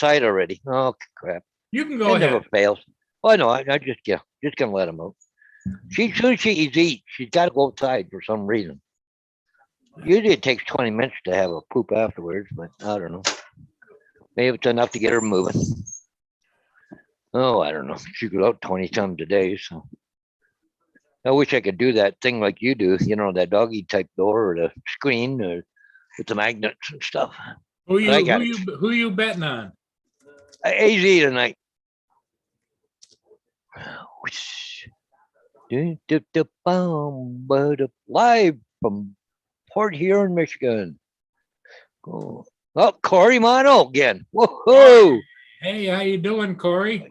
outside already. Oh crap! You can It go never ahead. fails. Oh, I know. I just gonna let him out. As soon as she eats, she's got to go outside for some reason. Usually it takes 20 minutes to have a poop afterwards, but I don't know. Maybe it's enough to get her moving. Oh, I don't know. She goes out 20 times a day, so I wish I could do that thing like you do. That doggy type door or the screen or with the magnets and stuff. Who But I you who got it. you who you betting on? AZ tonight. Live from Port Huron, Michigan. Oh, Corey Mono again. Woohoo! Hey, how you doing, Corey?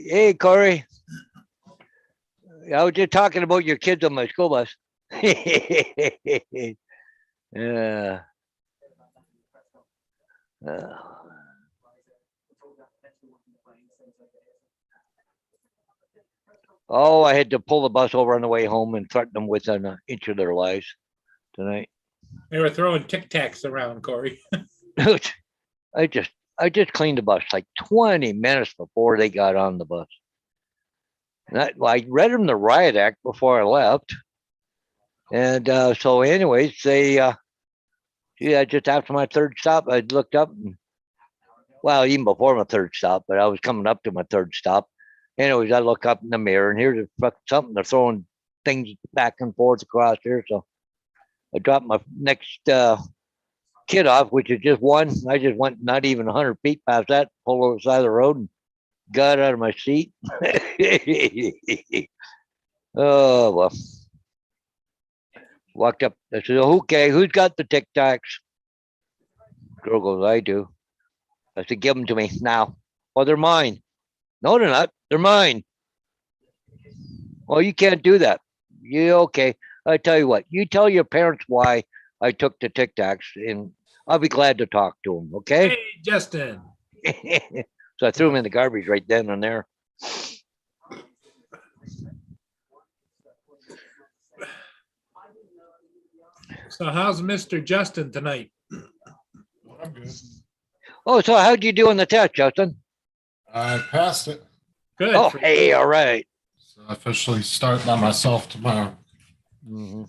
Hey, Corey. I was just talking about your kids on my school bus. Yeah. Uh, I had to pull the bus over on the way home and threaten them with an inch of their lives tonight. They were throwing Tic Tacs around, Corey. I just I just cleaned the bus like 20 minutes before they got on the bus. And I read them the riot act before I left, and so anyways, yeah, just after my third stop, I looked up and well, even before my third stop, but I was coming up to my third stop. Anyways, I look up in the mirror and here's something they're throwing things back and forth across here. So I dropped my next kid off, which is just one. I just went not even 100 feet past that, pulled over the side of the road and got out of my seat. Oh, well, walked up. I said, okay, who's got the Tic Tacs? Girl goes, I do. I said, give them to me now. Well, they're mine. No, they're not. They're mine. Well, you can't do that. Yeah, okay. I tell you what, you tell your parents why I took the Tic Tacs, and I'll be glad to talk to them. Okay. Hey, Justin. So I threw them in the garbage right then and there. So how's Mr. Justin tonight? I'm good. Oh, so how'd you do on the test, Justin? I passed it. Good. Oh, hey, all right. So I officially start by myself tomorrow. Mm-hmm.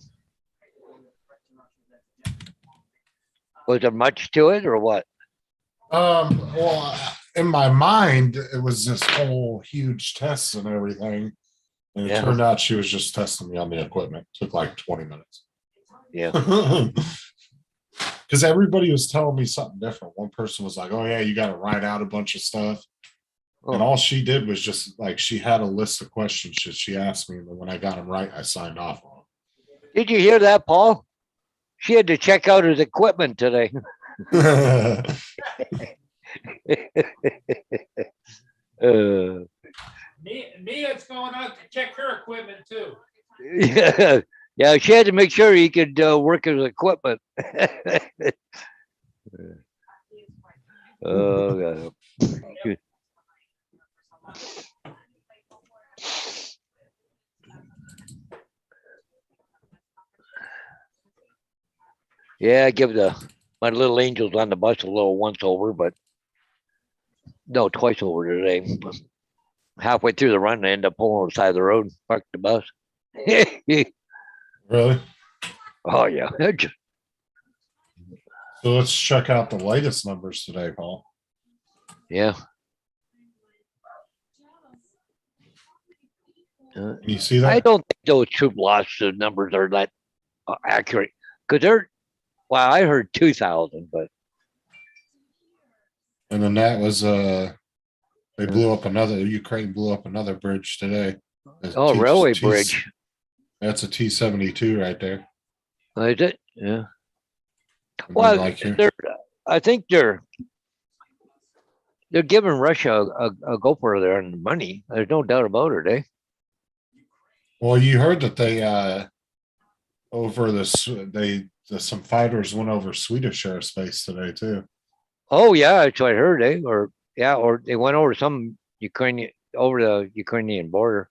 Was there much to it or what? Well, in my mind, it was this whole huge test and everything. And it Yeah. turned out she was just testing me on the equipment. Took like 20 minutes. Yeah. Because everybody was telling me something different. One person was like, oh, yeah, you got to write out a bunch of stuff. And Oh, all she did was just like she had a list of questions that she asked me. And then when I got them right, I signed off on did you hear that, Paul? She had to check out his equipment today. them. Mia's going out to check her equipment too. Yeah, yeah, she had to make sure he could work his equipment. Oh, God. Yeah, I give my little angels on the bus a little once over, but no, twice over today. Halfway through the run, I end up pulling on the side of the road, park the bus. Really? Oh yeah, So let's check out the latest numbers today, Paul. yeah. Can you see I that? don't think those troop loss numbers are that accurate because they're. Well, I heard 2,000, but And then that was they blew up another Ukraine blew up another bridge today. railway bridge. That's a T-72 right there. Is it? Yeah. And Well, like here, I think they're giving Russia a go for their money. There's no doubt about it, eh? well, you heard that they over this some fighters went over Swedish airspace today too. Oh yeah, that's what I heard, eh? Or they went over some Ukrainian over the Ukrainian border.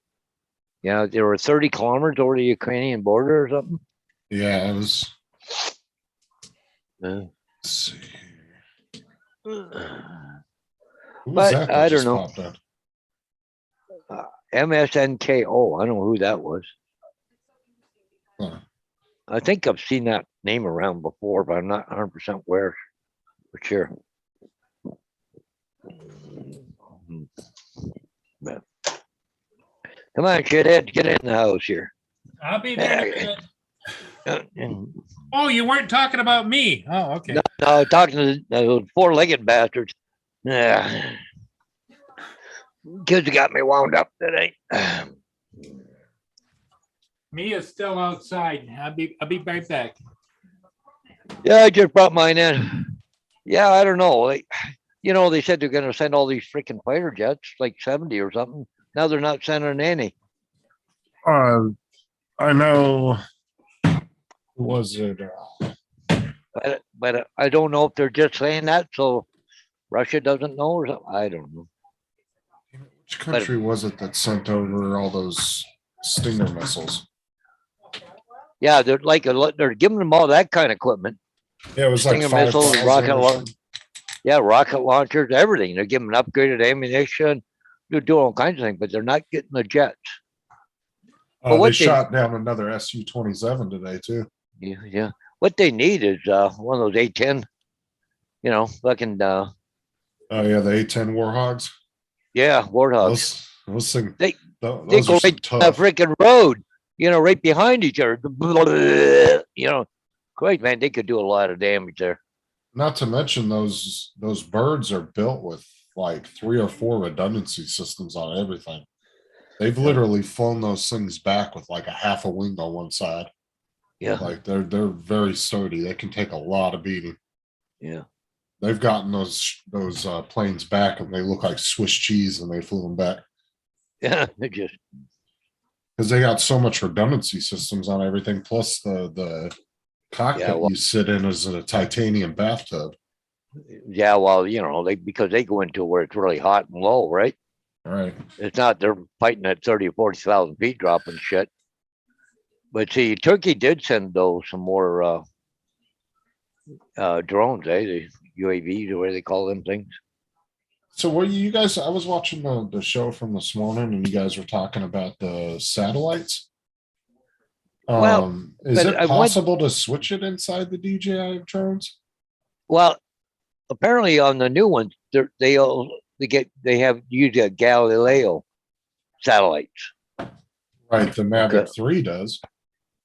Yeah, there were 30 kilometers over the Ukrainian border or something. Yeah, it was. Yeah. Let's see. Who was But that that I don't just know. popped up? MSNKO. I don't know who that was. Huh. I think I've seen that name around before, but I'm not 100% where for sure. But, come on, shithead, get in the house here. I'll be there. in a minute. No, Oh, you weren't talking about me. Oh, okay. talking to those four-legged bastards. Yeah. Kids got me wound up today. Mia's still outside. I'll be right back. Yeah, I just brought mine in. Yeah, I don't know. They said they're going to send all these freaking fighter jets, like 70 or something. Now they're not sending any. I know. Who was it? But I don't know if they're just saying that so Russia doesn't know or something. I don't know. Which country was it that sent over all those Stinger missiles? Yeah, they're giving them all that kind of equipment. Yeah, it was Stinger like missiles, 5,000 rocket or launch. something. Yeah, rocket launchers, everything. They're giving upgraded ammunition. They're doing all kinds of things, but they're not getting the jets. But They shot down another Su-27 today too. Yeah. What they need is one of those A-10. Fucking. Oh yeah, the A-10 Warhogs. Yeah, Warthogs. Those things. They those go are some right down the tough. freaking road. Right behind each other. Great man, they could do a lot of damage there. Not to mention those birds are built with like 3 or 4 redundancy systems on everything. They've literally flown those things back with like a half a wing on one side. Yeah. Like they're very sturdy. They can take a lot of beating. Yeah. They've gotten those planes back and they look like Swiss cheese and they flew them back. Yeah. They just. Because they got so much redundancy systems on everything. Plus the cockpit you sit in is in a titanium bathtub. Yeah, well, because they go into where it's really hot and low, right? Right. It's not they're fighting at 30 or 40,000 feet dropping shit. But see, Turkey did send though some more drones, the UAVs or what they call them things. So what you guys, I was watching the show from this morning and you guys were talking about the satellites. Is it possible to switch it inside the DJI drones? Well, apparently on the new ones, they have used a Galileo satellites. Right, the Mavic 3 does.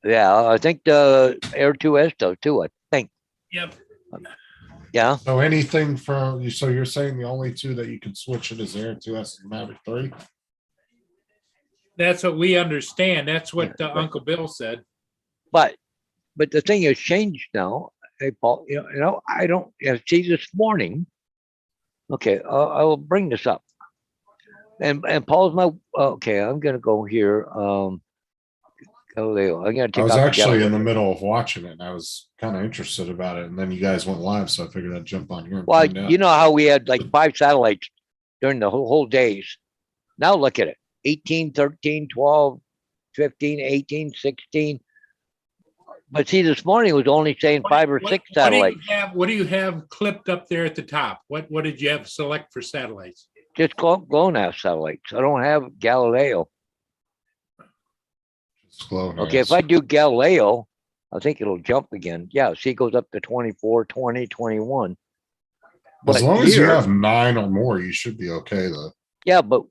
Yeah, I think the Air 2S does too, I think. Yep. Yeah. So anything from you, so you're saying the only two that you can switch it is Air 2S and Mavic 3? That's what we understand. That's what Uncle Bill said. But the thing has changed now. Hey, Paul, I don't see this morning. Okay, I will bring this up. And Paul's okay, I'm gonna go here. Galileo. I'm gonna take. I was out actually in the middle of watching it and I was kind of interested about it. And then you guys went live, so I figured I'd jump on here and well, find out. you know how we had like 5 satellites during the whole days. Now look at it. 18, 13, 12, 15, 18, 16. But see, this morning was only saying 5 or 6 satellites. What do you have clipped up there at the top? What did you have select for satellites? Just GLONASS satellites. I don't have Galileo. Okay, if I do Galileo, I think it'll jump again. Yeah, see, it goes up to 24, 20, 21. As long as you have 9 or more, you should be okay though. Yeah, but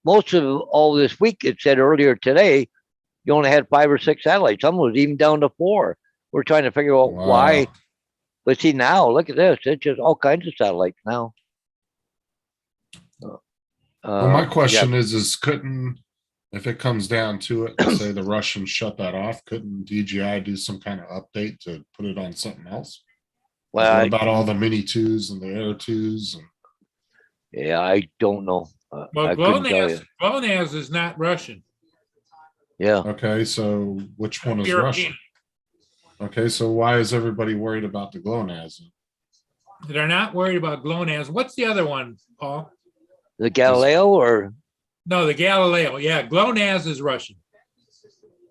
most of all this week, it said earlier today, you only had 5 or 6 satellites. Some was even down to 4. We're trying to figure out why. But see, now look at this. It's just all kinds of satellites now. Well, my question is couldn't, if it comes down to it, say the Russians shut that off, couldn't DJI do some kind of update to put it on something else? Well, what about all the Mini 2s and the Air 2s? Yeah, I don't know. Well, GLONASS is not Russian. Yeah. Okay, so which one is Russian? Okay, so why is everybody worried about the GLONASS? They're not worried about GLONASS. What's the other one, Paul? The Galileo or? No, the Galileo. Yeah, GLONASS is Russian.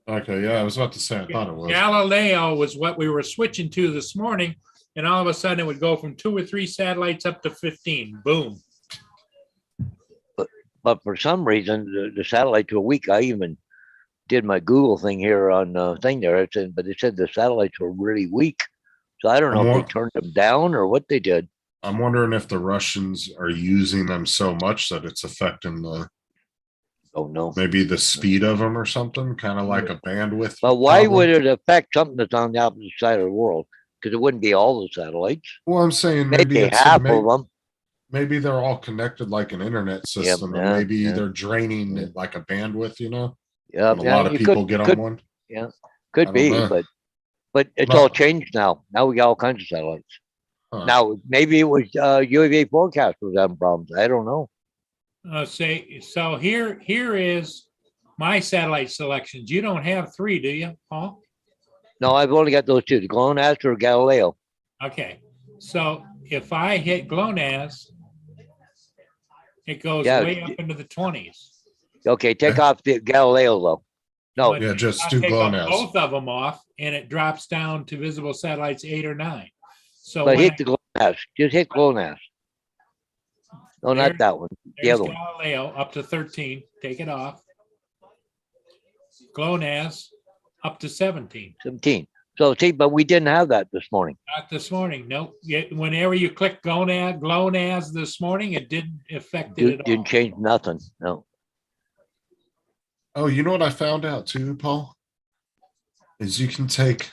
Okay, yeah, I was about to say, I thought it was. Galileo was what we were switching to this morning, and all of a sudden it would go from 2 or 3 satellites up to 15. Boom. But for some reason, the satellites were weak. I even did my Google thing here on thing there. It said, but it said the satellites were really weak. So I don't know if they turned them down or what they did. I'm wondering if the Russians are using them so much that it's affecting the Oh no. maybe the speed of them or something, kind of like a bandwidth. But why problem. would it affect something that's on the opposite side of the world? Because it wouldn't be all the satellites. Well, I'm saying Maybe maybe it's half of them. maybe they're all connected like an internet system, and yeah, maybe yeah. they're draining Yeah. it like a bandwidth, you know. Yeah, And a lot of you people get on one. Yeah, I could don't be, know. but it's But- all changed now. Now we got all kinds of satellites. Huh. Now maybe it was UAV forecasters having problems. I don't know. So here is my satellite selections. You don't have 3, do you, Paul? No, I've only got those two: the GLONASS or Galileo. Okay. So if I hit GLONASS, it goes Yeah. way up into the 20s. Okay, take Okay. off the Galileo though. No, But Yeah, just I do take off GLONASS. both of them off, and it drops down to visible satellites 8 or 9. So but when hit the GLONASS. Just hit GLONASS. No, There- not that one. The there's other one. Galileo up to 13. Take it off. GLONASS up to 17. 17. So see, but we didn't have that this morning. Not this morning. Nope. Whenever you click GLONASS this morning, it didn't affect it at all. Didn't change nothing. No. Oh, you know what I found out too, Paul? Is you can take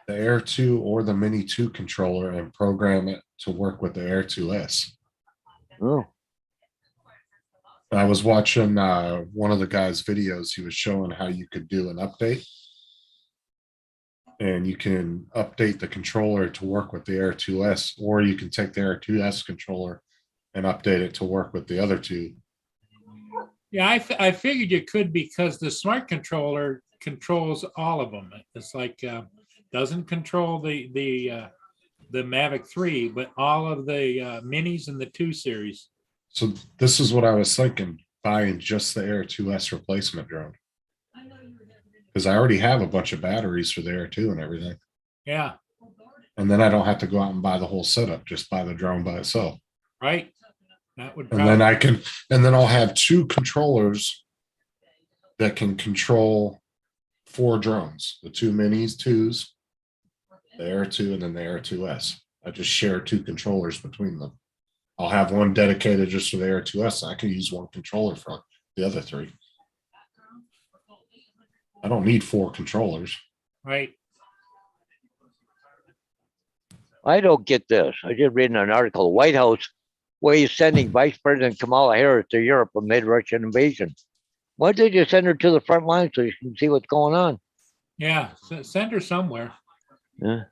the Air 2 or the Mini 2 controller and program it to work with the Air 2S. Oh, I was watching one of the guy's videos. He was showing how you could do an update. And you can update the controller to work with the Air 2S, or you can take the Air 2S controller and update it to work with the other two. Yeah, I figured you could because the smart controller controls all of them. It's like doesn't control the Mavic 3, but all of the minis and the 2 series. So this is what I was thinking, buying just the Air 2S replacement drone. Because I already have a bunch of batteries for the Air 2 and everything. Yeah, And then I don't have to go out and buy the whole setup, just buy the drone by itself. right. That would And probably, then and then I'll have 2 controllers that can control 4 drones, the 2 minis, 2s, the Air 2, and then the Air 2S. I just share 2 controllers between them. I'll have one dedicated just for the Air 2S. I can use one controller for the other 3. I don't need 4 controllers. right. I don't get this. I just read in an article, the White House ways sending Vice President Kamala Harris to Europe amid Russian invasion. Why don't they just send her to the front line so you can see what's going on? Yeah, send her somewhere. Yeah.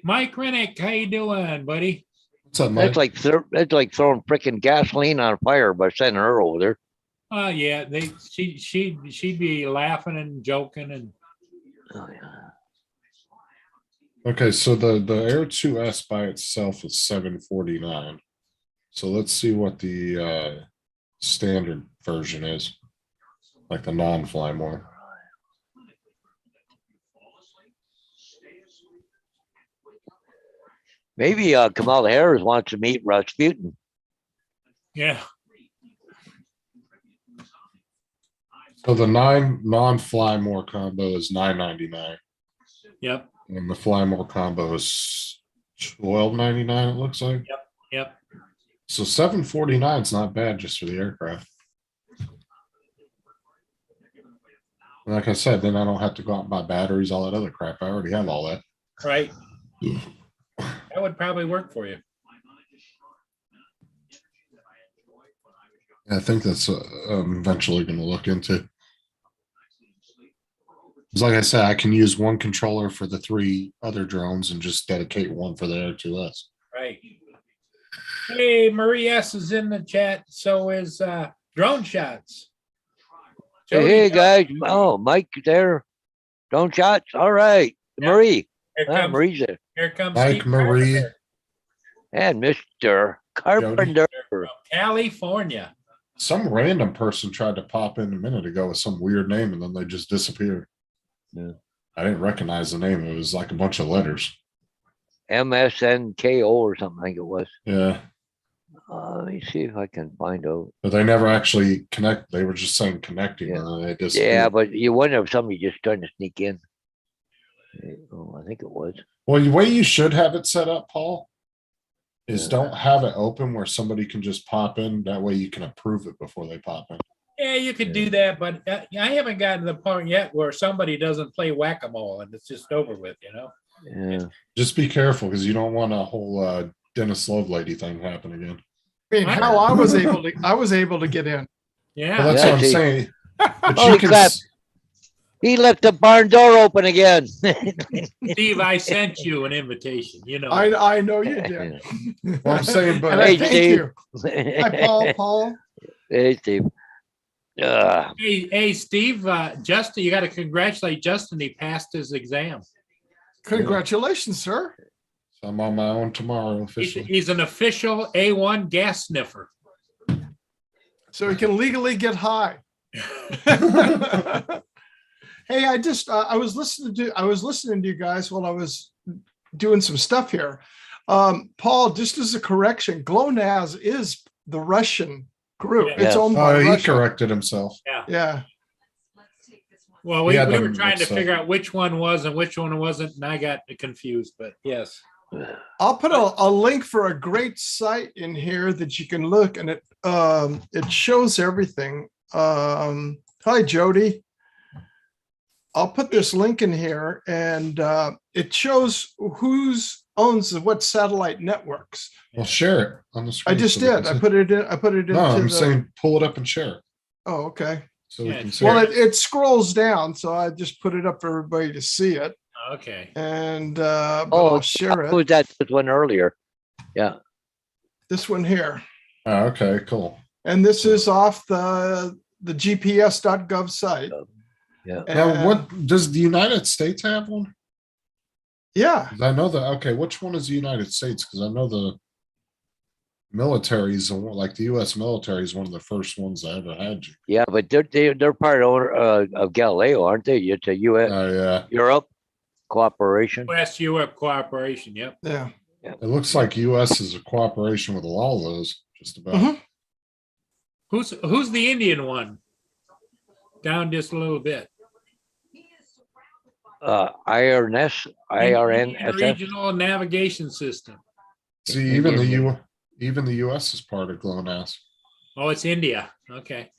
Mike Rennick, how you doing, buddy? What's up, Mike? That's like throwing freaking gasoline on fire by sending her over there. Yeah, she'd be laughing and joking and Oh, yeah. Okay, so the Air 2S by itself is $749. So let's see what the standard version is, like the non-fly more. Maybe Kamala Harris wants to meet Rasputin. yeah. So the non-fly more combo is $999, Yep. and the fly more combo is $12.99. It looks like. Yep. So $749 is not bad just for the aircraft. Like I said, then I don't have to go out and buy batteries, all that other crap. I already have all that. Right. That would probably work for you. I think that's I'm eventually going to look into. Because like I said, I can use one controller for the 3 other drones and just dedicate one for the Air 2S. Right. Hey, Marie S is in the chat. So is Drone Shots. Hey, Jody, guys. Oh, Mike there. Drone shots. All right. Yeah. Marie. Here Ah, comes, Marie's there. here comes Mike, Steve Marie. Carpenter And Mr. Carpenter. from California. Some random person tried to pop in a minute ago with some weird name and then they just disappeared. Yeah. I didn't recognize the name. It was like a bunch of letters. MSNKO or something, I think it was. Yeah, Let me see if I can find out. but they never actually connect. They were just saying connecting, Yeah. and then they just Yeah, but you wonder if somebody just trying to sneak in. Oh, I think it was. Well, the way you should have it set up, Paul, is Yeah. don't have it open where somebody can just pop in. That way you can approve it before they pop in. Yeah, you could Yeah. do that, but I haven't gotten to the point yet where somebody doesn't play whack-a-mole and it's just over with, you know? Yeah. Just be careful because you don't want a whole Dennis Lovelady thing happen again. I mean, how I was able to get in. Well, Yeah, that's Yeah, what I'm see. saying. But Holy you can, crap. He left the barn door open again. Steve, I sent you an invitation, you know. I know you did. well, I'm saying, but And I Hey, thank Steve. you. Hi, Paul. Hey, Steve. Hey, Steve, Justin, you got to congratulate Justin. He passed his exam. Congratulations, sir. I'm on my own tomorrow He's, officially. he's an official A1 gas sniffer. So he can legally get high. Hey, I was listening to you guys while I was doing some stuff here. Paul, just as a correction, GLONASS is the Russian group. Yeah. It's Yes. owned by Oh, he Russia. corrected himself. Yeah. Well, we Yeah, were them trying to mixed up. figure out which one was and which one wasn't, and I got confused, but yes. I'll put a link for a great site in here that you can look, and it shows everything. Hi, Jody. I'll put this link in here, and it shows who's owns what satellite networks. Well, share it on the screen. I just so we can did. I see. put it in. I put it into No, I'm the. saying pull it up and share it Oh, okay. so we Yeah, can see. Well, it. it scrolls down, so I just put it up for everybody to see it, Okay. and but Oh, I'll share who it. was that one earlier? Yeah. This one here, Oh, okay, cool. and this is off the GPS.gov site. Yeah. Now, And- what does the United States have one? Yeah. 'Cause I know that. Okay, which one is the United States? Because I know the military is like the U.S. military is one of the first ones I ever had. Yeah, but they're part owner of Galileo, aren't they? It's a U.S. Yeah. Europe cooperation. West Europe cooperation. Yep. Yeah. It looks like U.S. is a cooperation with all of those, just about. Mhm. Who's the Indian one? Down just a little bit. IRNS, Indian IRNSS. Regional Navigation System. See, even the U.S. is part of GLONASS. Oh, it's India. Okay.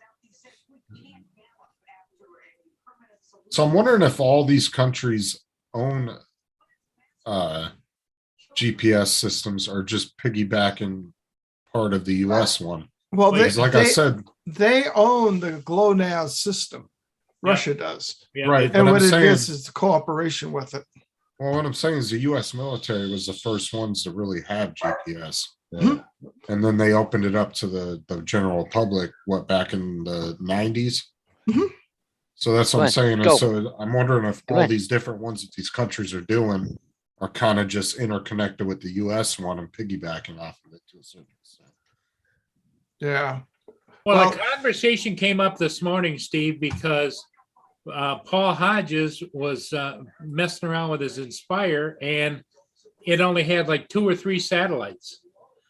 So I'm wondering if all these countries own GPS systems or just piggybacking part of the US one. Well, Well, they, Because like I said, they own the GLONASS system. Russia does. Yeah, Right. And But what I'm it saying- is the cooperation with it. well, what I'm saying is the US military was the first ones to really have GPS. Mhm. And then they opened it up to the general public, back in the 90s? Mhm. So that's what Come I'm on, saying. go. So I'm wondering if Come all on. these different ones that these countries are doing are kind of just interconnected with the US one and piggybacking off of it to a certain extent. Yeah. Well, Well- a conversation came up this morning, Steve, because Paul Hodges was messing around with his Inspire, and it only had like 2 or 3 satellites,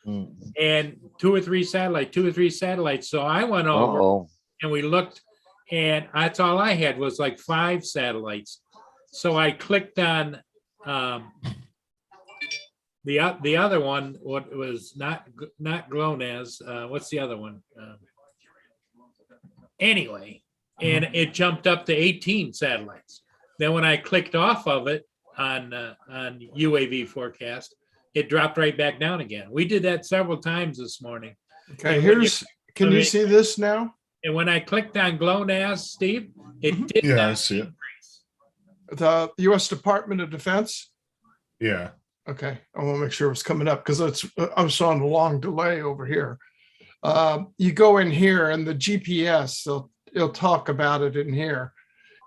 and 2 or 3 satellites. So I went over Uh-oh. and we looked, and that's all I had was like 5 satellites. So I clicked on the other one. What was not GLONASS? What's the other one? Anyway, and it jumped up to 18 satellites. Then when I clicked off of it on UAV forecast, it dropped right back down again. We did that several times this morning. Okay. And when Can you see this now? And when I clicked on GLONASS, Steve, it did Yeah, not I see it. increase. The U.S. Department of Defense. Yeah. Okay, I want to make sure it's coming up because I was on a long delay over here. You go in here and the GPS, it'll talk about it in here,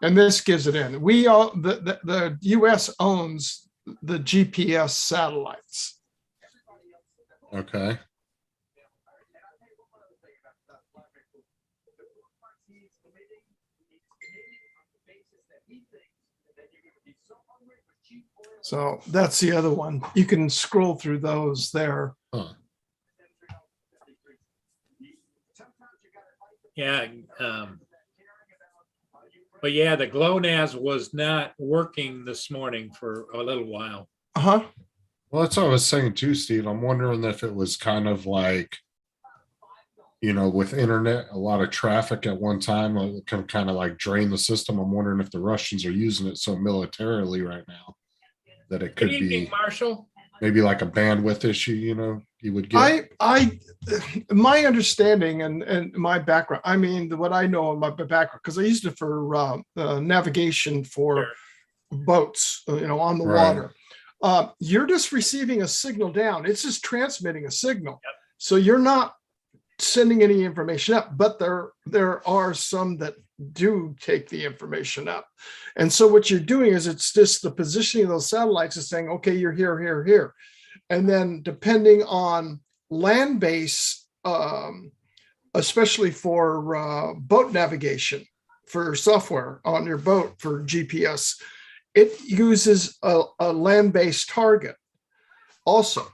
and this gives it in. We all the U.S. owns the GPS satellites. Okay. So that's the other one. You can scroll through those there. Huh. Yeah. But yeah, the GLONASS was not working this morning for a little while. Uh-huh. Well, that's what I was saying too, Steve. I'm wondering if it was kind of like, with internet, a lot of traffic at one time, it can kind of like drain the system. I'm wondering if the Russians are using it so militarily right now that it could Good evening, be Marshall. maybe like a bandwidth issue, you would get. My understanding and my background, I mean, what I know of my background, because I used it for navigation for boats, on the Right. water. You're just receiving a signal down. It's just transmitting a signal. So you're not sending any information up, but there are some that do take the information up. And so what you're doing is it's just the positioning of those satellites is saying, okay, you're here, here, here. And then depending on land base, especially for boat navigation, for software on your boat for GPS, it uses a land-based target also.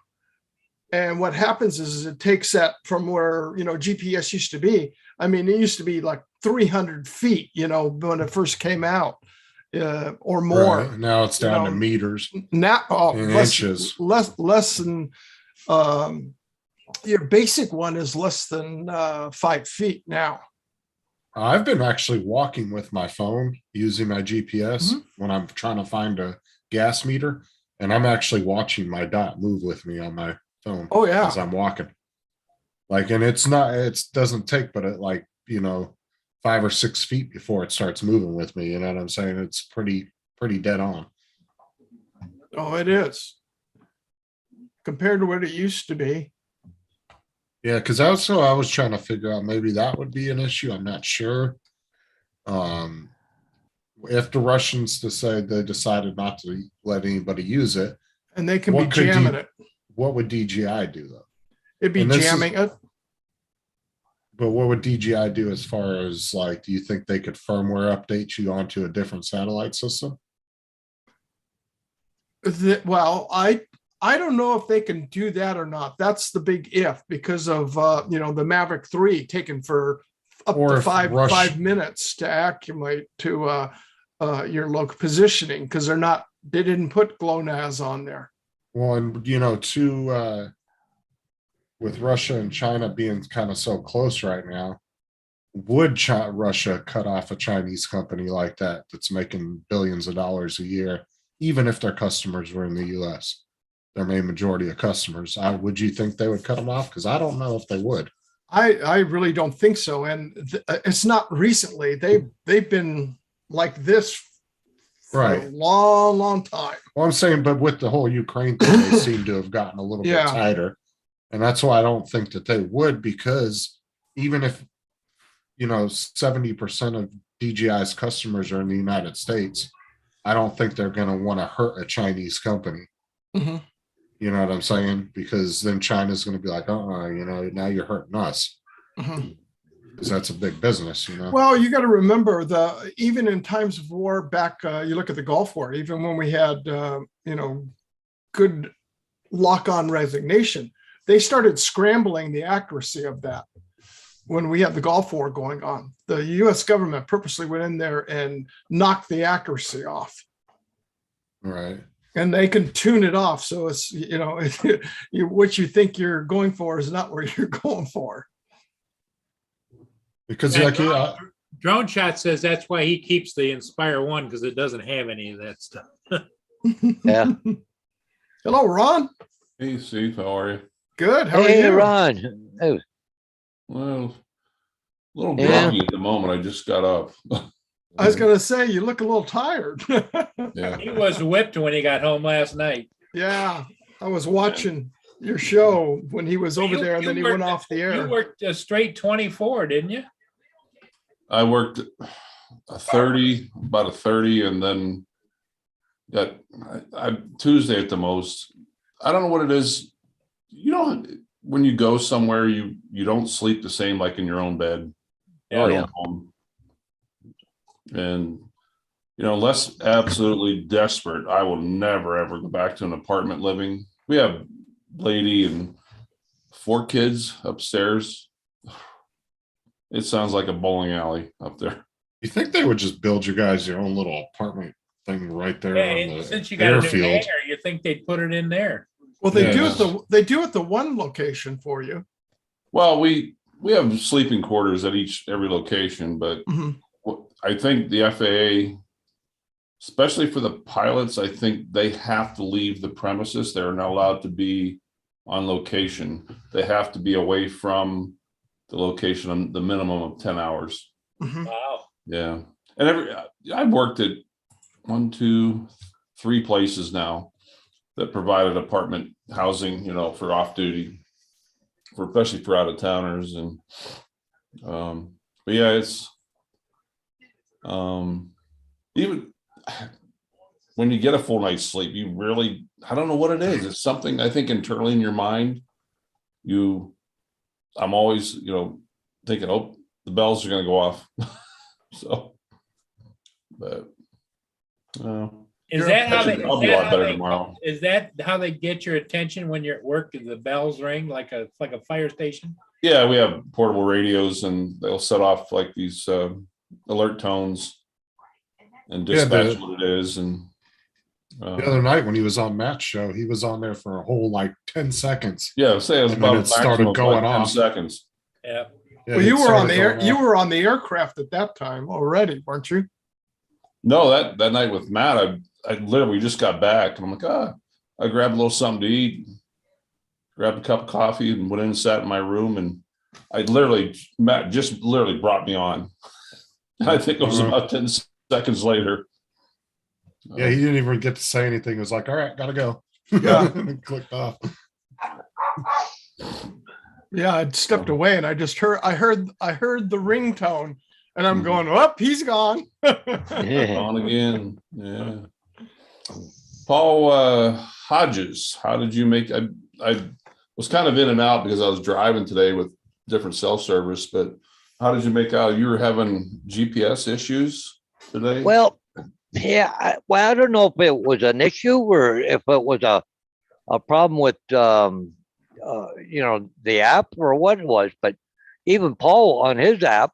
And what happens is it takes that from where, GPS used to be. I mean, it used to be like 300 feet, when it first came out, or more. Right. Now it's down to know, meters Now, and less, inches. less than, your basic one is less than 5 feet now. I've been actually walking with my phone using my GPS Mhm. when I'm trying to find a gas meter, and I'm actually watching my dot move with me on my phone Oh, yeah. as I'm walking. Like, and it doesn't take but 5 or 6 feet before it starts moving with me. You know what I'm saying? It's pretty dead on. Oh, it is. Compared to what it used to be. Yeah, because I was trying to figure out maybe that would be an issue. I'm not sure. If the Russians decided not to let anybody use it, And they can What be could jamming you- it. what would DJI do though? It'd be and this is- jamming it. But what would DJI do as far as like, do you think they could firmware update you onto a different satellite system? Well, I don't know if they can do that or not. That's the big if, because of the Maverick 3 taken for up Or to if 5 minutes to accumulate to your local positioning, because they didn't put GLONASS on there. Well, and with Russia and China being kind of so close right now, would Russia cut off a Chinese company like that that's making billions of dollars a year, even if their customers were in the US? Their main majority of customers. Would you think they would cut them off? Because I don't know if they would. I really don't think so. And it's not recently. They've been like this for a Right. long, long time. Well, I'm saying, but with the whole Ukraine thing, they seem to have gotten a little Yeah. bit tighter. And that's why I don't think that they would, because even if, 70% of DJI's customers are in the United States, I don't think they're going to want to hurt a Chinese company. Mhm. You know what I'm saying? Because then China's going to be like, now you're hurting us. Mhm. Because that's a big business, Well, you got to remember even in times of war back, you look at the Gulf War, even when we had, good lock-on resignation, they started scrambling the accuracy of that. When we had the Gulf War going on, the US government purposely went in there and knocked the accuracy off. Right. And they can tune it off. So it's, what you think you're going for is not where you're going for. Because Yeah, like, Drone Shot says that's why he keeps the Inspire 1, because it doesn't have any of that stuff. Yeah. Hello, Ron. Hey, Steve, how are you? Good. How are Hey, you? Ron. Oh, Well, a little Yeah. groggy at the moment. I just got up. I was going to say, you look a little tired. Yeah. He was whipped when he got home last night. Yeah. I was watching your show when he was over You- there and you then he worked- went off the You air. worked a straight 24, didn't you? I worked about a 30, and then got I Tuesday at the most. I don't know what it is. When you go somewhere, you don't sleep the same like in your own bed. Oh, your yeah. own home. And unless absolutely desperate, I will never ever go back to an apartment living. We have lady and 4 kids upstairs. It sounds like a bowling alley up there. You think they would just build you guys your own little apartment thing right there Yeah, on and the since you got a new airfield? hangar, you think they'd put it in there. Well, they do Yeah. it they do it the one location for you. Well, we have sleeping quarters at every location, but Mhm. I think the FAA, especially for the pilots, I think they have to leave the premises. They're not allowed to be on location. They have to be away from the location on the minimum of 10 hours. Mhm. Wow. Yeah. And I've worked at 1, 2, 3 places now that provided apartment housing, for off duty, especially for out of towners. And, but yeah, it's, even when you get a full night's sleep, you really, I don't know what it is. It's something I think internally in your mind, I'm always, thinking, oh, the bells are going to go off. So, but, Is that how they? I'll be a lot better tomorrow. Is that how they get your attention when you're at work? The bells ring like a fire station? Yeah, we have portable radios and they'll set off like these alert tones and Yeah, dispatch what it is. And The other night when he was on Matt's show, he was on there for a whole like 10 seconds. yeah, say it was And then about it started maximum of going 10 off. seconds. Yeah. Yeah, Well, it you were on started the air. going You off. were on the aircraft at that time already, weren't you? No, that night with Matt, I literally just got back and I'm like, I grabbed a little something to eat, grabbed a cup of coffee and went in and sat in my room. And Matt just literally brought me on. I think it was about 10 seconds later. Yeah, he didn't even get to say anything. He was like, all right, gotta go. Yeah. And clicked off. Yeah, I'd stepped away and I heard the ringtone and I'm Mhm. going, oh, he's gone. Yeah. On again. Yeah. Paul Hodges, how did you make? I was kind of in and out because I was driving today with different cell service, but how did you make out? You were having GPS issues today? Well, yeah, I don't know if it was an issue or if it was a problem with the app or what it was, but even Paul on his app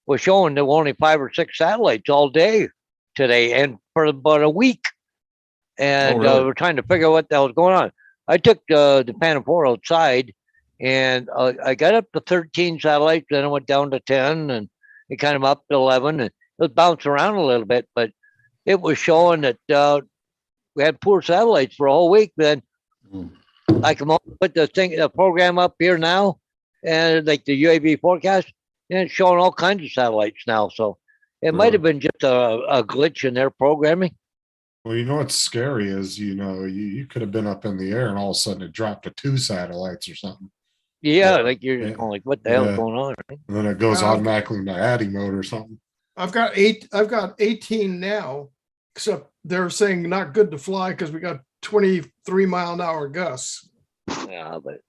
was showing there were only 5 or 6 satellites all day today and for about a week. And really? we're trying to figure out what the hell was going on. I took the Phantom 4 outside and I got up to 13 satellites, then I went down to 10 and it kind of up to 11 and it was bouncing around a little bit, but it was showing that we had poor satellites for a whole week. Then Mm. I come up put the program up here now and like the UAV forecast and it's showing all kinds of satellites now. So it might have been just a glitch in their programming. Well, you know what's scary is, you could have been up in the air and all of a sudden it dropped to 2 satellites or something. Yeah, Yeah. like you're just Yeah. going like, what the hell Yeah. is going on? Right? And then it goes Yeah. automatically into ADDI mode or something. I've got 18 now, except they're saying not good to fly because we got 23-mile-an-hour gusts. Yeah, but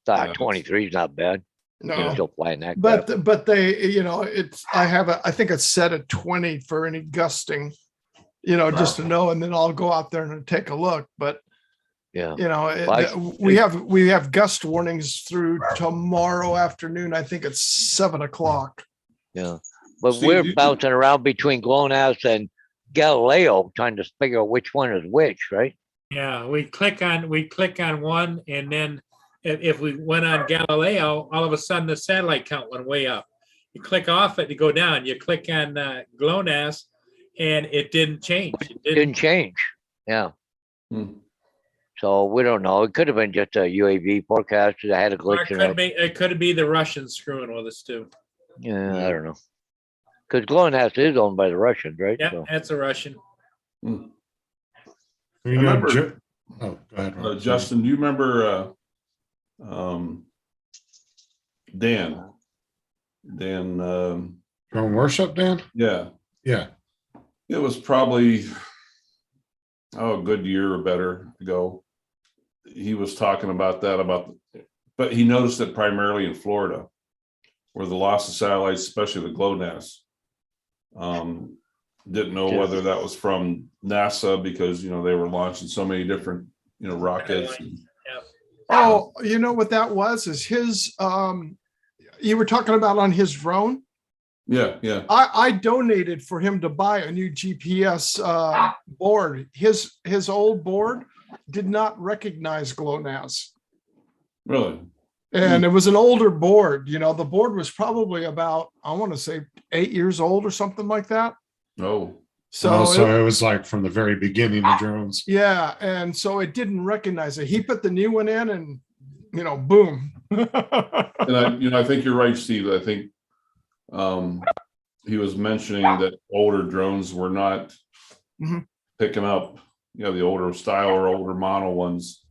Yeah. 23 is not bad. No, You're still flying that. crap. but they, I think it's set at 20 for any gusting, just to know, and then I'll go out there and take a look. But Yeah. we have gust warnings through tomorrow afternoon. I think it's 7 o'clock. Yeah. But Steve, we're you- bouncing around between GLONASS and Galileo trying to figure out which one is which, right? Yeah, we click on one, and then if we went on Galileo, all of a sudden the satellite count went way up. You click off it to go down. You click on GLONASS, and it didn't change. It Didn't change. Yeah. Hmm. So we don't know. It could have been just a UAV forecast that had a Or glitch in it. it could be the Russians screwing with us too. Yeah, I don't know. Because GLONASS is owned by the Russians, right? Yeah, So, that's a Russian. You remember- oh, go ahead. Rob. Justin, do you remember Dan? Drone worship, Dan? Yeah, Yeah. it was probably a good year or better ago. He was talking about that but he noticed it primarily in Florida, where the loss of satellites, especially the GLONASS, Didn't know Yeah. whether that was from NASA because, they were launching so many different, rockets. Oh, you know what that was? Is his, you were talking about on his drone? Yeah, yeah. I donated for him to buy a new GPS board. His old board did not recognize GLONASS. Really? And it was an older board. The board was probably about, I want to say 8 years old or something like that. Oh, So, So it was like from the very beginning of drones. yeah. And so it didn't recognize it. He put the new one in and, boom. and I think you're right, Steve. I think he was mentioning that older drones were not Mhm. picking up, the older style or older model ones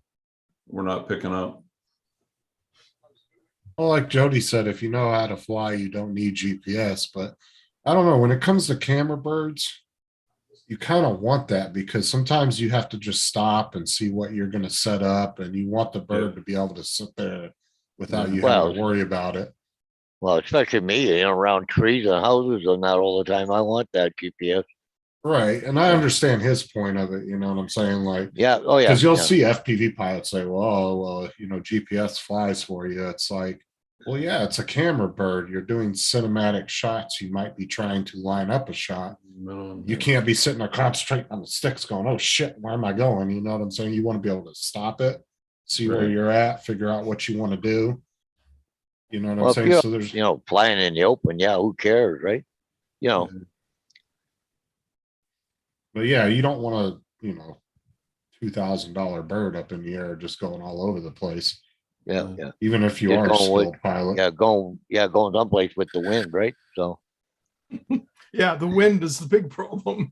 were not picking up. Well, like Jody said, if you know how to fly, you don't need GPS. But I don't know, when it comes to camera birds, you kind of want that because sometimes you have to just stop and see what you're going to set up, and you want the bird to be able to sit there without you having Well, to worry about it. Well, especially me, around trees and houses and that all the time. I want that GPS. Right. And I understand his point of it. You know what I'm saying? Like, Yeah. Oh, yeah. because you'll yeah. see FPV pilots say, well, GPS flies for you. It's like, well, yeah, it's a camera bird. You're doing cinematic shots. You might be trying to line up a shot. You can't be sitting there concentrating on the sticks going, oh shit, where am I going? You know what I'm saying? You want to be able to stop it, see where Right. you're at, figure out what you want to do. You know what Well, I'm if saying? you're, So there's flying in the open, yeah, who cares, right? but yeah, you don't want to, $2,000 bird up in the air just going all over the place. Yeah, Yeah. yeah. Even if you Just are a going with- skilled pilot. Going someplace with the wind, right? So, Yeah, the wind is the big problem.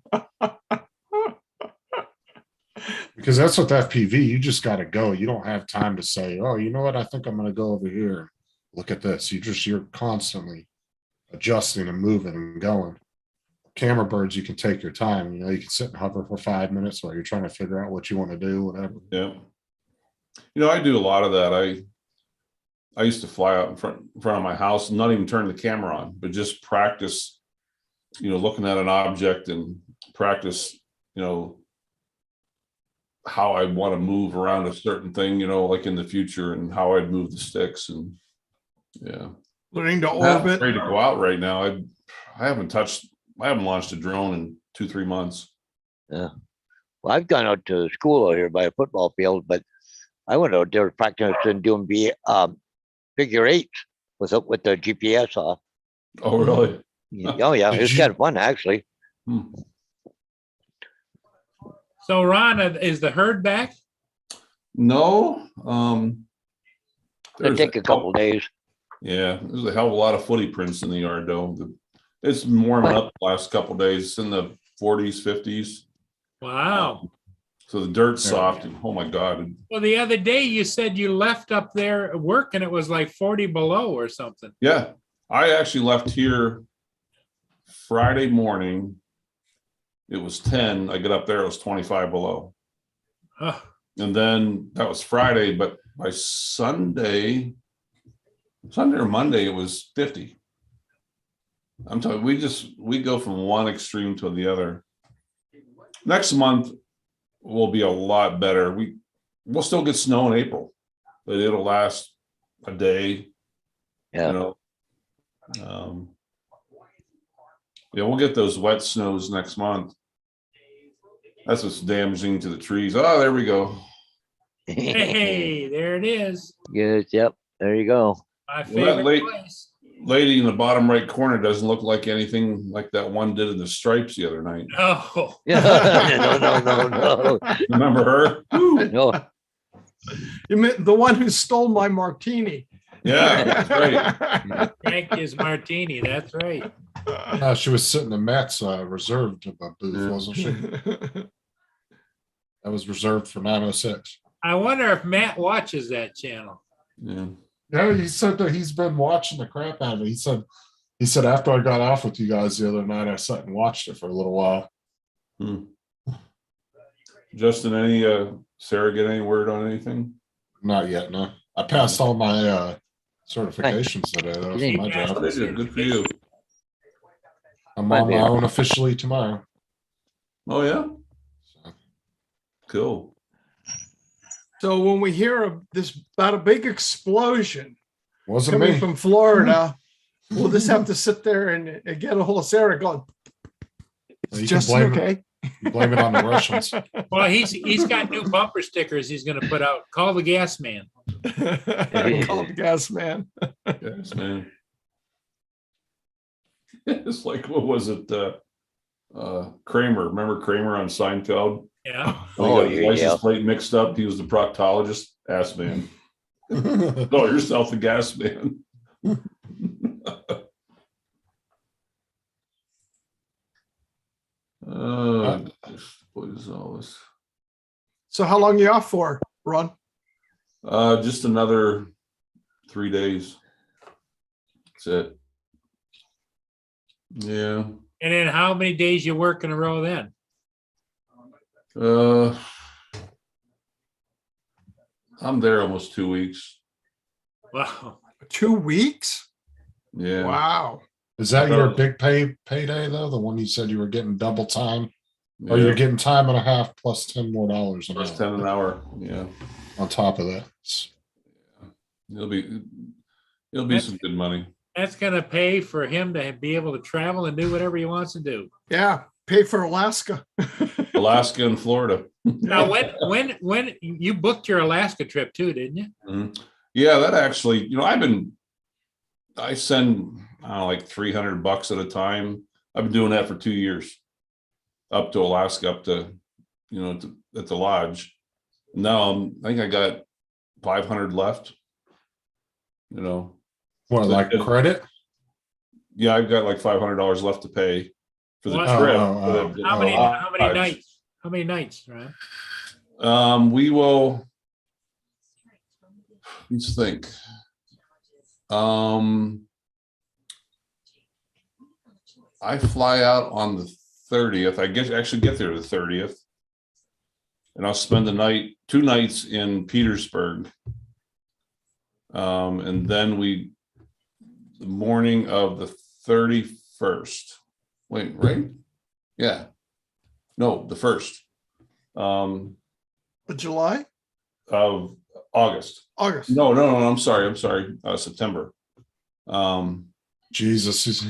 Because that's with FPV, you just got to go. You don't have time to say, oh, you know what? I think I'm going to go over here. Look at this. You're constantly adjusting and moving and going. Camera birds, you can take your time. You can sit and hover for 5 minutes while you're trying to figure out what you want to do, whatever. Yeah. I do a lot of that. I used to fly out in front of my house and not even turn the camera on, but just practice, looking at an object and practice, how I want to move around a certain thing, like in the future and how I'd move the sticks. And yeah. Learning to I'm not orbit. afraid to go out right now. I haven't launched a drone in 2-3 months. well, I've gone out to school out here by a football field, but I went out there practicing doing figure eights with the GPS off. Oh, really? Oh, yeah. Did It's you- kind of fun, actually. Hmm. So Ron, is the herd back? No. It'll there's take a couple days. Yeah, there's a hell of a lot of footy prints in the yard, though. It's warming up the last couple days. It's in the 40s, 50s. Wow. So the dirt's soft, and oh my God. Well, the other day you said you left up there at work and it was like 40 below or something. Yeah, I actually left here Friday morning. It was 10. I get up there, it was 25 below. Oh, And then that was Friday, but by Sunday or Monday, it was 50. I'm telling you, we go from one extreme to the other. Next month will be a lot better. We'll still get snow in April, but it'll last a day. Yeah. Yeah, we'll get those wet snows next month. That's what's damaging to the trees. Oh, there we go. hey, there it is. Yes, yep. There you go. My Well, that favorite late- place. Lady in the bottom right corner doesn't look like anything like that one did in the stripes the other night. Oh, No. Remember her? Woo. No. You meant the one who stole my martini. Yeah, that's right. Frank is martini. That's right. She was sitting in Matt's reserved booth, Yeah. wasn't she? That was reserved for 906. I wonder if Matt watches that channel. Yeah. Yeah, he said that he's been watching the crap out of it. He said after I got off with you guys the other night, I sat and watched it for a little while. Justin, Sarah get any word on anything? Not yet, no. I passed all my certifications today. That was my job. Good for you. I'm on my own officially tomorrow. Oh, yeah? Cool. So when we hear of this about a big explosion Wasn't coming me. from Florida, we'll just have to sit there and get a hold of Sarah going, You can Justin, blame, okay? blame it on the Russians. Well, he's got new bumper stickers he's gonna put out. Call the gas man. Call the gas man. Yes, man. It's like, what was it? Kramer. Remember Kramer on Seinfeld? Yeah. When he Oh, got his yeah, license yeah. plate mixed up. He was the proctologist. Ass man. No, yourself the gas man. What is all this? So how long you off for, Ron? Just another 3 days. That's it. Yeah. And then how many days you work in a row then? I'm there almost 2 weeks. Wow. 2 weeks? Yeah. Wow. Is that your big payday though? The one you said you were getting double time, or Yeah. you're getting time and a half plus $10 more an Plus hour 10 an hour. Yeah. on top of that? It'll be That's- some good money. That's gonna pay for him to be able to travel and do whatever he wants to do. Yeah. Pay for Alaska. Alaska and Florida. Now, when you booked your Alaska trip too, didn't you? Mhm. Yeah, that actually, I send like $300 at a time. I've been doing that for 2 years, up to Alaska, up to, at the lodge. Now I think I got 500 left. What, like credit? Yeah, I've got like $500 left to pay for the What? trip. Oh, How many Lodge. nights? How many nights, right? We will. Let's think. I fly out on the 30th. I actually get there the 30th, and I'll spend 2 nights in Petersburg. And then the morning of the 31st. Wait, right? Yeah. No, the 1st. July? Of August. August. No, I'm sorry. September. Jesus,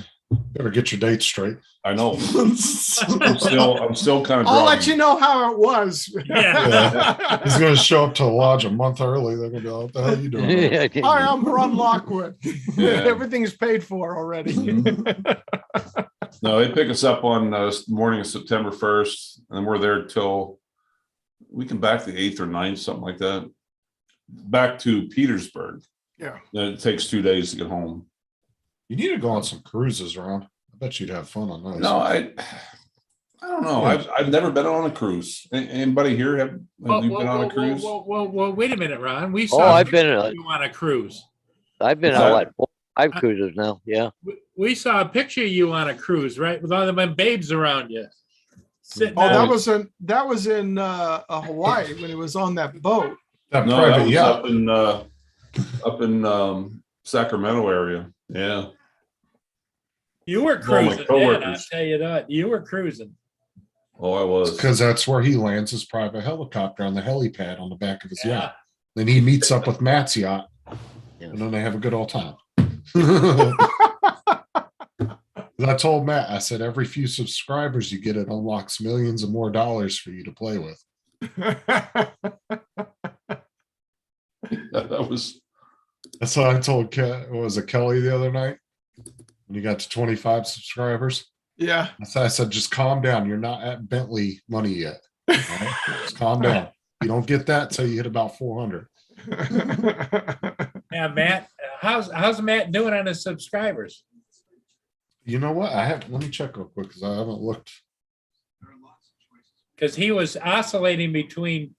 better get your dates straight. I know. I'm still kind of. I'll let you know how it was. Yeah. He's going to show up to the lodge a month early. They're going to be like, what the hell are you doing? Hi, I'm Ron Lockwood. Yeah. Everything's paid for already. No, they pick us up on morning of September 1st, and we're there till we can back the 8th or 9th, something like that. Back to Petersburg. Yeah. Then it takes 2 days to get home. You need to go on some cruises, Ron. I bet you'd have fun on those. No, I don't know. I've never been on a cruise. Anybody here have you been on a cruise? Well, wait a minute, Ron. We Oh, saw I've been you on a cruise. I've been What's on that? what, 5 cruises now. Yeah. We saw a picture of you on a cruise, right? With all them babes around you. Sitting Oh, out. that was in Hawaii when it was on that boat. That No, private that was yacht. up in Sacramento area. Yeah. You were my cruising, man, I'll coworkers. tell you that. You were cruising. Oh, I was. Because that's where he lands his private helicopter on the helipad on the back of his Yeah. yacht. Then he meets up with Matt's yacht, Yeah. and then they have a good old time. I told Matt, I said, every few subscribers you get, it unlocks millions and more dollars for you to play with. That was That's what I told was it Kelly the other night when you got to 25 subscribers. Yeah. I said, just calm down. You're not at Bentley money yet. All right? Just calm down. You don't get that till you hit about 400. Yeah, Matt. How's Matt doing on his subscribers? You know what? Let me check real quick because I haven't looked. Because he was oscillating between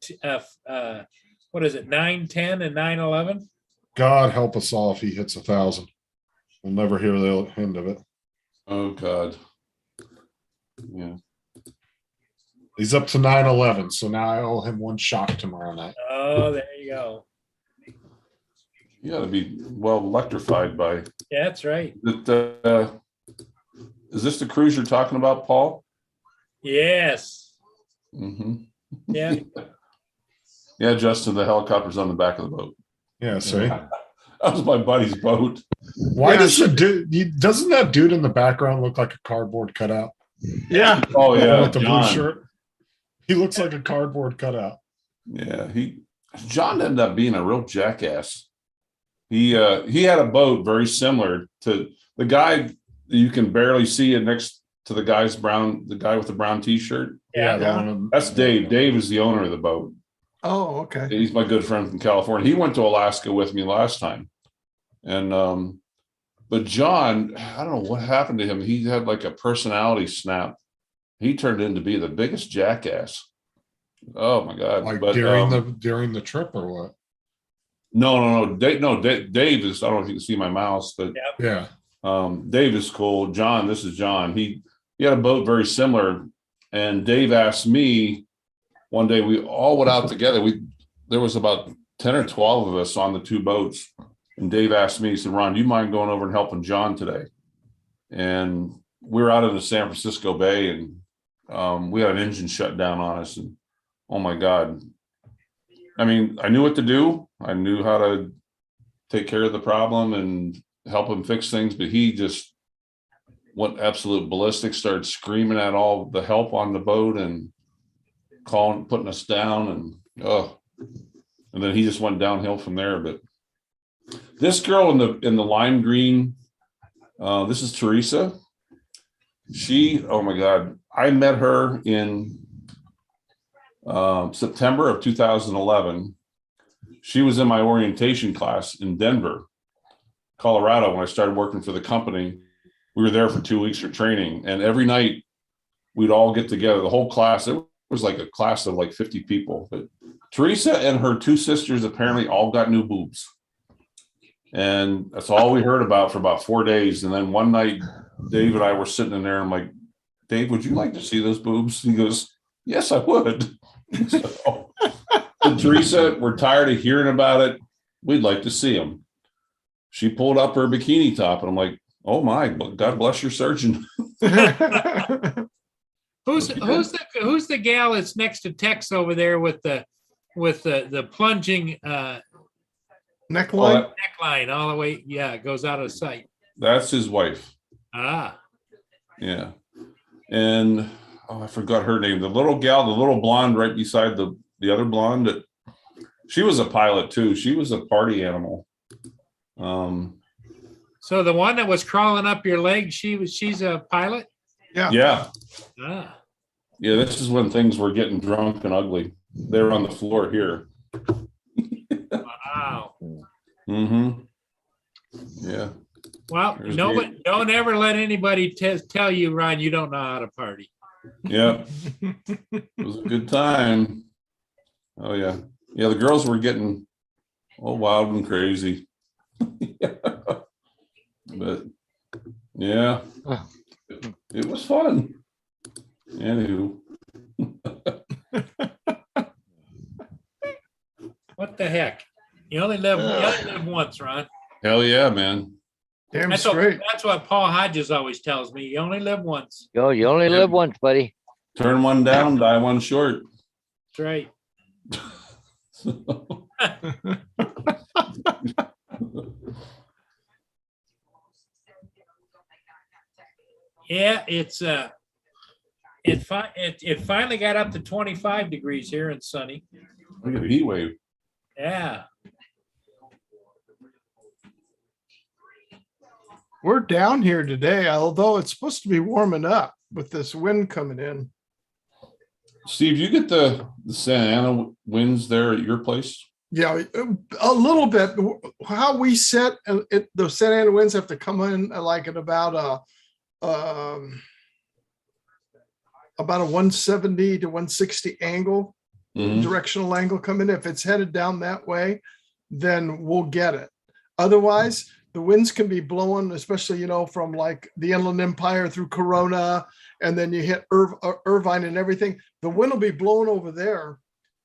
what is it, 910 and 911? God help us all if he hits 1,000. We'll never hear the end of it. oh God. Yeah. He's up to 911, so now I owe him one shock tomorrow night. Oh, there you go. You gotta be well electrified by Yeah, that's right. that. Is this the cruise you're talking about, Paul? Yes. Mhm. Yeah. Yeah, Justin, the helicopter's on the back of the boat. Yeah, see. That was my buddy's boat. Why Yeah, does the dude? Doesn't that dude in the background look like a cardboard cutout? Yeah. Oh The one yeah, with the blue John. shirt. He looks like a cardboard cutout. Yeah, John ended up being a real jackass. He had a boat very similar to the guy. You can barely see it next to the guy with the brown T-shirt. Yeah, Yeah. the one. That's Dave. Dave is the owner of the boat. Oh, okay. He's my good friend from California. He went to Alaska with me last time, and but John, I don't know what happened to him. He had like a personality snap. He turned into be the biggest jackass. Oh my god! Like But, during the trip or what? no. Dave is. I don't know if you can see my mouse, but Yeah. Dave is cool. John, this is John. He had a boat very similar, and Dave asked me one day. We all went out together. There was about 10 or 12 of us on the two boats, and Dave asked me. He said, "Ron, do you mind going over and helping John today?" And we were out in the San Francisco Bay, and we had an engine shut down on us, and oh my god! I mean, I knew what to do. I knew how to take care of the problem and help him fix things, but he just went absolute ballistic, started screaming at all the help on the boat and putting us down, and then he just went downhill from there. But this girl in the lime green, this is Teresa. Oh my god, I met her in September of 2011. She was in my orientation class in Denver, Colorado, when I started working for the company. We were there for 2 weeks for training, and every night we'd all get together, the whole class. It was like a class of like 50 people. But Teresa and her two sisters apparently all got new boobs. And that's all we heard about for about 4 days. And then one night, Dave and I were sitting in there. And I'm like, Dave, would you like to see those boobs? He goes, yes, I would. So, Teresa, we're tired of hearing about it. We'd like to see them. She pulled up her bikini top, and I'm like, oh my, God bless your surgeon. Who's the gal that's next to Tex over there with the plunging Neckline. neckline all the way? Yeah, it goes out of sight. That's his wife. Ah, Yeah. And I forgot her name. The little gal, the little blonde right beside the other blonde. She was a pilot too. She was a party animal. so the one that was crawling up your leg, she's a pilot. Yeah. Ah, Yeah. This is when things were getting drunk and ugly. They were on the floor here. wow. Mm-hmm. Yeah. Well, There's no, me. but don't ever let anybody tell you, Ron, you don't know how to party. Yeah. It was a good time. Oh yeah. Yeah, the girls were getting wild and crazy. But yeah, it was fun. Anywho. What the heck? You only live once, Ron. Hell yeah, man. Damn That's straight. what Paul Hodges always tells me. You only live once. Yo, you only live once, buddy. Turn one down, die one short. That's right. Yeah, it finally got up to 25 degrees here and sunny. Look at the heat wave. Yeah. We're down here today, although it's supposed to be warming up with this wind coming in. Steve, you get the Santa Ana winds there at your place? Yeah, a little bit. How we set the Santa Ana winds have to come in like at about a 170 to 160 angle, Mhm. directional angle coming. If it's headed down that way, then we'll get it. Otherwise, the winds can be blowing, especially, from like the Inland Empire through Corona, and then you hit Irvine and everything. The wind will be blowing over there.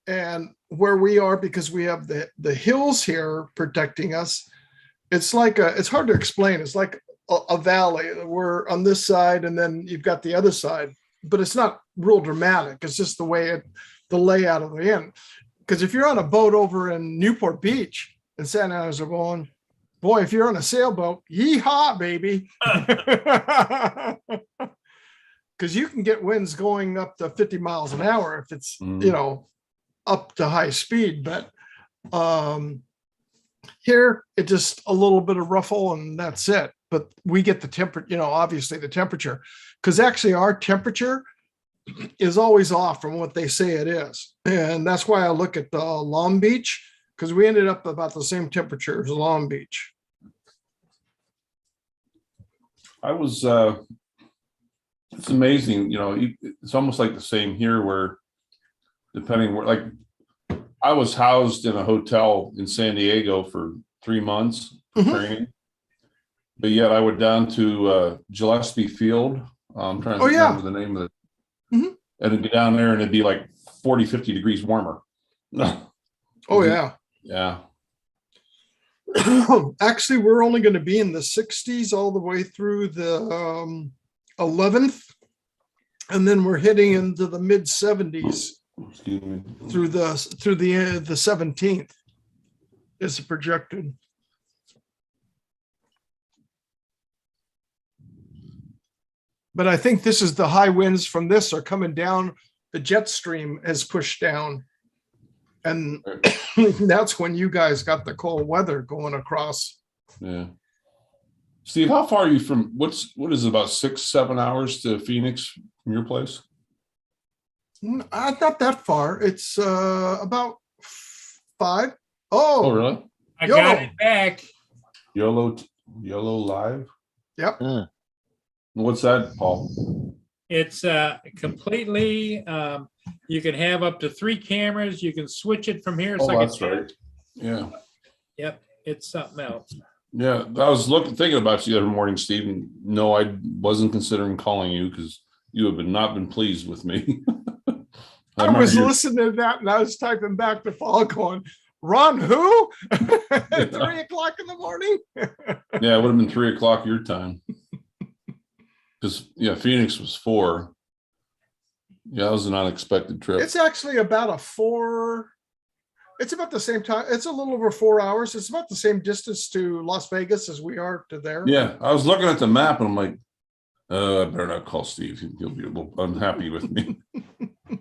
And where we are, because we have the hills here protecting us, it's like it's hard to explain. It's like a valley. We're on this side, and then you've got the other side. but it's not real dramatic. It's just the way the layout of the inn. Because if you're on a boat over in Newport Beach and Santa Ana's going, boy, if you're on a sailboat, yeehaw, baby. Because you can get winds going up to 50 miles an hour if it's, up to high speed. But here, it just a little bit of ruffle and that's it. But we get the temperature, obviously the temperature, because actually our temperature is always off from what they say it is. And that's why I look at Long Beach, because we ended up about the same temperature as Long Beach. I was, it's amazing, it's almost like the same here where depending where, like I was housed in a hotel in San Diego for 3 months for training, but yet I went down to Gillespie Field. I'm trying to remember the name of it. And it'd go down there and it'd be like 40, 50 degrees warmer. Oh, yeah. Yeah. Actually, we're only going to be in the 60s all the way through the 11th. And then we're hitting into the mid 70s through the 17th is projected. But I think this is the high winds from this are coming down. The jet stream has pushed down. And that's when you guys got the cold weather going across. Yeah. Steve, how far are you from, what is it, about 6-7 hours to Phoenix from your place? Not that far. It's about 5. Oh, really? I got it back. YOLO Live? Yep. What's that, Paul? It's completely, you can have up to 3 cameras. You can switch it from here. It's like That's right. Yeah. Yep. It's something else. Yeah. I was thinking about you the other morning, Steve. And no, I wasn't considering calling you because you have not been pleased with me. I was listening to that and I was typing back to Paul going, Ron, who? At 3 o'clock in the morning? Yeah, it would have been 3 o'clock your time. Because Phoenix was 4. Yeah, that was an unexpected trip. It's actually about it's about the same time. It's a little over 4 hours. It's about the same distance to Las Vegas as we are to there. Yeah, I was looking at the map and I'm like, I better not call Steve. He'll be a little unhappy with me.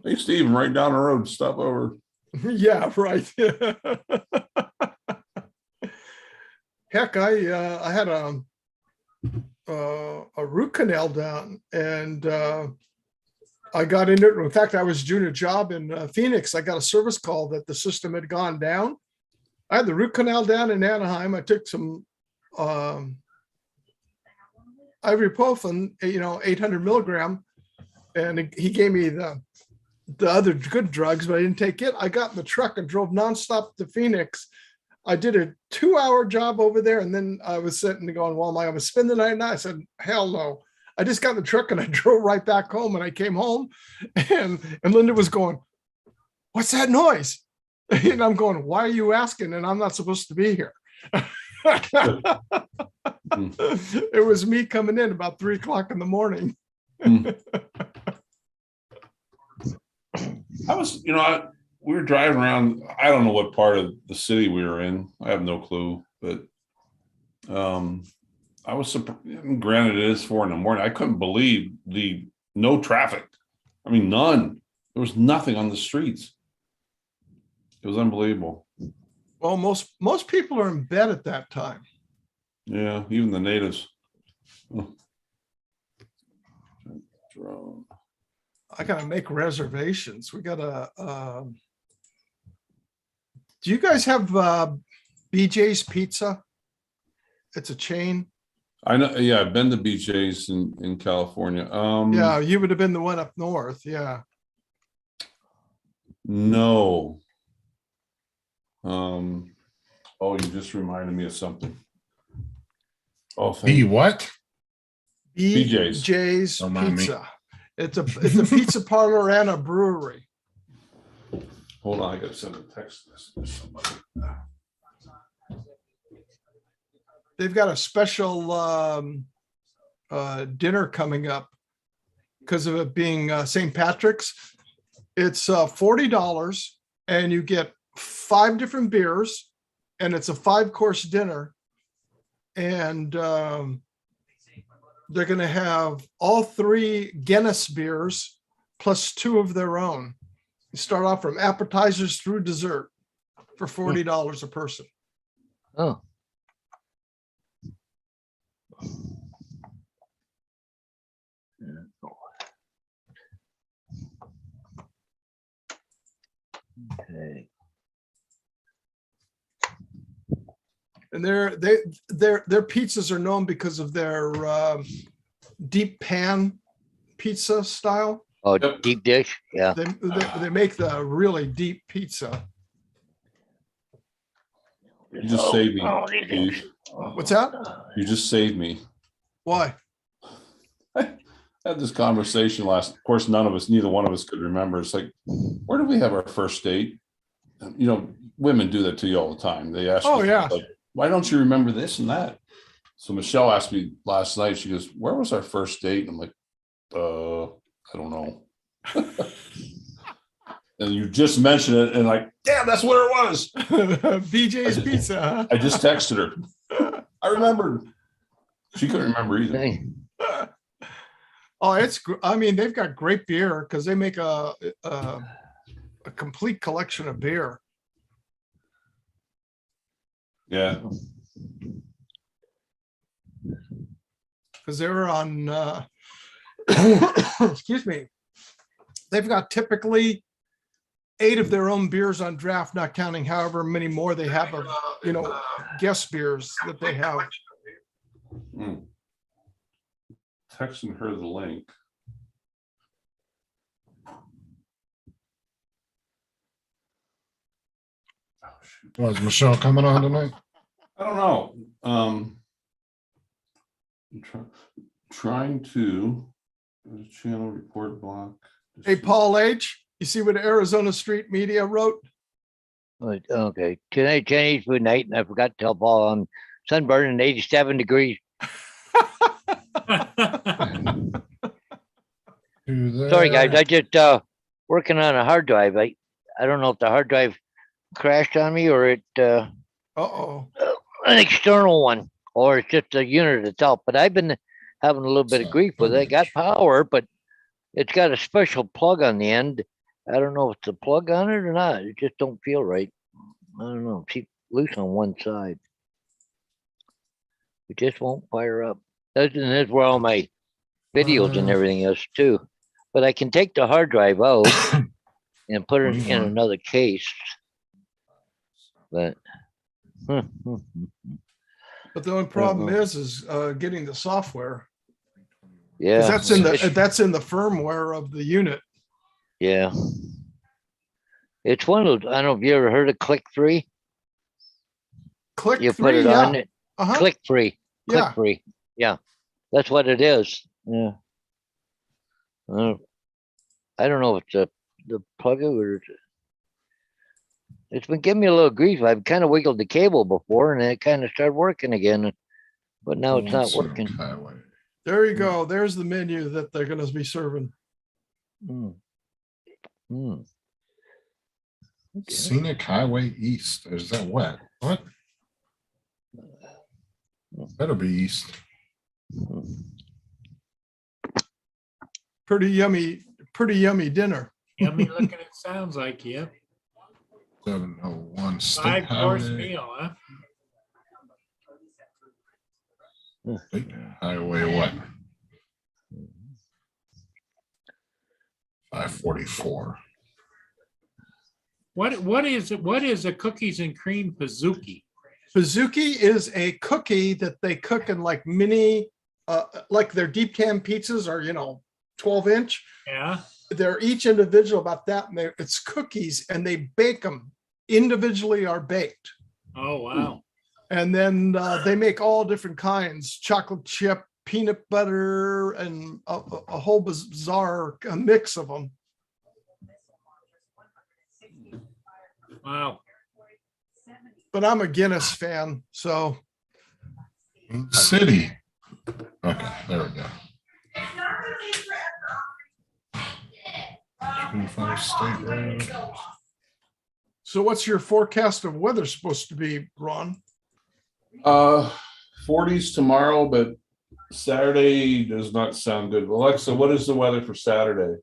Hey, Steve, I'm right down the road. Stop over. Yeah, right. Heck, I had a root canal down and I got into it. In fact, I was doing a job in Phoenix. I got a service call that the system had gone down. I had the root canal down in Anaheim. I took some ibuprofen, 800 milligram, and he gave me the other good drugs, but I didn't take it. I got in the truck and drove nonstop to Phoenix. I did a 2-hour job over there. And then I was sitting and going, well, am I going to spend the night? And I said, hell no. I just got in the truck and I drove right back home. And I came home and Linda was going, what's that noise? And I'm going, why are you asking? And I'm not supposed to be here. It was me coming in about 3 o'clock in the morning. I was, we were driving around. I don't know what part of the city we were in. I have no clue, but I was surprised. Granted, it is 4 in the morning. I couldn't believe no traffic. I mean, none. There was nothing on the streets. It was unbelievable. Well, most people are in bed at that time. Yeah, even the natives. I gotta make reservations. We gotta. Do you guys have BJ's Pizza? It's a chain. I know. Yeah, I've been to BJ's in California. Yeah, you would have been the one up north. Yeah. No. Oh, you just reminded me of something. Oh, What? BJ's Don't mind me. Pizza. It's a pizza parlor and a brewery. Hold on, I gotta send a text message to somebody. They've got a special dinner coming up because of it being St. Patrick's. It's $40 and you get 5 different beers and it's a 5-course dinner. And they're going to have all 3 Guinness beers plus 2 of their own. You start off from appetizers through dessert for $40 a person. Oh, okay. And their pizzas are known because of their deep pan pizza style. Oh, Yep. deep dish. Yeah. They make the really deep pizza. You just saved me. Oh, these things. Steve. What's that? You just saved me. Why? I had this conversation of course, neither one of us could remember. It's like, where did we have our first date? You know, women do that to you all the time. They ask, Oh, you, yeah. like, why don't you remember this and that? So Michelle asked me last night, she goes, where was our first date? And I'm like, I don't know. And you just mentioned it and like, damn, that's where it was. BJ's Pizza. Huh? I just texted her. I remembered. She couldn't remember either. Hey, Oh, I mean, they've got great beer because they make a complete collection of beer. Yeah. Because they were on, excuse me, they've got typically 8 of their own beers on draft, not counting however many more they have of, guest beers that they have. Mm. Texting her the link. Oh, shoot. Was Michelle coming on tonight? I don't know. I'm trying to channel report block. Hey, Paul H., you see what Arizona Street Media wrote? okay. Tonight, Chinese food night, and I forgot to tell Paul I'm sunburning 87 degrees. Sorry, guys. I just working on a hard drive. I don't know if the hard drive crashed on me or it Uh-oh. an external one or it's just a unit itself. But I've been having a little bit of grief with it. I got power, but it's got a special plug on the end. I don't know if it's a plug on it or not. It just don't feel right. I don't know. It's loose on one side. It just won't fire up. That's where all my videos and everything is too. But I can take the hard drive out and put it in another case. But But the only problem is getting the software. 'Cause yeah, that's in the firmware of the unit. yeah. It's one of those. I don't know if you ever heard of Click Free. Click You put 3, it yeah. on it. Uh-huh. Click Free. Click Yeah. Free. Yeah, that's what it is. Yeah. I don't know if it's the plug or it's been giving me a little grief. I've kind of wiggled the cable before and it kind of started working again, but now it's not working. There you go. There's the menu that they're going to be serving. Hmm. Hmm. Okay. Scenic Highway East. Is that wet? What? Better be east. Pretty yummy dinner. Yummy looking, it sounds like, yep. 701 State 5-course Highway. meal, huh? State Highway what? 544. What is a cookies and cream pizookie? Pizookie is a cookie that they cook in like mini, like their deep can pizzas are, 12-inch. Yeah. They're each individual about that. And it's cookies and they bake them individually are baked. Oh, wow. And then they make all different kinds, chocolate chip, peanut butter, and a whole bizarre mix of them. Wow. But I'm a Guinness fan, so. City. Okay, there we go. 25 state road. So what's your forecast of weather supposed to be, Ron? 40s tomorrow, but Saturday does not sound good. Alexa, what is the weather for Saturday?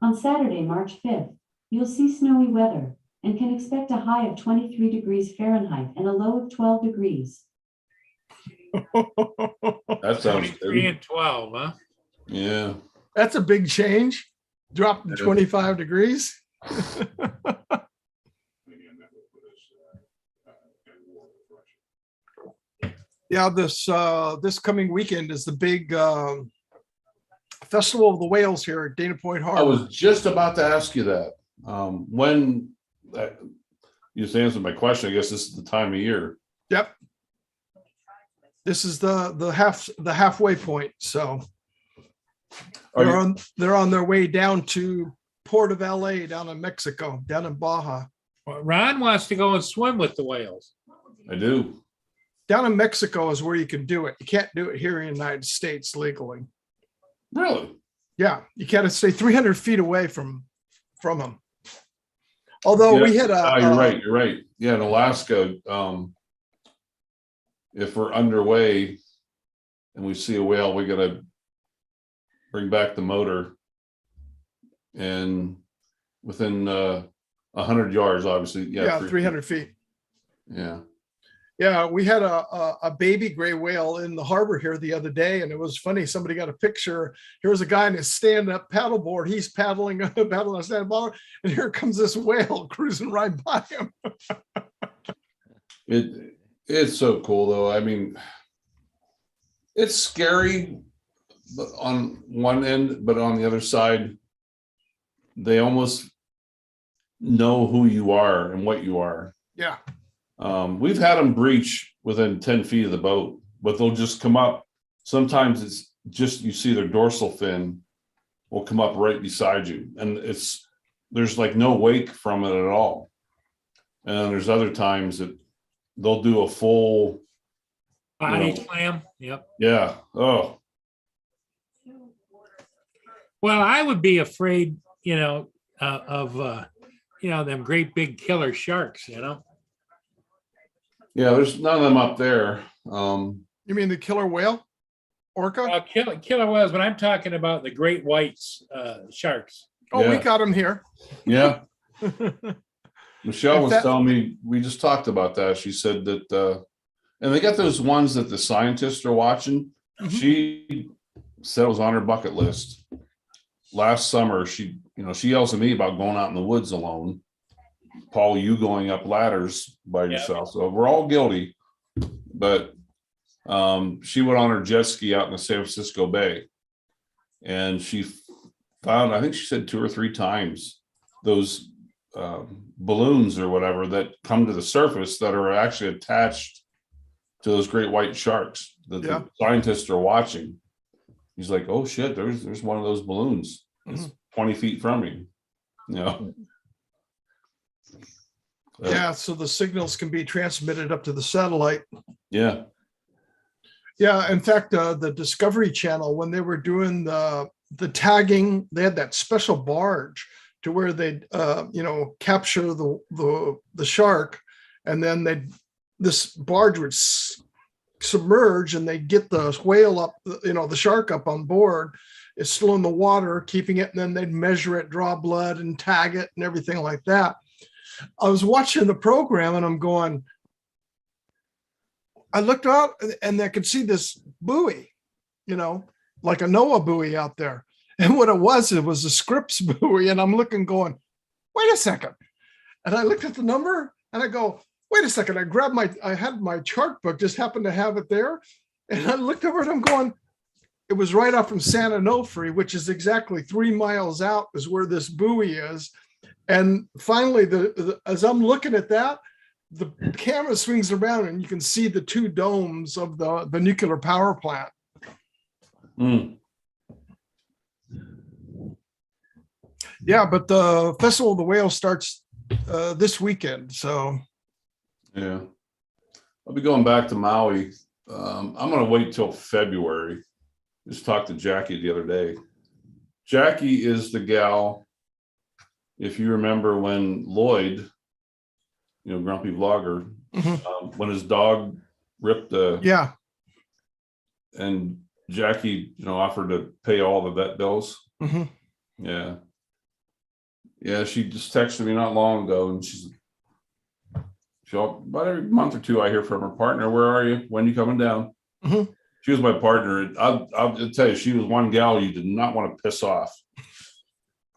On Saturday, March 5th, you'll see snowy weather and can expect a high of 23 degrees Fahrenheit and a low of 12 degrees. That sounds 23 good. and 12, huh? Yeah. That's a big change. Drop to Yeah. 25 degrees. Yeah, this coming weekend is the big Festival of the Whales here at Dana Point I Harbor. was just about to ask you that. When you just answered my question, I guess this is the time of year. Yep. This is the halfway point. So Are they're on their way down to Port of LA down in Mexico, down in Baja. Well, Ron wants to go and swim with the whales. I do. Down in Mexico is where you can do it. You can't do it here in the United States legally. Really? Yeah, you gotta stay 300 feet away from them. Although we had Oh, you're right. You're right. Yeah, in Alaska, if we're underway and we see a whale, we gotta bring back the motor. And within 100 yards, obviously. yeah, 300 feet. Yeah. Yeah, we had a baby gray whale in the harbor here the other day, and it was funny. Somebody got a picture. Here's a guy in his stand-up paddleboard. He's paddling on a stand-up, and here comes this whale cruising right by him. It's so cool though. I mean, it's scary but on one end, but on the other side, they almost know who you are and what you are. Yeah, We've had them breach within 10 feet of the boat, but they'll just come up. Sometimes it's just, you see their dorsal fin will come up right beside you. And there's like no wake from it at all. And then there's other times that they'll do a full, Body Yeah. slam. Yep. yeah. Oh, Well, I would be afraid, of them great big killer sharks, yeah. There's none of them up there. you mean the killer whale, orca? Killer whales, but I'm talking about the great whites, sharks. Oh, we yeah. got him here. Yeah. Michelle If was that- telling me, we just talked about that. She said that, and they got those ones that the scientists are watching. Mhm. She said it was on her bucket list. Last summer, she yells at me about going out in the woods alone. Paul, you going up ladders by Yeah. yourself. So we're all guilty. But she went on her jet ski out in the San Francisco Bay. And she found, I think she said 2 or 3 times, those balloons or whatever that come to the surface that are actually attached to those great white sharks that Yeah. the scientists are watching. He's like, oh shit, there's one of those balloons. It's 20 feet from me. Yeah, so the signals can be transmitted up to the satellite. Yeah. Yeah, in fact, the Discovery Channel, when they were doing the tagging, they had that special barge to where they'd capture the shark, and then this barge would submerge, and they'd get the whale up, the shark up on board. It's still in the water, keeping it, and then they'd measure it, draw blood, and tag it, and everything like that. I was watching the program, and I'm going, I looked out and I could see this buoy, like a NOAA buoy out there. And what it was a Scripps buoy. And I'm looking going, wait a second. And I looked at the number and I go, wait a second. I had my chart book, just happened to have it there. And I looked over and I'm going, it was right off from San Onofre, which is exactly 3 miles out is where this buoy is. And finally, as I'm looking at that, the camera swings around and you can see the 2 domes of the nuclear power plant. Mm. Yeah, but the Festival of the Whales starts this weekend. So Yeah. I'll be going back to Maui. I'm going to wait till February. Just talked to Jackie the other day. Jackie is the gal. If you remember when Lloyd, Grumpy Vlogger, Mhm. when his dog ripped the, Yeah. and Jackie, offered to pay all the vet bills. Mhm. Yeah. Yeah, she just texted me not long ago, and about every month or two I hear from her partner, where are you? When you coming down? Mhm. She was my partner. I'll tell you, she was one gal you did not want to piss off.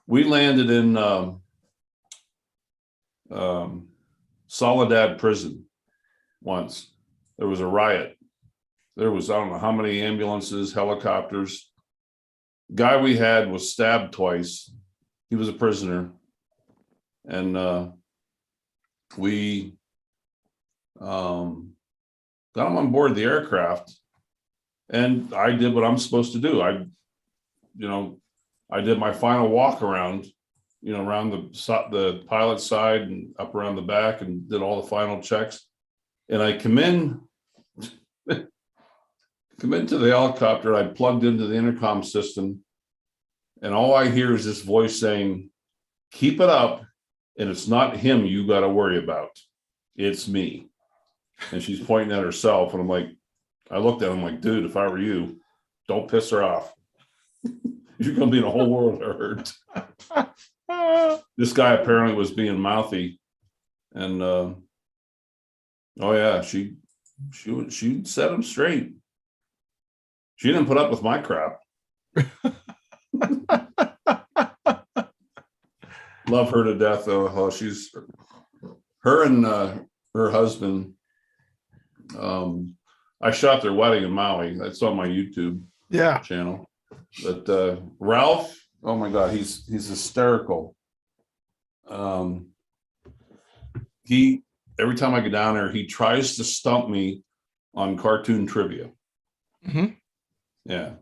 We landed in Soledad prison once. There was a riot. There was, I don't know how many ambulances, helicopters. Guy we had was stabbed twice. He was a prisoner. And we got him on board the aircraft. And I did what I'm supposed to do. I did my final walk around, around the pilot side and up around the back, and did all the final checks. And I come into the helicopter. I plugged into the intercom system, and all I hear is this voice saying, "Keep it up. And it's not him you got to worry about. It's me." And she's pointing at herself. And I looked at him like, dude, if I were you, don't piss her off. You're going to be in a whole world of hurt. This guy apparently was being mouthy. And, oh yeah, she set him straight. She didn't put up with my crap. Love her to death, though. Oh, her and her husband. I shot their wedding in Maui. That's on my YouTube Yeah. channel. But Ralph, oh my God, he's hysterical. He, every time I go down there, he tries to stump me on cartoon trivia. Mhm. Yeah,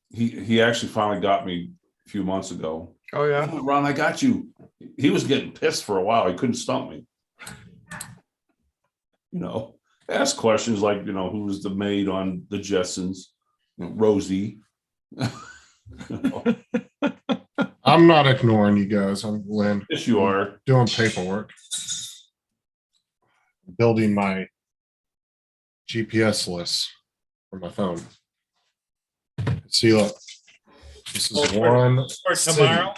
he actually finally got me a few months ago. Oh yeah. "Oh, Ron, I got you." He was getting pissed for a while. He couldn't stump me. Ask questions like, who was the maid on the Jetsons? Rosie. I'm not ignoring you guys. I'm Lynn, Yes, you are. doing paperwork, building my GPS list for my phone. See, look, this is one For city. tomorrow?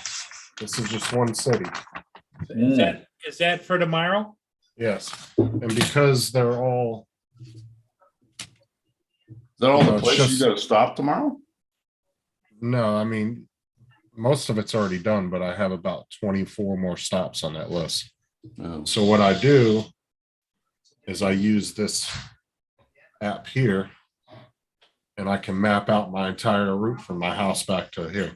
This is just one city. Is that for tomorrow? Yes, and because they're all, Is that all No, the it's places just- you got to stop tomorrow? no, I mean, most of it's already done, but I have about 24 more stops on that list. No. So what I do is I use this app here, and I can map out my entire route from my house back to here,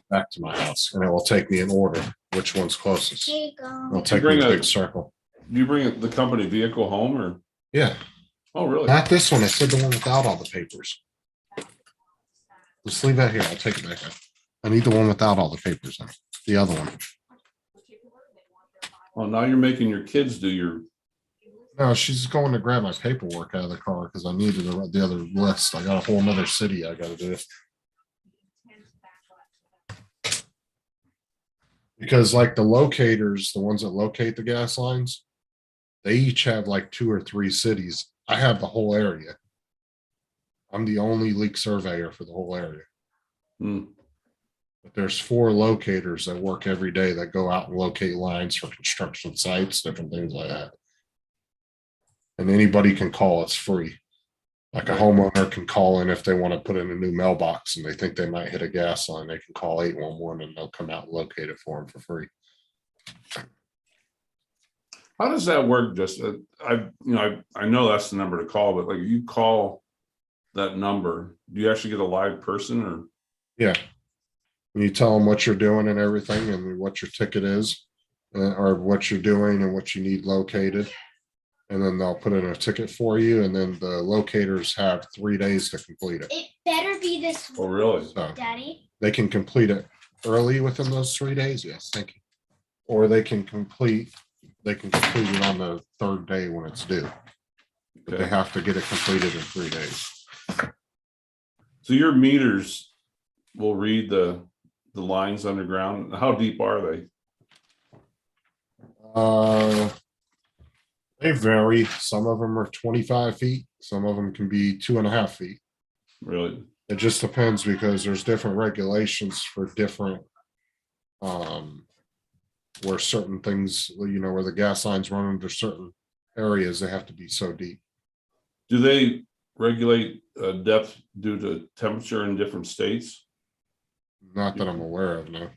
back to my house, and it will take me in order which one's closest. Here you go. It'll take Bring me a a- big circle. Do you bring the company vehicle home, or? Yeah, Oh, really? not this one. I said the one without all the papers. Just leave that here. I'll take it back up. I need the one without all the papers in it. The other one. Oh, now you're making your kids do your. No, she's going to grab my paperwork out of the car because I needed the other list. I got a whole nother city I gotta do. Because like the locators, the ones that locate the gas lines, they each have like 2 or 3 cities. I have the whole area. I'm the only leak surveyor for the whole area. Hmm. But there's 4 locators that work every day that go out and locate lines for construction sites, different things like that. And anybody can call, it's free. Like a homeowner can call in if they want to put in a new mailbox and they think they might hit a gas line, they can call 811 and they'll come out and locate it for them for free. How does that work? Just I know that's the number to call, but like you call that number, do you actually get a live person, or? Yeah. When you tell them what you're doing and everything and what your ticket is, or what you're doing and what you need located. And then they'll put in a ticket for you, and then the locators have 3 days to complete it. It better be this, Oh, really? So Daddy. they can complete it early within those 3 days. Yes, thank you. Or they can complete it on the 3rd day when it's due. But they have to get it completed in 3 days. So your meters, will read the lines underground? How deep are they? Uh, they vary. Some of them are 25 feet. Some of them can be 2.5 feet. Really? It just depends because there's different regulations for different, where certain things, where the gas lines run under certain areas, they have to be so deep. Do they regulate depth due to temperature in different states? Not that I'm aware of, no.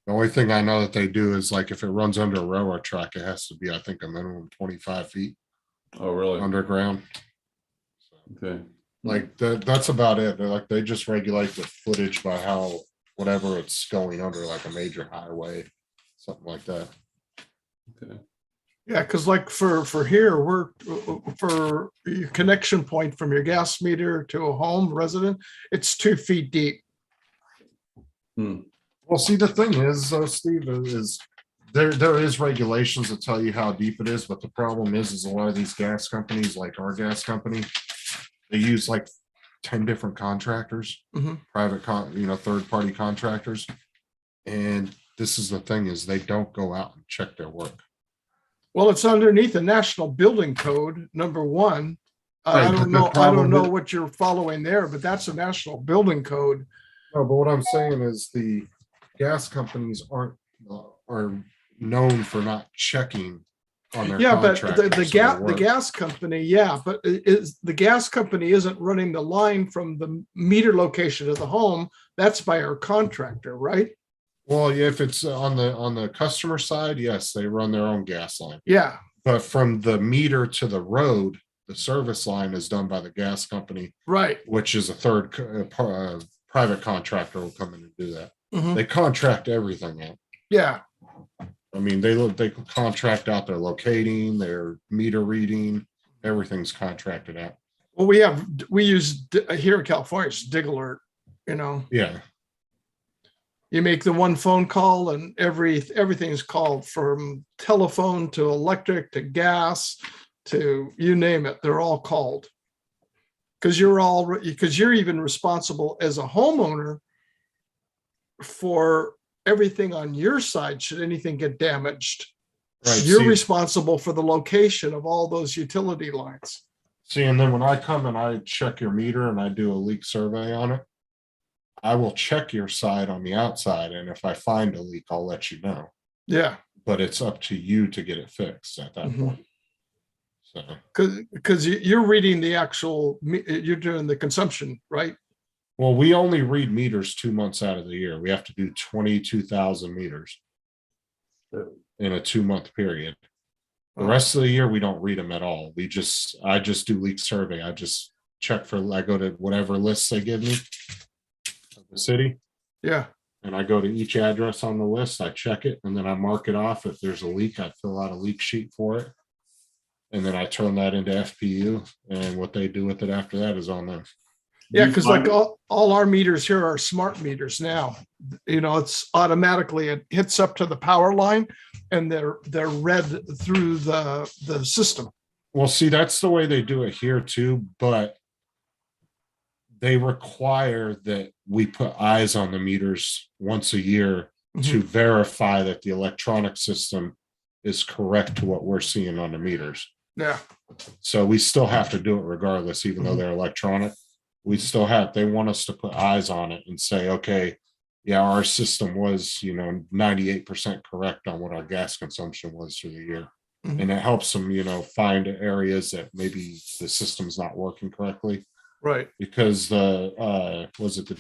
The only thing I know that they do is like if it runs under a railroad track, it has to be, I think, a minimum 25 feet Oh, really? underground. Okay. Like that's about it. They're like, they just regulate the footage by how, whatever it's going under, like a major highway, something like that. Okay. Yeah, because like for here, we're for your connection point from your gas meter to a home resident, it's 2 feet deep. Hmm. Well, see, the thing is, Steve, is there is regulations that tell you how deep it is, but the problem is a lot of these gas companies, like our gas company, they use like 10 different contractors, Mhm. private third-party contractors. And this is the thing, is they don't go out and check their work. Well, it's underneath the National Building Code, number one. I Right, don't but the know, I don't problem know is- what you're following there, but that's a National Building Code. No, but what I'm saying is the gas companies are known for not checking on their Yeah, but contractors. the gas company, yeah, but the gas company isn't running the line from the meter location to the home. That's by our contractor, right? Well, yeah, if it's on the customer side, yes, they run their own gas line. Yeah, But from the meter to the road, the service line is done by the gas company, right. which is a third private contractor will come in and do that. Mhm. They contract everything out. Yeah, I mean, they contract out their locating, their meter reading, everything's contracted out. well, we use here in California, it's Dig Alert, you know. Yeah. You make the one phone call and everything's called, from telephone to electric to gas to you name it, they're all called. Because you're even responsible as a homeowner for everything on your side should anything get damaged. Right. You're See, responsible for the location of all those utility lines. and then when I come and I check your meter and I do a leak survey on it, I will check your side on the outside. And if I find a leak, I'll let you know. Yeah, But it's up to you to get it fixed at that Mhm. point. So, because you're reading the actual, you're doing the consumption, right? well, we only read meters 2 months out of the year. We have to do 22,000 meters in a 2-month period. The rest of the year, we don't read them at all. I just do leak survey. I just check I go to whatever lists they give me of the city, Yeah, and I go to each address on the list. I check it, and then I mark it off. If there's a leak, I fill out a leak sheet for it. And then I turn that into FPU, and what they do with it after that is on them. yeah, You because like find- all our meters here are smart meters now. You know, it's automatically, it hits up to the power line and they're read through the system. Well, see, that's the way they do it here too, but they require that we put eyes on the meters once a year to verify that the electronic system is correct to what we're seeing on the meters. Yeah, So we still have to do it regardless, even though they're electronic. We still they want us to put eyes on it and say, okay, yeah, our system was, 98% correct on what our gas consumption was through the year. Mhm. And it helps them, find areas that maybe the system's not working correctly, right. because the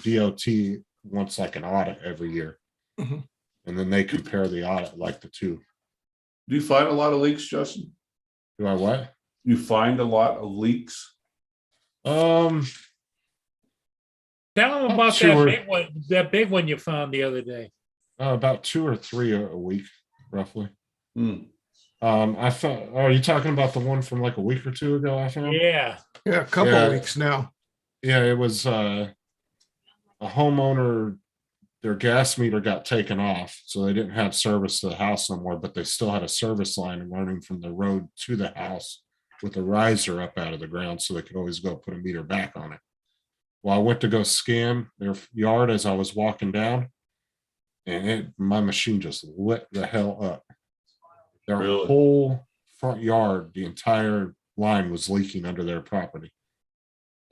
DOT wants like an audit every year. Mhm. And then they compare the audit like the two. Do you find a lot of leaks, Justin? Do I what? You find a lot of leaks? Tell them about Sure. that big one you found the other day. About 2 or 3 a week, roughly. Hmm. I found. Are you talking about the one from like a week or two ago? I found. Yeah. Yeah, a couple Yeah. of weeks now. Yeah, it was a homeowner. Their gas meter got taken off, so they didn't have service to the house no more. But they still had a service line running from the road to the house with a riser up out of the ground, so they could always go put a meter back on it. Well, I went to go scan their yard as I was walking down, and my machine just lit the hell up. Their Really? whole front yard, the entire line was leaking under their property.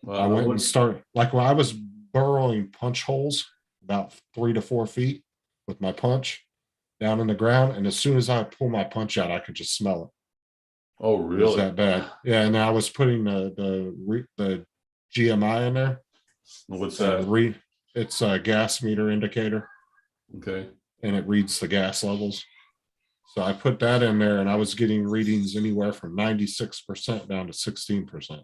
Well, I went and wouldn't- started, like when I was burrowing punch holes about 3 to 4 feet with my punch down in the ground, and as soon as I pull my punch out, I could just smell it. Oh, It was really? that bad. Yeah, and I was putting the GMI in there. What's Uh, that? it's a gas meter indicator, Okay. and it reads the gas levels. So I put that in there, and I was getting readings anywhere from 96% down to 16%.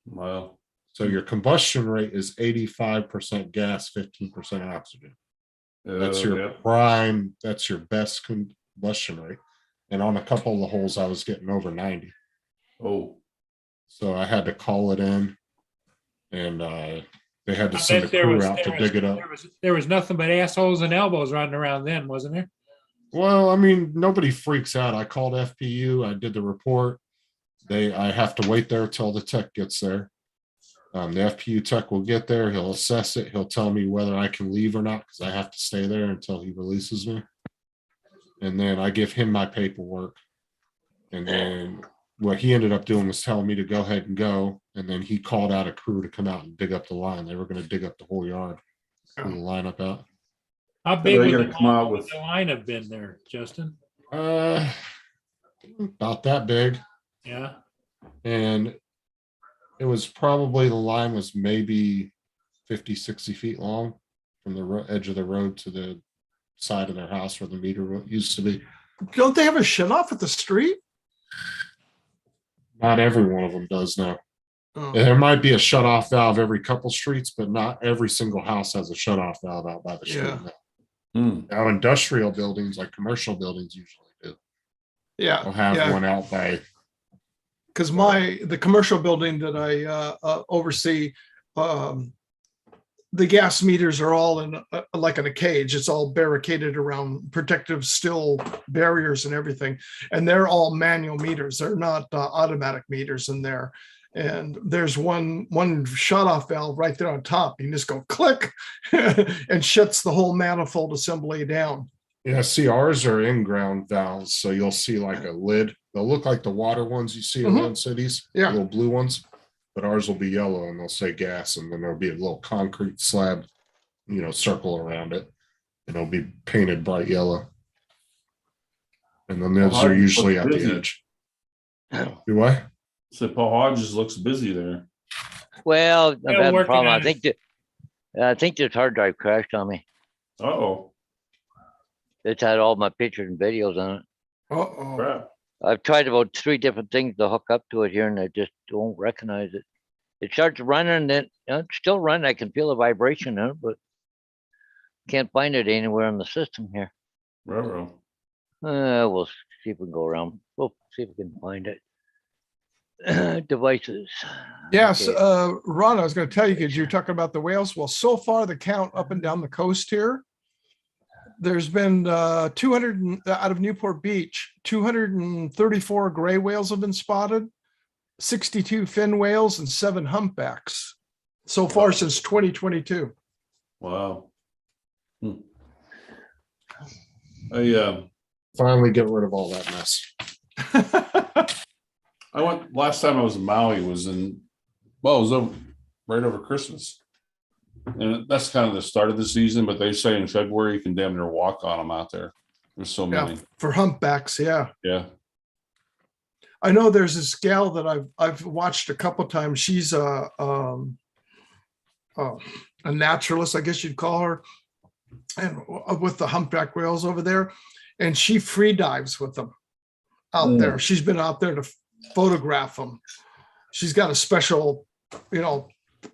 Wow. So your combustion rate is 85% gas, 15% oxygen. That's your Yeah. prime, that's your best combustion rate. And on a couple of the holes, I was getting over 90. Oh, So I had to call it in, and they had to I send a bet there crew was- out to there was- dig it up. There was nothing but assholes and elbows running around then, wasn't there? Well, I mean, nobody freaks out. I called FPU, I did the report. I have to wait there till the tech gets there. The FPU tech will get there, he'll assess it, he'll tell me whether I can leave or not, because I have to stay there until he releases me. And then I give him my paperwork. And then what he ended up doing was telling me to go ahead and go. And then he called out a crew to come out and dig up the line. They were gonna dig up the whole yard. Pull the line up out. How big they're would gonna come out would with- the line have been there, Justin? About that big. Yeah, And it was probably, the line was maybe 50, 60 feet long from the edge of the road to the side of their house where the meter used to be. Don't they have a shut off at the street? Not every one of them does now. Oh, There might be a shut off valve every couple streets, but not every single house has a shut off valve out by the street. Yeah. now. Now industrial buildings, like commercial buildings usually do. yeah, They'll have yeah. one out by, Because the commercial building that I oversee, the gas meters are all in like in a cage. It's all barricaded around protective steel barriers and everything. And they're all manual meters. They're not automatic meters in there. And there's one shut off valve right there on top. You can just go click and shuts the whole manifold assembly down. yeah, see, ours are in-ground valves, so you'll see like a lid. They'll look like the water ones you see Mhm. around cities, Yeah. little blue ones, but ours will be yellow and they'll say gas, and then there'll be a little concrete slab, circle around it, and it'll be painted bright yellow. And then those Well, are Hodges usually looks at the busy. edge. Do what? So Paul Hodges looks busy there. Well, I've Still had a working problem. on it. I think this hard drive crashed on me. Oh, It's had all my pictures and videos on it. Uh-oh. crap. I've tried about 3 different things to hook up to it here, and I just don't recognize it. It starts running, and then it's still running. I can feel the vibration in it, but can't find it anywhere in the system here. Railroad. We'll see if we can go around. We'll see if we can find it. Devices. Yes, Okay. Ron, I was going to tell you, because you're talking about the whales. Well, so far the count up and down the coast here, there's been 200 out of Newport Beach, 234 gray whales have been spotted, 62 fin whales, and 7 humpbacks so far since 2022. Wow. I Finally get rid of all that mess. I went last time I was in Maui was in, well, it was over, right over Christmas. And that's kind of the start of the season, but they say in February you can damn near walk on them out there. There's so Yeah, many. for humpbacks, yeah. Yeah. I know there's this gal that I've watched a couple times. She's a naturalist, I guess you'd call her, and with the humpback whales over there, and she free dives with them out there. She's been out there to photograph them. She's got a special,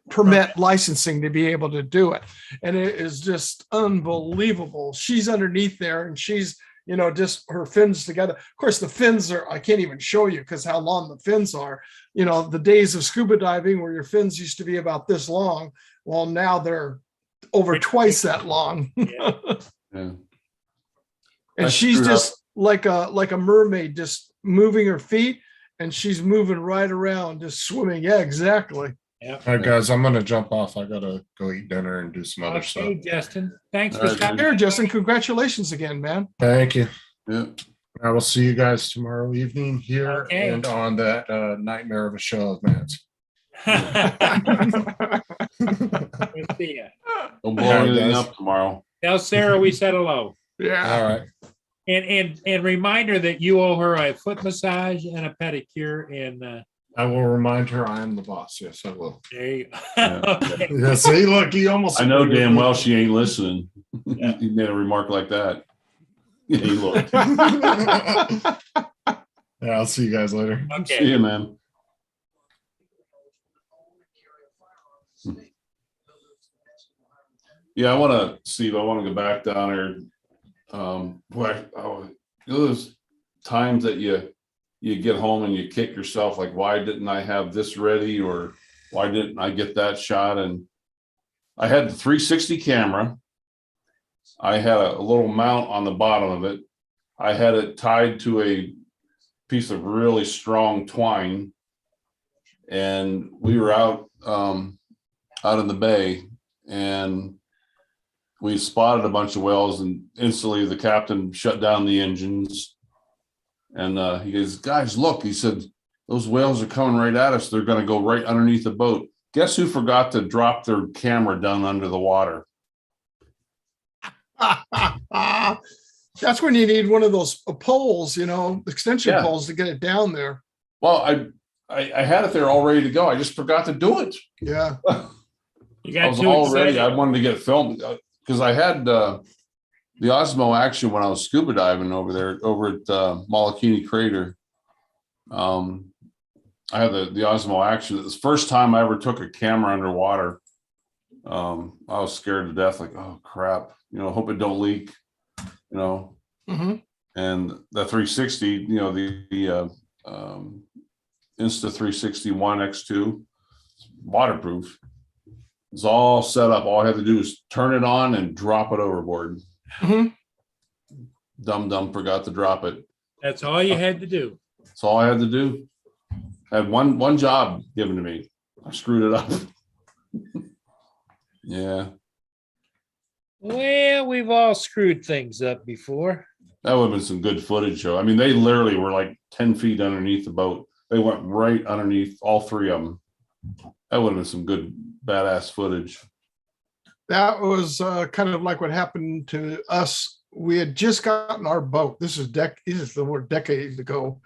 permit licensing to be able to do it, and it is just unbelievable. She's underneath there, and she's just her fins together. Of course, the fins I can't even show you because how long the fins are. The days of scuba diving where your fins used to be about this long. Well, now they're over twice that long. Yeah. And I she's screwed up. just like a mermaid, just moving her feet, and she's moving right around, just swimming. Yeah, exactly. Yeah. All right, guys, I'm gonna jump off. I gotta go eat dinner and do some other stuff. Okay, Justin. Thanks All for right, stopping. Here, Justin, congratulations again, man. Thank you. Yeah. I will see you guys tomorrow evening here Okay. and on that nightmare of a show of Matt's. We'll see ya. Don't blow All right, anything guys. up tomorrow. Tell Sarah we said hello. Yeah. All right. And reminder that you owe her a foot massage and a pedicure. And I will remind her I am the boss. Yes, I will. there you go. Yeah. Okay. Yeah, see, look, he almost. I know damn well she ain't listening. Yeah. He made a remark like that. Yeah, he looked. Yeah, I'll see you guys later. See Okay. you, man. Yeah, I want to, Steve, I want to go back down there. Those times that you get home and you kick yourself, like, why didn't I have this ready? Or why didn't I get that shot? And I had the 360 camera. I had a little mount on the bottom of it. I had it tied to a piece of really strong twine. And we were out in the bay, and we spotted a bunch of whales, and instantly the captain shut down the engines. And he goes, guys, look, he said, those whales are coming right at us. They're going to go right underneath the boat. Guess who forgot to drop their camera down under the water? That's when you need one of those poles, extension Yeah. poles to get it down there. Well, I had it there all ready to go. I just forgot to do it. Yeah. You I got was too all ready. excited. I wanted to get it filmed because I had the Osmo action when I was scuba diving over there, over at Molokini Crater. I had the Osmo action. It was the first time I ever took a camera underwater. I was scared to death, like, oh crap, hope it don't leak, Mhm. and the 360, the Insta 360 One X2, waterproof. It's all set up. All I had to do is turn it on and drop it overboard. Mhm. Dumb forgot to drop it. That's all you had to do. That's all I had to do. I had one job given to me. I screwed it up. Yeah, Well, we've all screwed things up before. that would have been some good footage, though. I mean, they literally were like 10 feet underneath the boat. They went right underneath all three of them. That would have been some good badass footage. That was kind of like what happened to us. We had just gotten our boat. This is the word decades ago.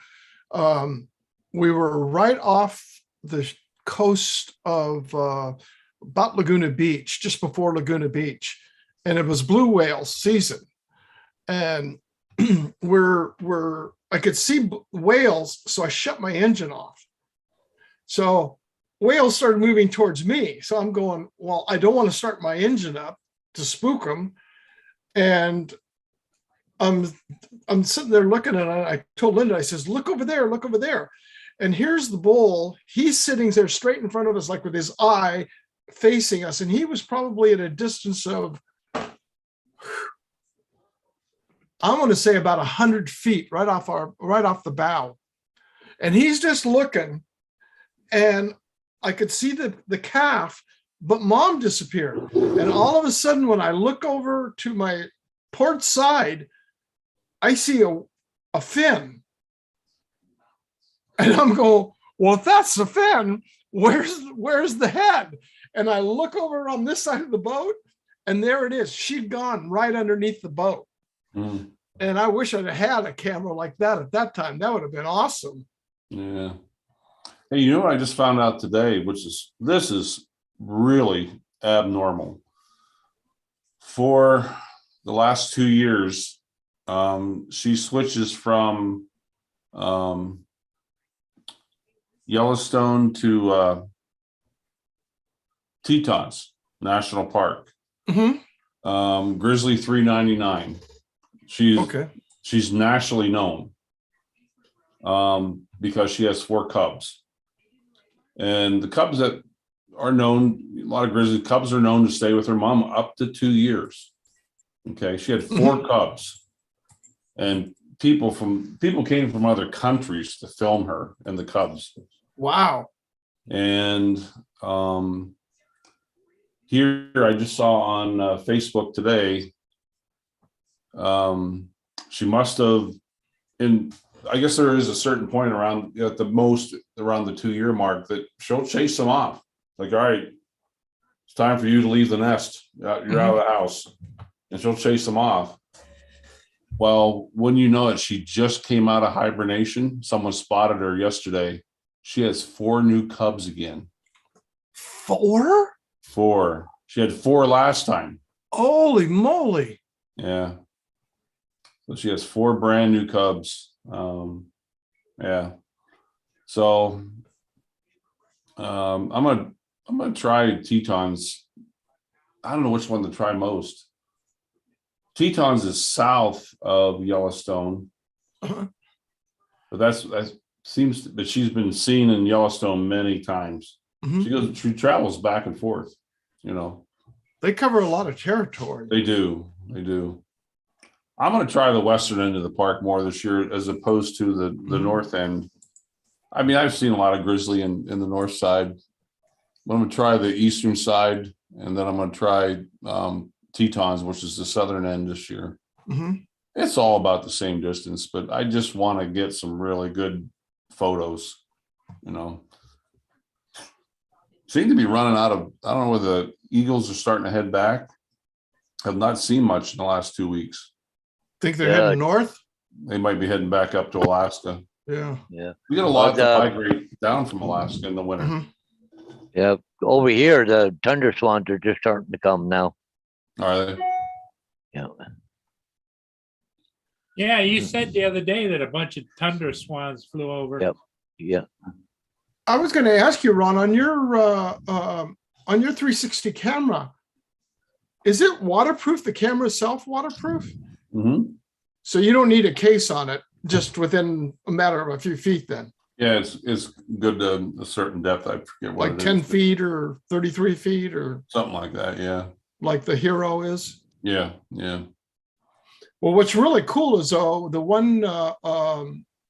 We were right off the coast of about Laguna Beach, just before Laguna Beach, and it was blue whale season. And I could see whales, so I shut my engine off. So whales started moving towards me. So I'm going, well, I don't want to start my engine up to spook them. And I'm sitting there looking at it. I told Linda, I says, look over there, look over there. And here's the bull. He's sitting there straight in front of us, like with his eye facing us. And he was probably at a distance of, I want to say about 100 feet right off the bow. And he's just looking, and I could see the calf, but mom disappeared. And all of a sudden, when I look over to my port side, I see a fin. And I'm going, well, if that's the fin, where's the head? And I look over on this side of the boat, and there it is. She'd gone right underneath the boat. Mm, And I wish I'd had a camera like that at that time. That would have been awesome. yeah. Hey, you know what I just found out today, this is really abnormal. For the last 2 years, she switches from Yellowstone to Tetons National Park. Mhm. Grizzly 399. Okay. She's nationally known because she has 4 cubs. And the cubs that are known, a lot of grizzly cubs are known to stay with her mom up to 2 years. Okay, she had 4 cubs, and people came from other countries to film her and the cubs. Wow. And Here, I just saw on Facebook today, she must have, I guess there is a certain point around, at the most, around the 2-year mark, that she'll chase them off. Like, all right, it's time for you to leave the nest. You're out of the house. And she'll chase them off. Well, when you know it, she just came out of hibernation. Someone spotted her yesterday. She has 4 new cubs again. 4? 4. She had 4 last time. Holy moly. Yeah. So she has 4 brand new cubs. Yeah. So I'm gonna try Tetons. I don't know which one to try most. Tetons is south of Yellowstone, Uh-huh. but that seems. But she's been seen in Yellowstone many times. Mhm. She travels back and forth. You know, They cover a lot of territory. they do. I'm going to try the western end of the park more this year as opposed to the Mhm. north end. I mean, I've seen a lot of grizzly in the north side. But I'm going to try the eastern side, and then I'm going to try Tetons, which is the southern end this year. Mhm. It's all about the same distance, but I just want to get some really good photos, you know. Seem to be running out of, I don't know where the eagles are starting to head back. Have not seen much in the last 2 weeks. Think they're Yeah. heading north? They might be heading back up to Alaska. Yeah. Yeah. We get a lot to Well, migrate down from Alaska in the winter. Mhm. Yeah. Over here, the tundra swans are just starting to come now. Are they? Yeah. Yeah, you said the other day that a bunch of tundra swans flew over. Yep. Yeah. I was going to ask you, Ron, on your 360 camera, is it waterproof? The camera itself waterproof? Mhm. So you don't need a case on it, just within a matter of a few feet then, Yeah, it's good to a certain depth. I forget what like it 10 is. feet or 33 feet or Something like that. Yeah. like the Hero is. Yeah. Well, what's really cool is the one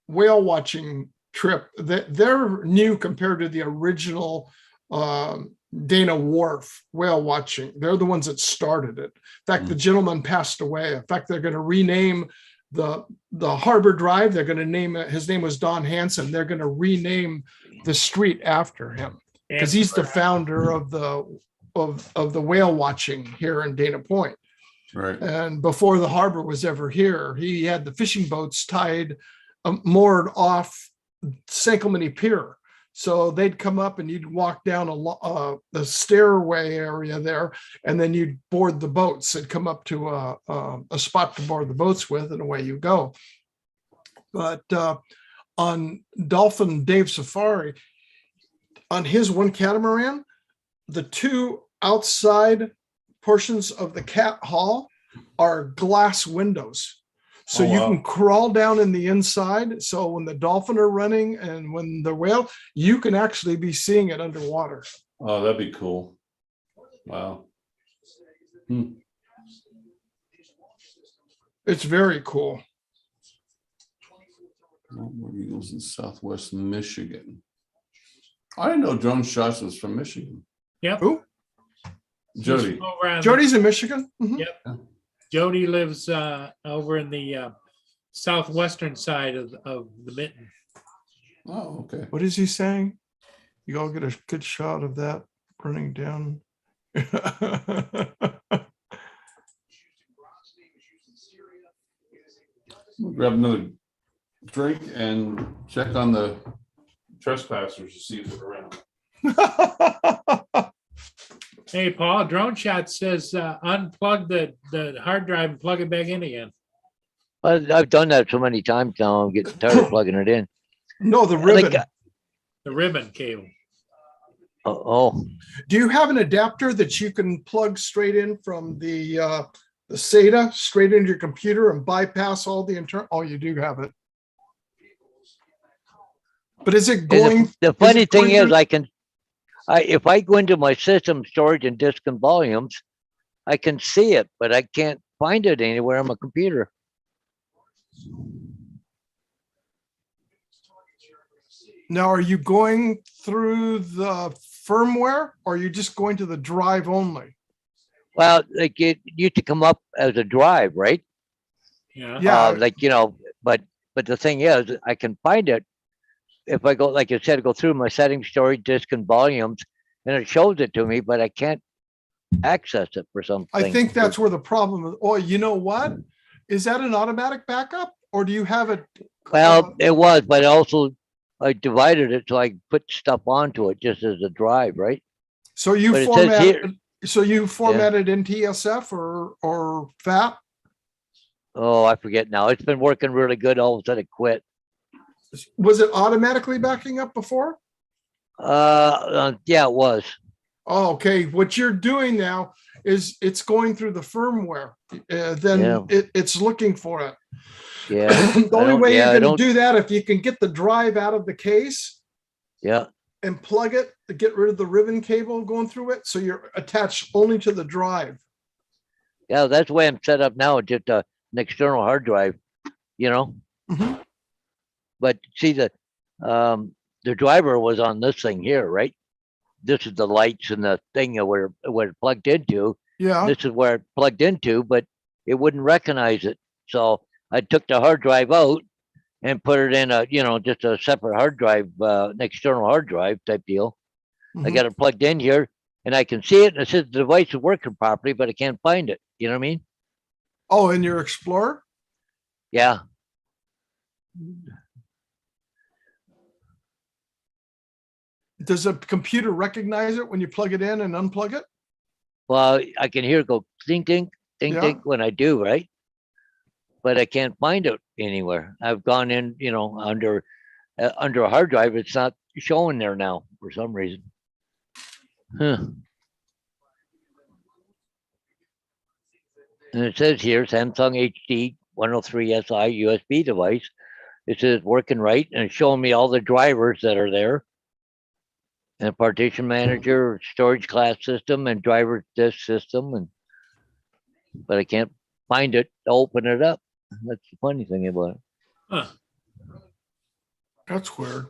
whale watching trip that they're new compared to the original Dana Wharf whale watching. They're the ones that started it. In fact, the gentleman passed away. In fact, they're going to rename the Harbor Drive. They're going to name it. His name was Don Hanson. They're going to rename the street after him because he's the founder of the whale watching here in Dana Point. Right. And before the harbor was ever here, he had the fishing boats tied, moored off Sankamani Pier. So they'd come up and you'd walk down the stairway area there, and then you'd board the boats. They'd come up to a spot to board the boats with, and away you go. But on Dolphin Dave Safari, on his one catamaran, the 2 outside portions of the cat hall are glass windows. So you can crawl down in the inside. So when the dolphin are running and when the whale, you can actually be seeing it underwater. Oh, that'd be cool. Wow. It's very cool. Eagles in Southwest Michigan. I didn't know Drone Shots was from Michigan. Yep. Who? Jody. Over on the- Jody's in Michigan. Mhm. Yep. Jody lives over in the southwestern side of the mitten. Oh, okay. What is he saying? You all get a good shot of that running down. We'll grab another drink and check on the trespassers to see if they're around. Hey, Paul, Drone Shot says unplug the hard drive and plug it back in again. I've done that so many times now. I'm getting tired of plugging it in. No, the I think ribbon. The ribbon cable. Oh, Do you have an adapter that you can plug straight in from the SATA straight into your computer and bypass all the internal? Oh, you do have it. But is it and going? the funny it thing going is, to- if I go into my system storage and disk and volumes, I can see it, but I can't find it anywhere on my computer. Now, are you going through the firmware or are you just going to the drive only? Well, like it used to come up as a drive, right? Yeah. Yeah. Like, but the thing is, I can find it if I go, like I said, go through my settings, storage, disk, and volumes, and it shows it to me, but I can't access it for something. I think that's where the problem is. Oh, you know what? Is that an automatic backup or do you have it? Well, it was, but also I divided it so I could put stuff onto it just as a drive, right? So you But it says formatted, here, formatted in TSF or FAT? oh, I forget now. It's been working really good. All of a sudden it quit. Was it automatically backing up before? Yeah, it was. Oh, okay. What you're doing now is it's going through the firmware. Then Yeah. it's looking for it. Yeah. The only don't- way yeah, I you're going don't- to do that if you can get the drive out of the case Yeah. and plug it to get rid of the ribbon cable going through it. So you're attached only to the drive. Yeah, that's the way I'm set up now, just an external hard drive, you know? Mhm. But see, the driver was on this thing here, right? This is the lights and the thing that where it plugged into. Yeah. This is where it plugged into, but it wouldn't recognize it. So I took the hard drive out and put it in just a separate hard drive, an external hard drive type deal. I Mhm. got it plugged in here and I can see it and it says the device is working properly, but I can't find it. You know what I mean? Oh, in your Explorer? Yeah. Does a computer recognize it when you plug it in and unplug it? Well, I can hear it go ding, ding, ding, Yeah. ding when I do, right? But I can't find it anywhere. I've gone in, under a hard drive. It's not showing there now for some reason. Huh. And it says here Samsung HD 103SI USB device. It says working right and it's showing me all the drivers that are there. And partition manager, storage class system, and driver disk system, but I can't find it to open it up. That's the funny thing about it. Huh. That's weird.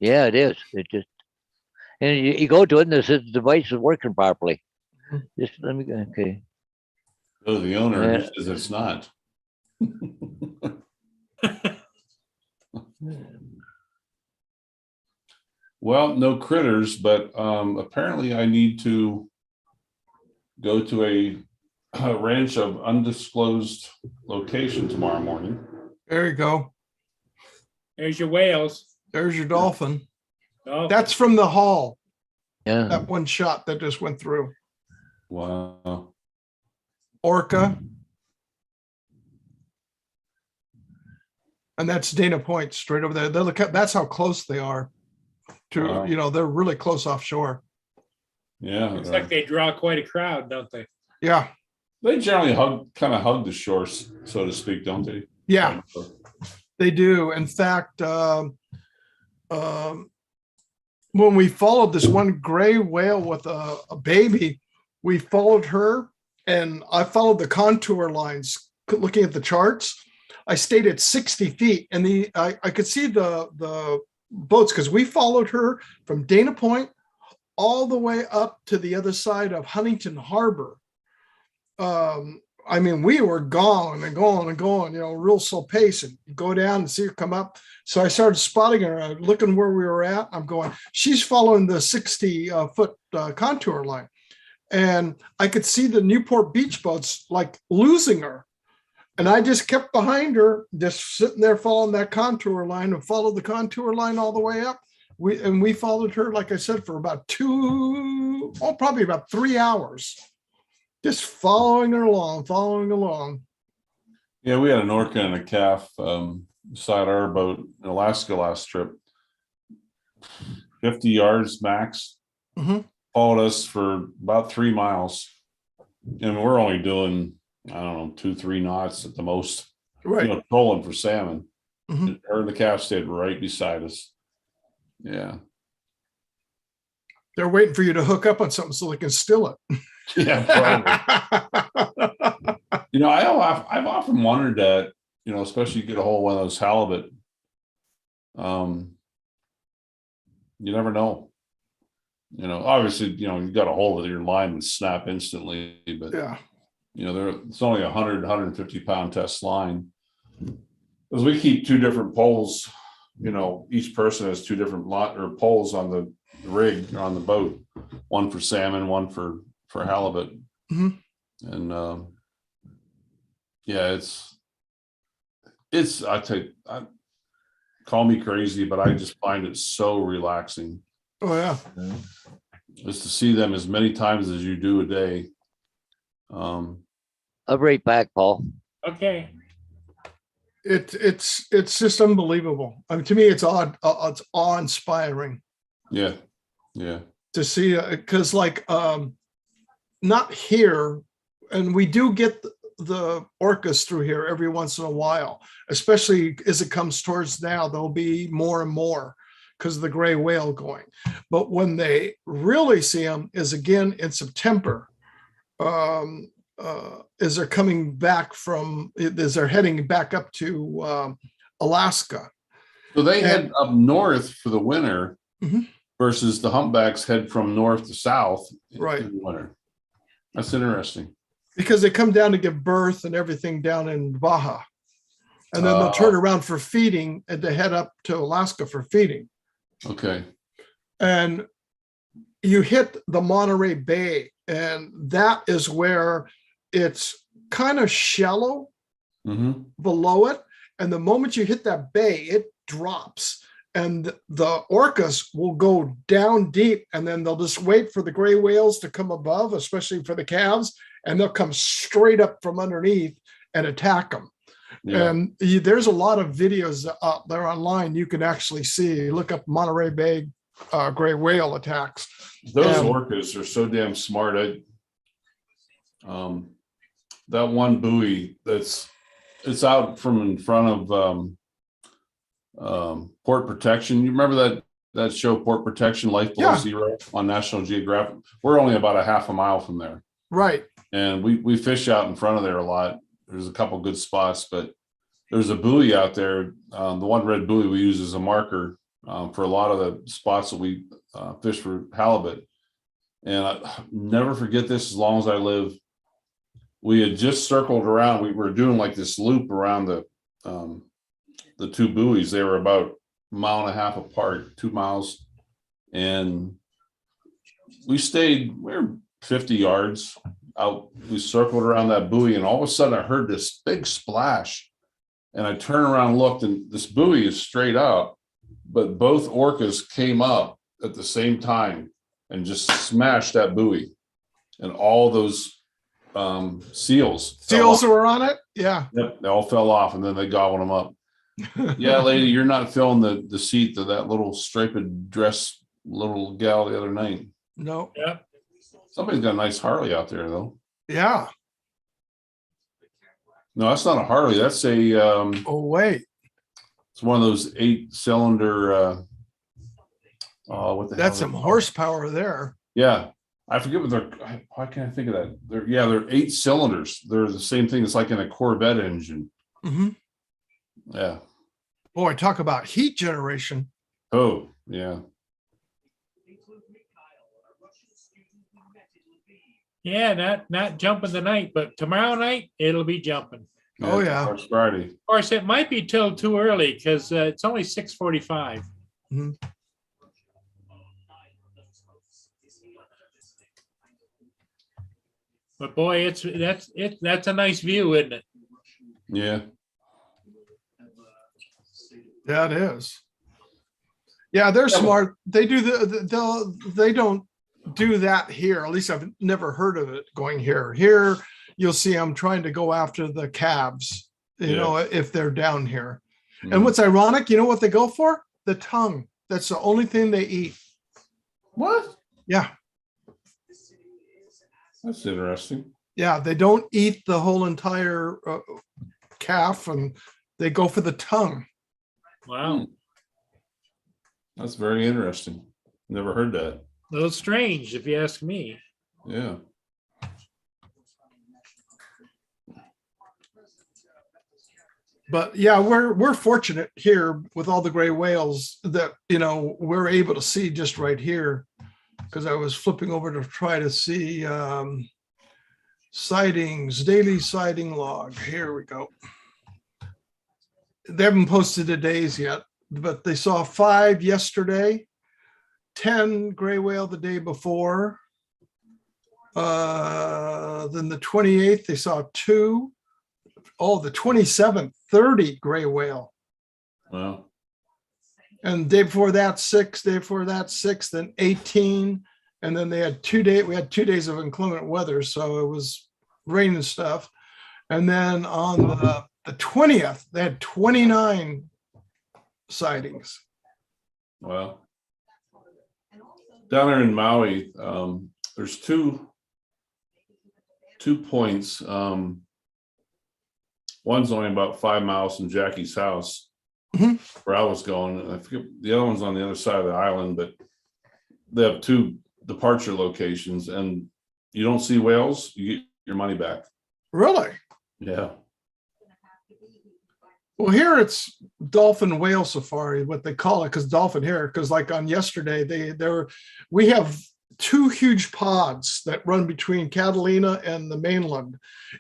Yeah, it is. It just and you go to it and it says the device is working properly. Just let me okay. Go to the owner and Yeah. he says it's not. Well, no critters, but apparently I need to go to a ranch of undisclosed location tomorrow morning. There you go. There's your whales. There's your dolphin. Oh, That's from the hall. Yeah. That one shot that just went through. Wow. Orca. And that's Dana Point straight over there. They look at, that's how close they are to, Wow. they're really close offshore. Yeah. looks like they draw quite a crowd, don't they? Yeah. They generally kind of hug the shores, so to speak, don't they? Yeah, they do. In fact, when we followed this one gray whale with a baby, we followed her and I followed the contour lines looking at the charts. I stayed at 60 feet and I could see the boats because we followed her from Dana Point all the way up to the other side of Huntington Harbor. I mean, we were going and going and going, real slow pace, and you go down and see her come up. So I started spotting her, looking where we were at. I'm going, she's following the 60-foot contour line. And I could see the Newport Beach boats like losing her. And I just kept behind her, just sitting there following that contour line and followed the contour line all the way up. We followed her, like I said, for about probably about 3 hours. Just following her along. Yeah, we had an orca and a calf beside our boat in Alaska last trip. 50 yards max. Mhm. Followed us for about 3 miles. And we're only doing, I don't know, 2-3 knots at the most. Right. Trolling for salmon. Mhm. Her and the calf stayed right beside us. Yeah. They're waiting for you to hook up on something so they can steal it. Yeah, probably. I've often wondered that, especially you get a hold of one of those halibut. You never know. You know, obviously, you know, you got a hold of your line and snap instantly, but Yeah. you know, it's only 150 pound test line. Because we keep two different poles, you know, each person has two different lot or poles on the rig or on the boat, one for salmon, one for halibut. Mhm. And yeah, it's I tell you, call me crazy, but I just find it so relaxing Oh, yeah. just to see them as many times as you do a day. I'll be right back, Paul. Okay. It's just unbelievable. I mean, to me, it's awe-inspiring Yeah, yeah, to see, because like, not here, and we do get the orcas through here every once in a while, especially as it comes towards now, there'll be more and more because of the gray whale going. But when they really see them is again in September, as they're coming back as they're heading back up to Alaska. so they And- head up north for the winter Mhm. versus the humpbacks head from north to south Right. in the winter. That's interesting. Because they come down to give birth and everything down in Baja. And then they'll turn around for feeding and to head up to Alaska for feeding. Okay. And you hit the Monterey Bay, and that is where it's kind of shallow Mm-hmm. below it. And the moment you hit that bay, it drops. And the orcas will go down deep, and then they'll just wait for the gray whales to come above, especially for the calves, and they'll come straight up from underneath and attack them. Yeah. And there's a lot of videos out there online you can actually see. Look up Monterey Bay gray whale attacks. Those Um, orcas are so damn smart. That one buoy it's out from in front of Port Protection. You remember that show Port Protection, Life Below Yeah. Zero on National Geographic? We're only about a half a mile from there. Right. And we fish out in front of there a lot. There's a couple good spots, but there's a buoy out there. The one red buoy we use as a marker for a lot of the spots that we fish for halibut. And I never forget this as long as I live. We had just circled around. We were doing like this loop around the two buoys. They were about a mile and a half apart, 2 miles. And we were 50 yards out. We circled around that buoy, and all of a sudden I heard this big splash. And I turned around and looked, and this buoy is straight out, but both orcas came up at the same time and just smashed that buoy. And all those seals fell off. Were on it. Yeah. Yep, they all fell off, and then they gobbled them up. Yeah, lady, you're not filling the seat of that little striped dress little gal the other night. No. Yep. Somebody's got a nice Harley out there, though. Yeah. No, that's not a Harley. That's a Oh, wait. it's one of those 8-cylinder. What the hell? That's some horsepower there. Yeah, I forget what they're. Why can't I think of that? They're 8 cylinders. They're the same thing as like in a Corvette engine. Mhm. Yeah. Boy, talk about heat generation. Oh, yeah. Yeah, not jumping tonight, but tomorrow night it'll be jumping. Oh, yeah. Tomorrow's Friday. Of course, it might be till too early because it's only 6:45. But boy, that's a nice view, isn't it? Yeah. Yeah, it is. Yeah, they're smart. They do they don't do that here. At least I've never heard of it going here. Here, you'll see them trying to go after the calves, you know, if they're down here. And what's ironic, you know what they go for? The tongue. That's the only thing they eat. What? Yeah. That's interesting. Yeah, they don't eat the whole entire calf, and they go for the tongue. Wow, That's very interesting. Never heard that. a little strange if you ask me. Yeah. But yeah, we're fortunate here with all the gray whales that, you know, we're able to see just right here. Because I was flipping over to try to see sightings, daily sighting log. Here we go. They haven't posted the days yet, but they saw 5 yesterday, 10 gray whale the day before. Then the 28th, they saw 2. Oh, the 27th, 30 gray whale. Well, And day before that, 6, day before that, 6, then 18. And then they had 2 days, we had 2 days of inclement weather. So it was rain and stuff. And then on the 20th, they had 29 sightings. well, down there in Maui, there's two points. One's only about 5 miles from Jackie's house, Mhm. where I was going. And I forget the other one's on the other side of the island, but they have 2 departure locations, and you don't see whales, you get your money back. Really? Yeah. Well, here it's dolphin whale safari, what they call it, because dolphin here, because like on yesterday, we have 2 huge pods that run between Catalina and the mainland,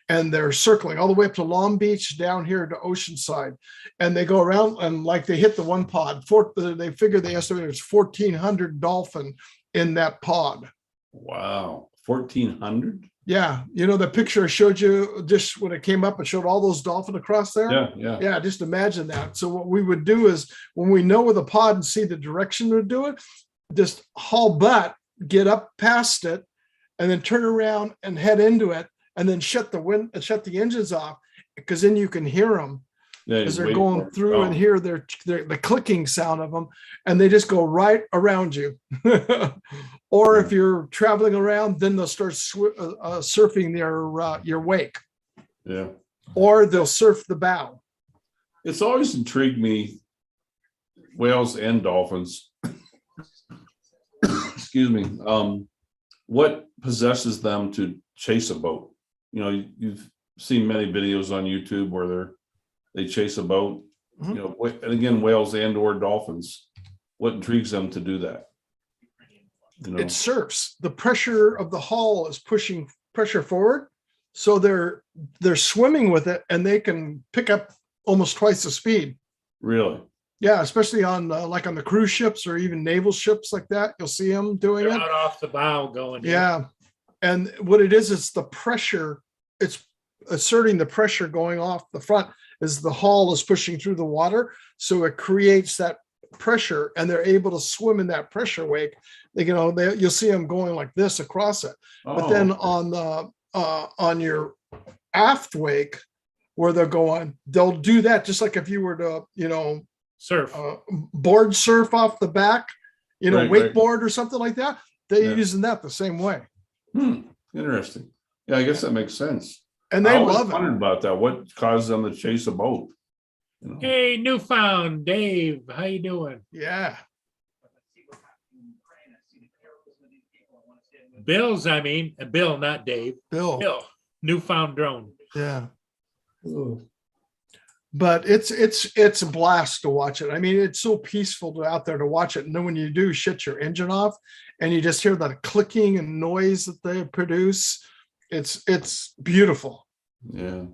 and they're circling all the way up to Long Beach, down here to Oceanside, and they go around and like they hit the one pod. They figure they estimate there's 1,400 dolphin in that pod. Wow. 1,400? Yeah, you know the picture I showed you just when it came up, it showed all those dolphin across there. Yeah, yeah. Yeah, just imagine that. So what we would do is when we know where the pod and see the direction to do it, just haul butt, get up past it, and then turn around and head into it, and then shut the engines off, because then you can hear them Yeah, as you they're wait going for it. through and Oh, hear the clicking sound of them, and they just go right around you. Or if you're traveling around, then they'll start surfing your wake, yeah. or they'll surf the bow. It's always intrigued me, whales and dolphins. Excuse me. What possesses them to chase a boat? You know, you've seen many videos on YouTube where they chase a boat. Mhm. You know, and again, whales and or dolphins. What intrigues them to do that? You know, It surfs. The pressure of the hull is pushing pressure forward, so they're swimming with it, and they can pick up almost twice the speed. really. Yeah, especially on like on the cruise ships or even naval ships like that, you'll see them doing They're it. out off the bow going. Yeah, and what it is, it's the pressure. It's asserting the pressure going off the front as the hull is pushing through the water, so it creates that pressure, and they're able to swim in that pressure wake. You'll see them going like this across it. But then Oh, on your aft wake, where they're going, they'll do that just like if you were to, Surf. board surf off the back, Right, right. wakeboard or something like that. They're Yeah. using that the same way, interesting. Yeah, I guess that makes sense. and I they always love it. wondered about that. What causes them to chase a boat? You know? Hey, Newfound Dave, how you doing? Yeah, Bill, not Dave. Bill. Bill, Newfound Drone. Yeah. But it's a blast to watch it. I mean, it's so peaceful out there to watch it. And then when you do shut your engine off and you just hear that clicking and noise that they produce, it's beautiful. Yeah.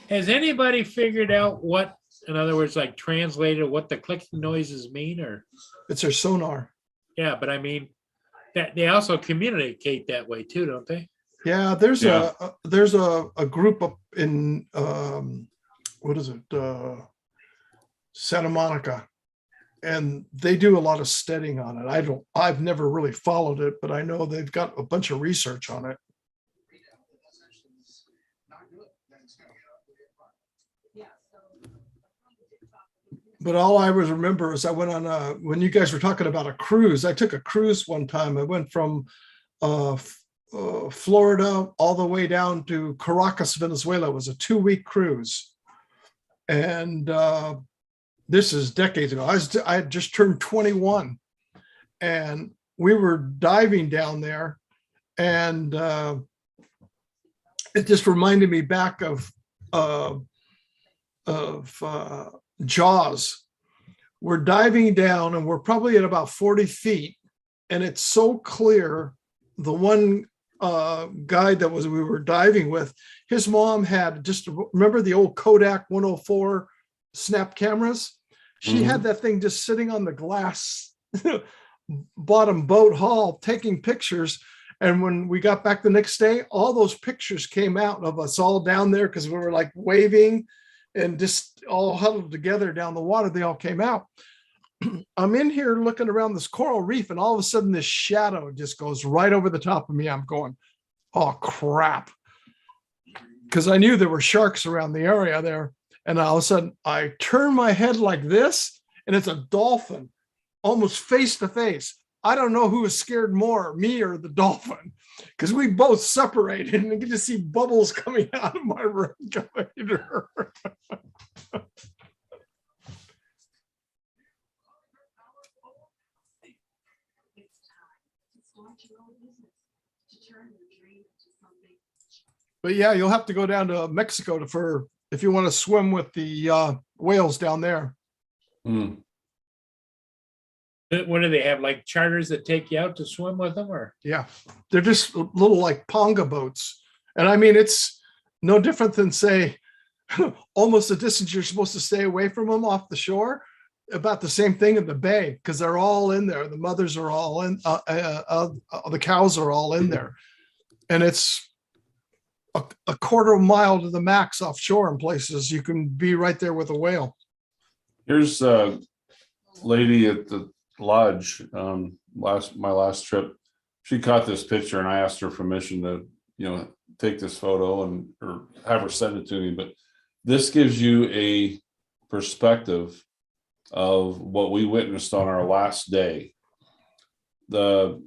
Has anybody figured out what, in other words, like translated what the clicking noises mean? Or It's their sonar. yeah, but I mean that they also communicate that way too, don't they? Yeah, there's Yeah. a group up in what is it? Santa Monica. And they do a lot of studying on it. I've never really followed it, but I know they've got a bunch of research on it. But all I always remember is I went on when you guys were talking about a cruise, I took a cruise one time. I went from Florida all the way down to Caracas, Venezuela. It was a 2-week cruise. And this is decades ago. I had just turned 21, and we were diving down there, and it just reminded me back of Jaws. We're diving down and we're probably at about 40 feet. And it's so clear. The one guy that we were diving with, his mom had just, remember the old Kodak 104 snap cameras? She had that thing just sitting on the glass bottom boat hull taking pictures. And when we got back the next day, all those pictures came out of us all down there because we were like waving and just all huddled together down the water. They all came out. I'm in here looking around this coral reef, and all of a sudden this shadow just goes right over the top of me. I'm going, oh crap. Because I knew there were sharks around the area there. And all of a sudden I turn my head like this, and it's a dolphin almost face to face. I don't know who was scared more, me or the dolphin, because we both separated and I get to see bubbles coming out of my regulator. But yeah, you'll have to go down to Mexico if you want to swim with the whales down there. Hmm. What do they have, like charters that take you out to swim with them, or? Yeah, they're just little like ponga boats. And I mean, it's no different than, say, almost the distance you're supposed to stay away from them off the shore. About the same thing in the bay, because they're all in there. The mothers are all in, the cows are all in there. And it's a quarter of a mile to the max offshore in places. You can be right there with a whale. Here's a lady at the lodge, my last trip. She caught this picture and I asked her permission to, take this photo or have her send it to me. But this gives you a perspective of what we witnessed on our last day. I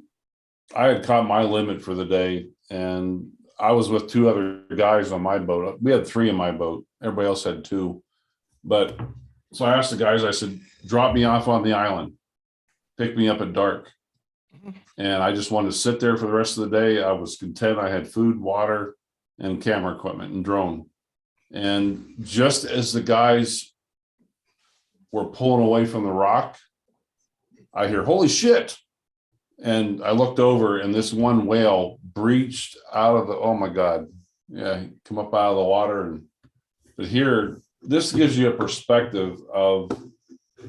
had caught my limit for the day, and I was with two other guys on my boat. We had 3 in my boat. Everybody else had 2. But so I asked the guys, I said, drop me off on the island, pick me up at dark. And I just wanted to sit there for the rest of the day. I was content. I had food, water, and camera equipment and drone. And just as the guys were pulling away from the rock, I hear, holy shit. And I looked over, and this one whale breached out of oh my God. Yeah, he come up out of the water. But here, this gives you a perspective of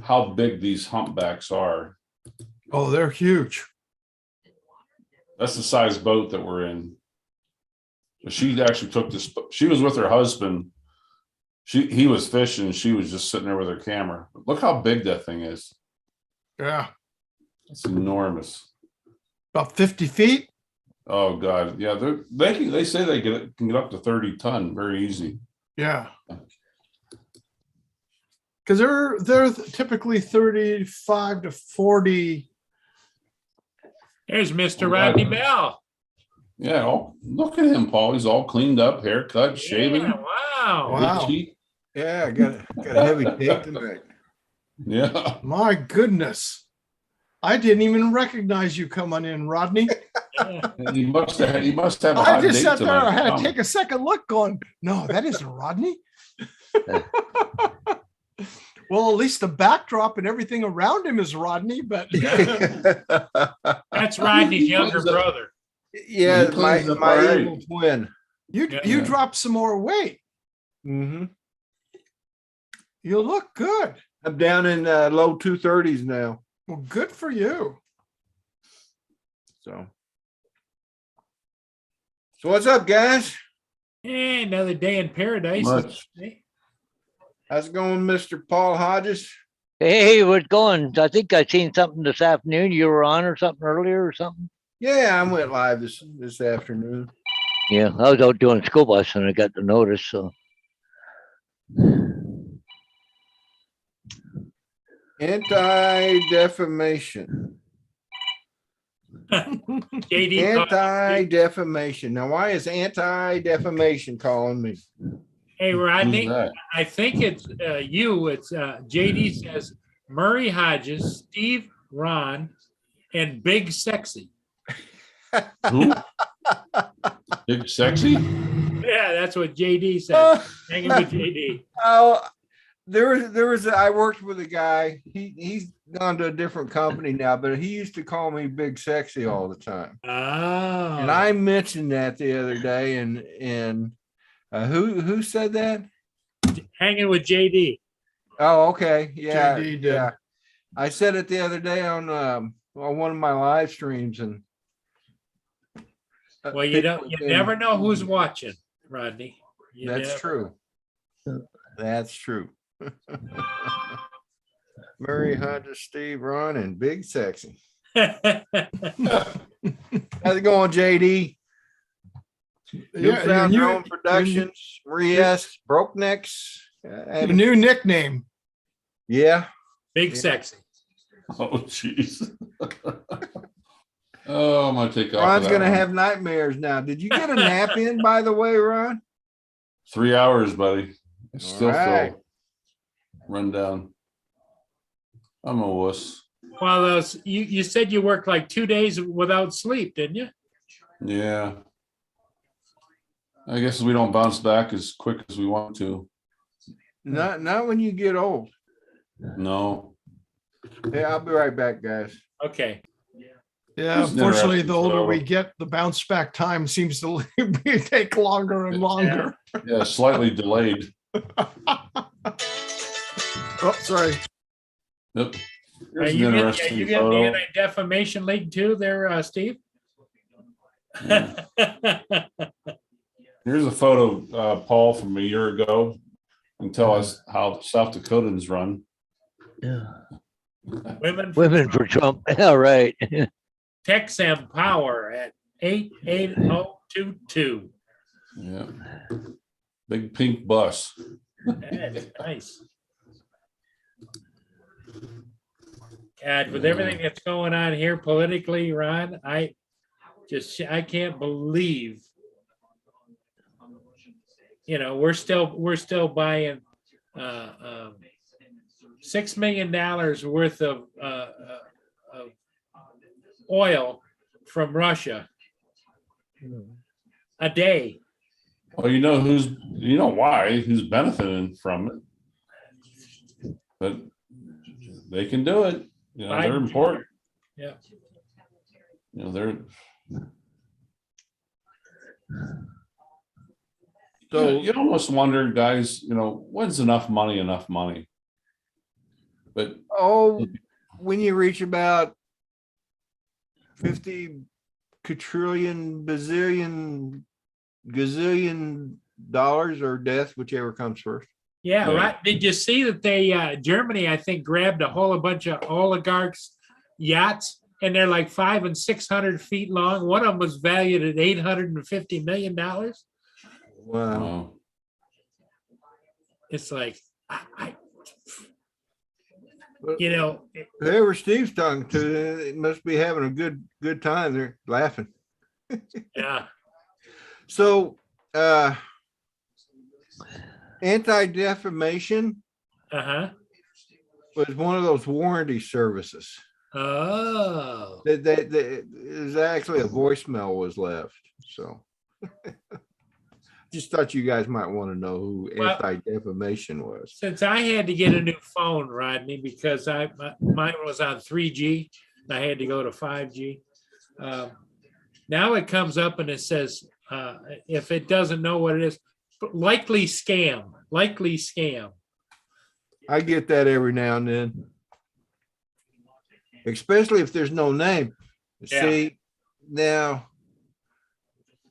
how big these humpbacks are. Oh, they're huge. That's the size boat that we're in. She actually took this, she was with her husband. He was fishing. She was just sitting there with her camera. Look how big that thing is. Yeah. It's enormous. About 50 feet. Oh God. Yeah. They say they can get up to 30 ton very easy. Yeah. Because they're typically 35 to 40. There's Mr. Rodney Bell. Yeah. Oh, look at him, Paul. He's all cleaned up, haircut, shaven. Yeah, wow. Wow. Itchy. Yeah, I got a heavy day tonight. Yeah. My goodness. I didn't even recognize you coming in, Rodney. Yeah. He must have a I hot just date sat there. tonight. I had to take a second look going, no, that isn't Rodney. Well, at least the backdrop and everything around him is Rodney, but That's Rodney's younger brother. Yeah, He cleans up my all right. evil twin. you Yeah. dropped some more weight. Mm-hmm. You look good. I'm down in low 230s now. Well, good for you. So what's up, guys? Hey, another day in paradise. Much. How's it going, Mr. Paul Hodges? Hey, what's going? I think I seen something this afternoon. You were on or something earlier or something? Yeah, I went live this afternoon. Yeah, I was out doing school bus and I got the notice, so. Anti-defamation. JD. Anti-defamation. Now, why is anti-defamation calling me? Hey, Rodney, Who's that? I think it's you. It's JD says Murray Hodges, Steve Ron, and Big Sexy. Who? Big sexy? Yeah, that's what JD said. Hanging with JD. Oh, I worked with a guy, he's gone to a different company now, but he used to call me Big Sexy all the time. And Oh, I mentioned that the other day and who said that? hanging with JD. Oh, okay. Yeah. JD did. Yeah. I said it the other day on one of my live streams and Well, you never know who's watching, Rodney. You That's never- true. That's true. Murray, Hunter, Steve, Ron, and Big Sexy. How's it going, JD? Newfound your Drone Productions, Marie S, Broke Necks. your new nickname. Yeah. Big Yeah. sexy. Oh, jeez. Oh, I'm gonna take off. Ron's of that gonna one. have nightmares now. Did you get a nap in, by the way, Ron? 3 hours, buddy. I still right. feel run down. I'm a wuss. Well, you said you worked like 2 days without sleep, didn't you? Yeah. I guess we don't bounce back as quick as we want to. Not when you get old. No. Hey, I'll be right back, guys. Okay. Yeah, It's an unfortunately, the interesting older we photo. get, the bounce back time seems to take longer and longer. Yeah, slightly delayed. Oh, sorry. Yep. Are Here's an you getting interesting the photo. Anti-Defamation League too there, Steve? Yeah. Here's a photo, Paul, from a year ago. And tell us how South Dakotans run. Yeah. Women Women for Trump. Yeah, right. Texam Power at 88022. Yeah. Big pink bus. That's nice. God, with everything that's going on here politically, Ron, I can't believe, we're still buying $6 million worth of oil from Russia a day. Well, you know why, who's benefiting from it. But they can do it. They're Biden important. Yeah. They're. So- So you almost wonder, guys, when's enough money enough money? But Oh, when you reach about 50 quadrillion, bazillion, gazillion dollars or death, whichever comes first. Yeah, Yeah. right. Did you see that Germany, I think, grabbed a whole bunch of oligarchs' yachts, and they're like 500 and 600 feet long. One of them was valued at $850 million. Wow. It's like, But it- whoever Steve's talking to, it must be having a good time. They're laughing. yeah. So, anti-defamation Uh-huh. was one of those warranty services. Oh. There's actually a voicemail was left. So just thought you guys might want to know who Well- anti-defamation was. Since I had to get a new phone, Rodney, because mine was on 3G, and I had to go to 5G. Now it comes up and it says, if it doesn't know what it is, likely scam. I get that every now and then. Especially if there's no name. Yeah. See, now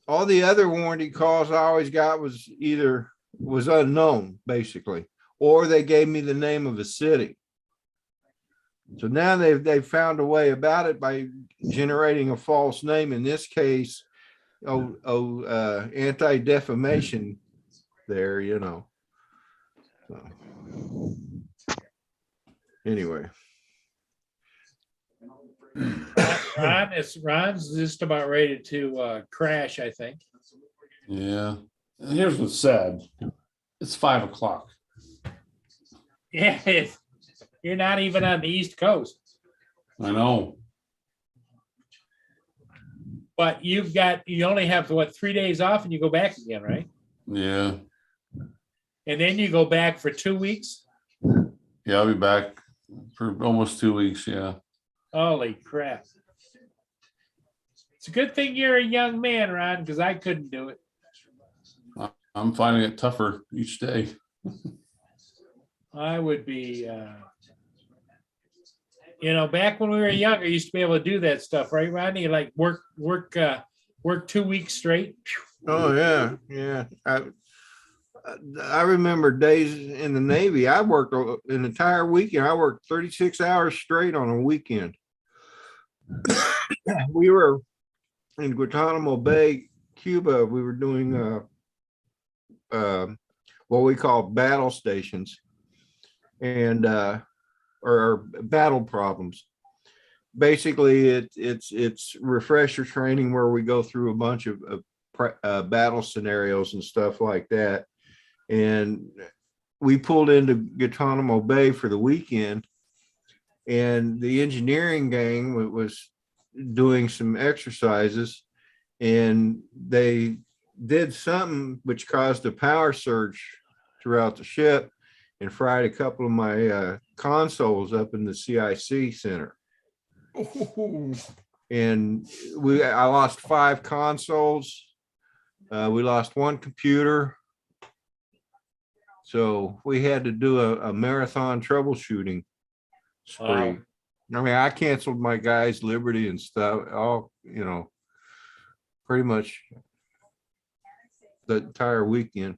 all the other warranty calls I always got was unknown, basically, or they gave me the name of a city. So now they've found a way about it by generating a false name. In this case, anti-defamation there, So, anyway. Ron's just about ready to crash, I think. yeah. And here's what's sad. It's 5 o'clock. Yeah, you're not even on the East Coast, I know. but you only have 3 days off and you go back again, right? Yeah. And then you go back for 2 weeks. Yeah, I'll be back for almost 2 weeks. Yeah. Holy crap. It's a good thing you're a young man, Ron, because I couldn't do it. I'm finding it tougher each day. I would be, back when we were younger, you used to be able to do that stuff, right, Rodney? Like work 2 weeks straight. Oh, yeah, yeah. I remember days in the Navy, I worked an entire weekend. I worked 36 hours straight on a weekend. We were in Guantanamo Bay, Cuba. We were doing what we call battle stations and or battle problems. Basically, it's refresher training where we go through a bunch of battle scenarios and stuff like that. And we pulled into Guantanamo Bay for the weekend, and the engineering gang was doing some exercises, and they did something which caused a power surge throughout the ship and fried a couple of my consoles up in the CIC center. Ooh. And I lost 5 consoles. We lost 1 computer. So we had to do a marathon troubleshooting spree. Wow. I mean, I canceled my guys' Liberty and stuff, all, pretty much the entire weekend.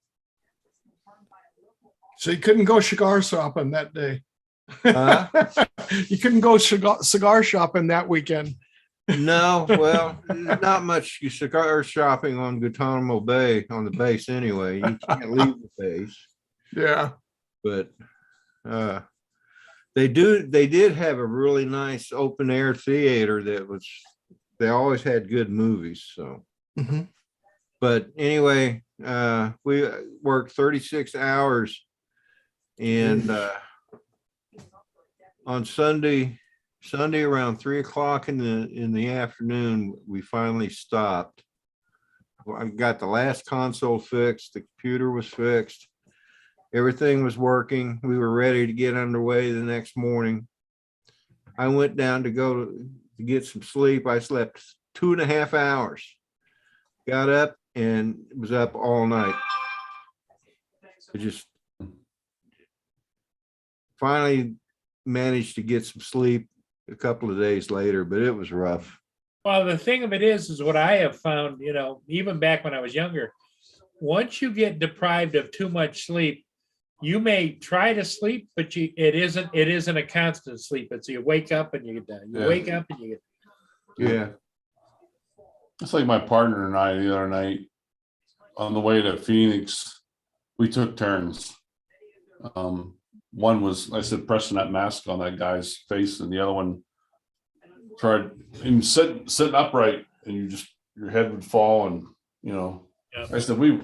So you couldn't go cigar shopping that day. Huh? You couldn't go cigar shopping that weekend. No, well, not much cigar shopping on Guantanamo Bay on the base anyway. You can't leave the base. Yeah. But they did have a really nice open air theater they always had good movies. So, Mhm. but anyway, we worked 36 hours, and on Sunday around 3:00 in the afternoon, we finally stopped. I got the last console fixed, the computer was fixed. Everything was working. We were ready to get underway the next morning. I went down to go to get some sleep. I slept 2.5 hours. Got up and was up all night. I just finally managed to get some sleep a couple of days later, but it was rough. Well, the thing of it is what I have found, even back when I was younger, once you get deprived of too much sleep, you may try to sleep, but it isn't a constant sleep. It's you wake up and you get down. You Yeah. wake up and you get. Yeah. It's like my partner and I the other night on the way to Phoenix, we took turns. One was, I said, pressing that mask on that guy's face, and the other one tried and sitting upright, and your head would fall, and I said we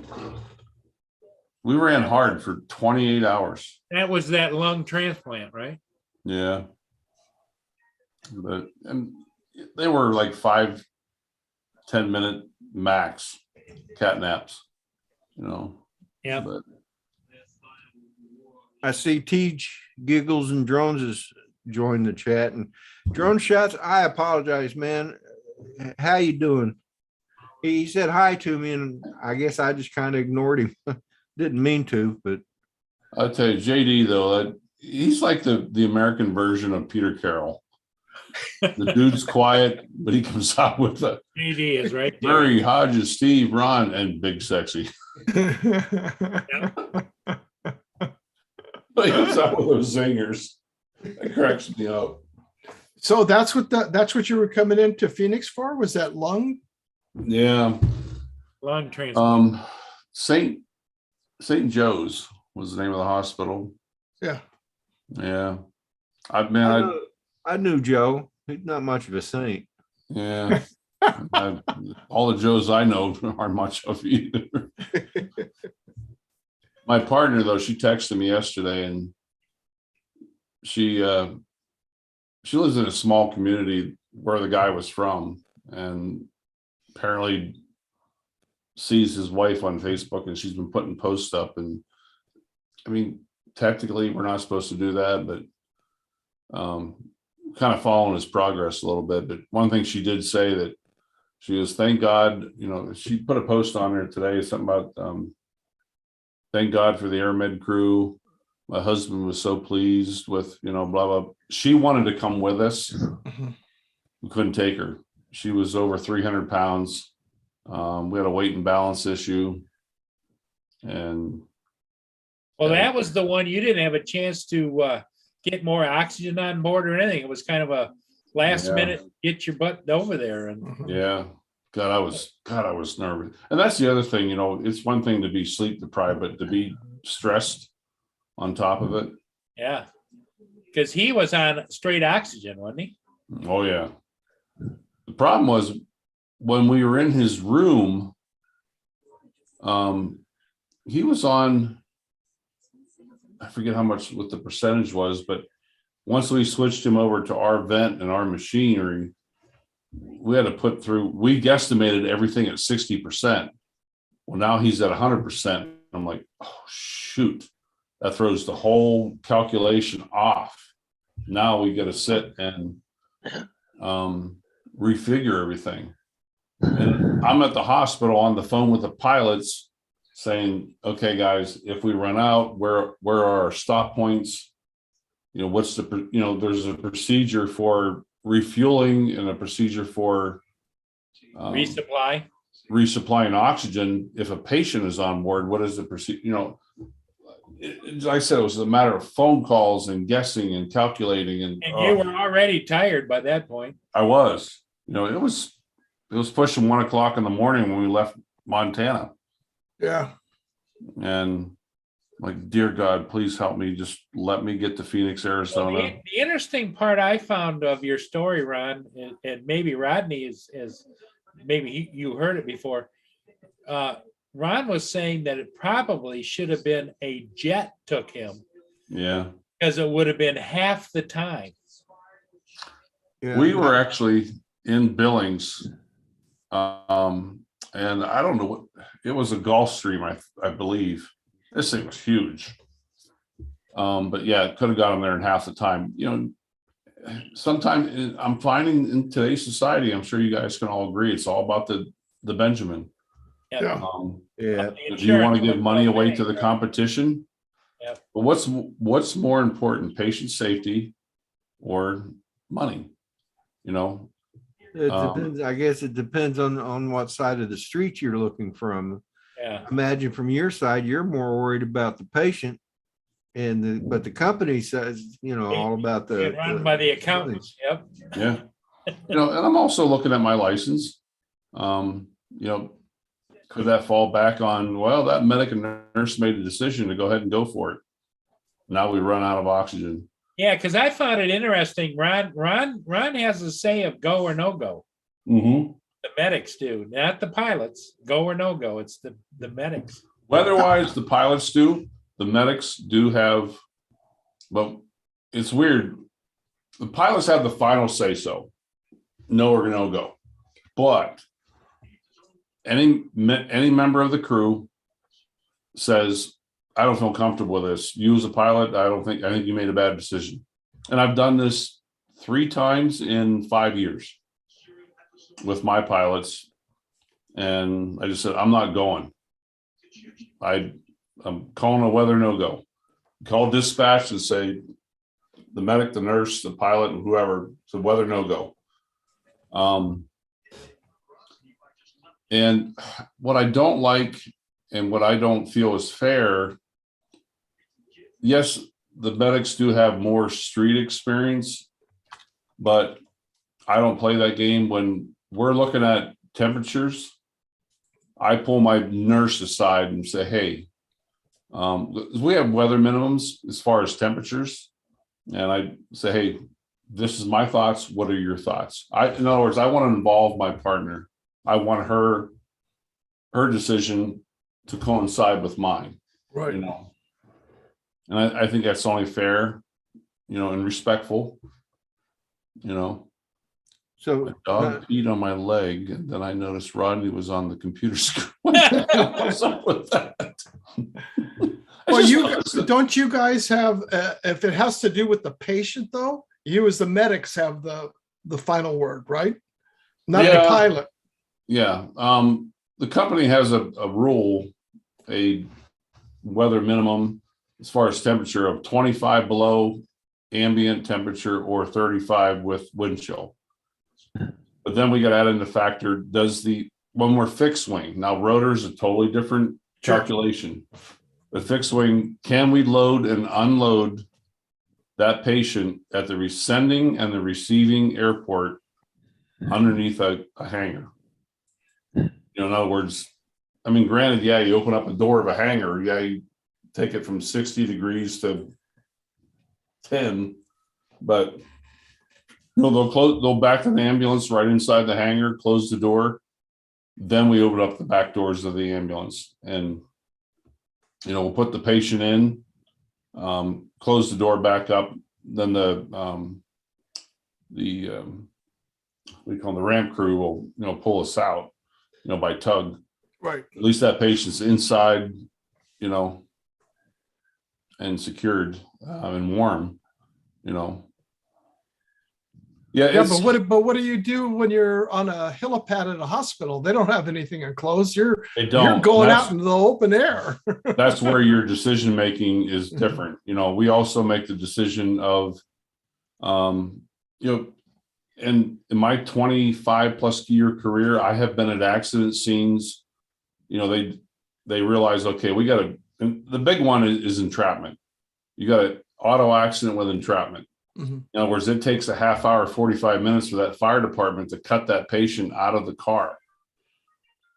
ran hard for 28 hours. That was that lung transplant, right? Yeah. And they were like 5-10 minute max cat naps, Yeah. But I see Teach, Giggles, and Drones has joined the chat. And Drone Shots, I apologize, man. How you doing? He said hi to me, and I guess I just kind of ignored him. Didn't mean to, but I'll tell you, JD though, he's like the American version of Peter Carroll. The dude's quiet, but he comes out with a JD is right there. Murray, Hodges, Steve, Ron, and Big Sexy. He comes out with those zingers. That cracks me up. So that's what you were coming into Phoenix for? Was that lung? Yeah. Lung transplant. St. Joe's was the name of the hospital. Yeah. Yeah. I knew Joe. He's not much of a saint. Yeah. All the Joes I know aren't much of either. My partner, though, she texted me yesterday, and she lives in a small community where the guy was from, and apparently sees his wife on Facebook, and she's been putting posts up. And I mean, technically we're not supposed to do that, but kind of following his progress a little bit. But one thing she did say that she was, thank God, she put a post on there today, something about thank God for the AirMed crew. My husband was so pleased with, blah, blah. She wanted to come with us. We couldn't take her. She was over 300 pounds. We had a weight and balance issue. And Well, that was the one you didn't have a chance to get more oxygen on board or anything. It was kind of a last Yeah. minute, get your butt over there. And yeah, God, I was nervous. And that's the other thing, it's one thing to be sleep deprived, but to be stressed on top of it. yeah, because he was on straight oxygen, wasn't he? Oh yeah. The problem was when we were in his room, he was on, I forget what the percentage was, but once we switched him over to our vent and our machinery, we had to we guesstimated everything at 60%. Well, now he's at 100%. I'm like, oh shoot, that throws the whole calculation off. Now we got to sit and refigure everything. And I'm at the hospital on the phone with the pilots saying, okay, guys, if we run out, where are our stop points? What's there's a procedure for refueling and a procedure for resupplying oxygen. If a patient is on board, what is the procedure? Like I said, it was a matter of phone calls and guessing and calculating. And you were already tired by that point. I was, it was pushing 1 o'clock in the morning when we left Montana. Yeah. And like, dear God, please help me. Just let me get to Phoenix, Arizona. Well, the interesting part I found of your story, Ron, and maybe Rodney is maybe you heard it before. Ron was saying that it probably should have been a jet took him. Yeah. Because it would have been half the time. Yeah. We were actually in Billings. And I don't know what it was, a Gulfstream, I believe. This thing was huge. But yeah, it could have got them there in half the time. Sometimes I'm finding in today's society, I'm sure you guys can all agree, it's all about the Benjamin. Yeah. Yeah. Do you want to give money away to the competition? Yeah. But what's more important, patient safety or money? It depends. I guess it depends on what side of the street you're looking from. Yeah. Imagine from your side, you're more worried about the patient, but the company says, all about the Run by the accountants. Yep. Yeah. And I'm also looking at my license. Could that fall back on, well, that medic and nurse made a decision to go ahead and go for it. Now we run out of oxygen. Yeah, because I found it interesting. Ron has a say of go or no go. Mm-hmm. The medics do, not the pilots. Go or no go. It's the medics. Weather-wise, the pilots do. The medics do have, but it's weird. The pilots have the final say so. No or no go. But any member of the crew says, I don't feel comfortable with this. You as a pilot, I think you made a bad decision. And I've done this 3 times in 5 years with my pilots. And I just said, I'm not going. I'm calling a weather no-go. Call dispatch and say, the medic, the nurse, the pilot, and whoever, said weather no-go. And what I don't like and what I don't feel is fair, yes, the medics do have more street experience, but I don't play that game. When we're looking at temperatures, I pull my nurse aside and say, hey, we have weather minimums as far as temperatures. And I say, hey, this is my thoughts. What are your thoughts? In other words, I want to involve my partner. I want her decision to coincide with mine. Right. And I think that's only fair, and respectful. So The dog peed on my leg, and then I noticed Rodney was on the computer screen. What's up with that? Well, just you, noticed that- don't you guys have, if it has to do with the patient though, you as the medics have the final word, right? Not the Yeah. pilot. Yeah, the company has a rule, a weather minimum as far as temperature of 25 below ambient temperature or 35 with wind chill. But then we got to add in the factor, when we're fixed wing, now rotor's a totally different Sure. calculation. The fixed wing, can we load and unload that patient at the sending and the receiving airport underneath a hangar? You know, in other words, I mean, granted, yeah, you open up a door of a hangar, yeah, you take it from 60 degrees to 10, but they'll back to the ambulance right inside the hangar, close the door. Then we open up the back doors of the ambulance and, we'll put the patient in, close the door back up. Then we call them the ramp crew will, pull us out, by tug. Right. At least that patient's inside, and secured, and warm, Yeah, Yeah, it's, but what do you do when you're on a helipad at a hospital? They don't have anything enclosed. You're don't. going That's- out into the open air. that's where your decision making is different. We also make the decision of, in my 25 plus year career, I have been at accident scenes. They realize, okay, we got to, the big one is entrapment. You got an auto accident with entrapment. Mhm. In other words, it takes a half hour, 45 minutes for that fire department to cut that patient out of the car.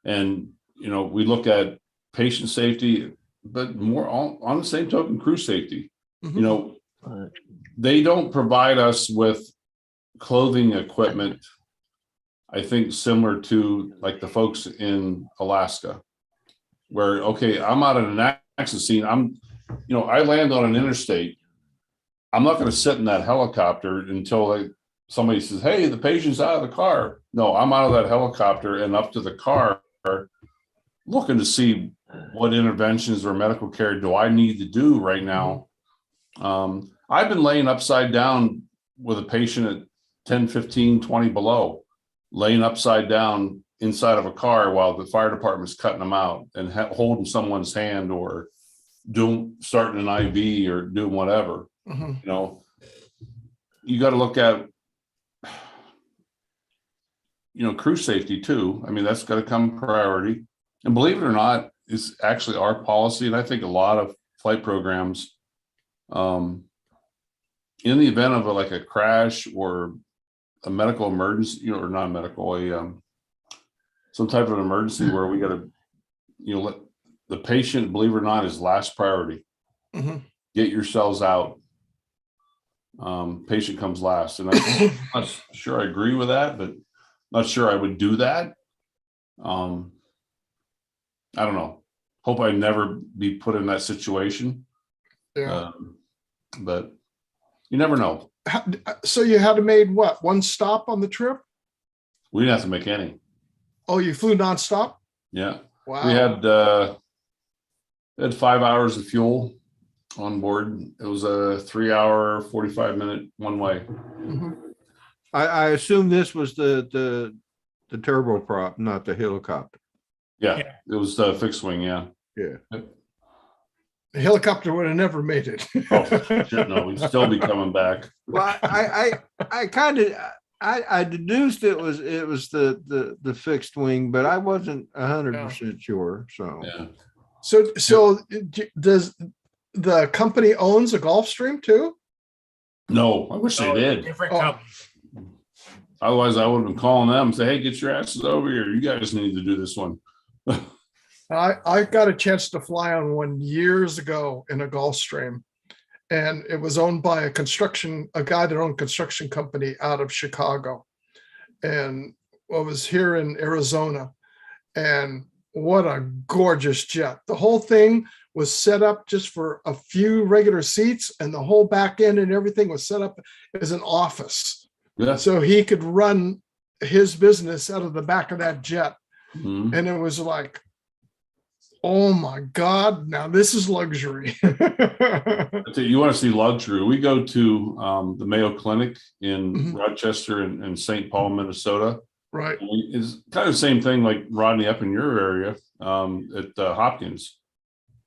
And, we look at patient safety, but more on the same token, crew safety. Mhm. They don't provide us with clothing equipment, I think similar to like the folks in Alaska, where, okay, I'm out at an accident scene. I land on an interstate. I'm not going to sit in that helicopter until somebody says, hey, the patient's out of the car. No, I'm out of that helicopter and up to the car looking to see what interventions or medical care do I need to do right now. I've been laying upside down with a patient at 10, 15, 20 below, laying upside down inside of a car while the fire department's cutting them out and holding someone's hand or starting an IV or doing whatever. Mhm. You got to look at, crew safety too. I mean, that's got to come priority. And believe it or not, it's actually our policy. And I think a lot of flight programs, in the event of a crash or a medical emergency, or not medical, some type of emergency where we got to, let the patient, believe it or not, is last priority. Mhm. Get yourselves out. Patient comes last. And I'm not sure I agree with that, but not sure I would do that. I don't know. Hope I never be put in that situation. Yeah. But you never know. So you had made what, one stop on the trip? We didn't have to make any. Oh, you flew nonstop? Yeah. Wow. We had 5 hours of fuel on board. It was a 3 hour, 45-minute one way. Mhm. I assume this was the turboprop, not the helicopter. Yeah, Yeah. it was fixed wing. Yeah. Yeah. The helicopter would have never made it. Oh, shit, no, we'd still be coming back. Well, I kind of, I deduced it was the fixed wing, but I wasn't 100% sure. So Yeah. So does the company owns a Gulfstream too? No, I wish they did. Different Oh. company. Otherwise, I would have been calling them and say, hey, get your asses over here. You guys need to do this one. I got a chance to fly on one years ago in a Gulfstream, and it was owned by a guy that owned a construction company out of Chicago, and I was here in Arizona, and what a gorgeous jet. The whole thing was set up just for a few regular seats, and the whole back end and everything was set up as an office. Yeah. So he could run his business out of the back of that jet. Mhm. And it was like, Oh my God. Now this is luxury. I tell you, you want to see luxury? We go to the Mayo Clinic in Mhm. Rochester and St. Paul, Minnesota. Right. It's kind of the same thing like Rodney up in your area at Hopkins.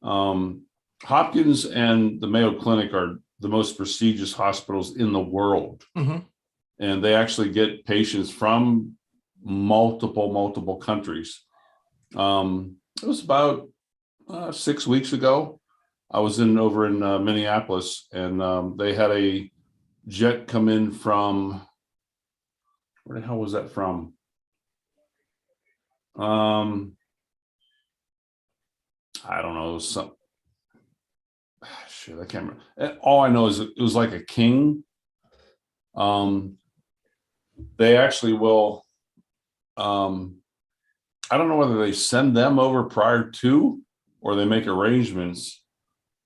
Hopkins and the Mayo Clinic are the most prestigious hospitals in the world. Mhm. And they actually get patients from multiple countries. It was about 6 weeks ago. I was over in Minneapolis, and they had a jet come in from, where the hell was that from? I don't know. It was some shit. I can't remember. All I know is it was like a king. They actually will. I don't know whether they send them over prior to or they make arrangements,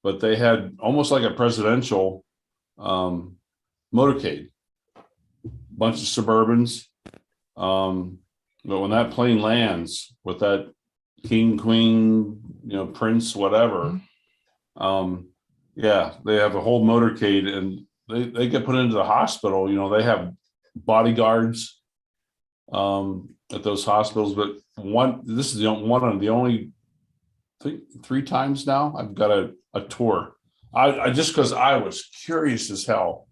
but they had almost like a presidential motorcade, bunch of Suburbans. But when that plane lands with that king, queen, prince, whatever, yeah, they have a whole motorcade and they get put into the hospital. They have bodyguards at those hospitals, but this is one of the only 3 times now I've got a tour. I just because I was curious as hell.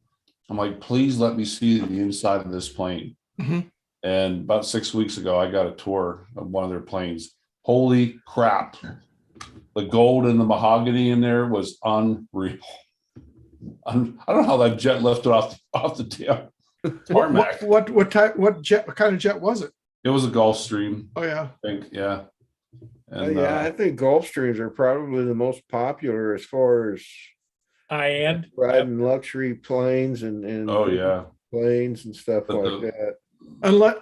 I'm like, please let me see the inside of this plane. Mhm. And about 6 weeks ago, I got a tour of one of their planes. Holy crap. The gold and the mahogany in there was unreal. I don't know how that jet lifted off the damn tarmac. What type? What kind of jet was it? It was a Gulfstream, Oh yeah. I think. Yeah. Oh, And yeah, I think Gulfstreams are probably the most popular as far as High end. riding luxury planes and oh yeah. planes and stuff But like that.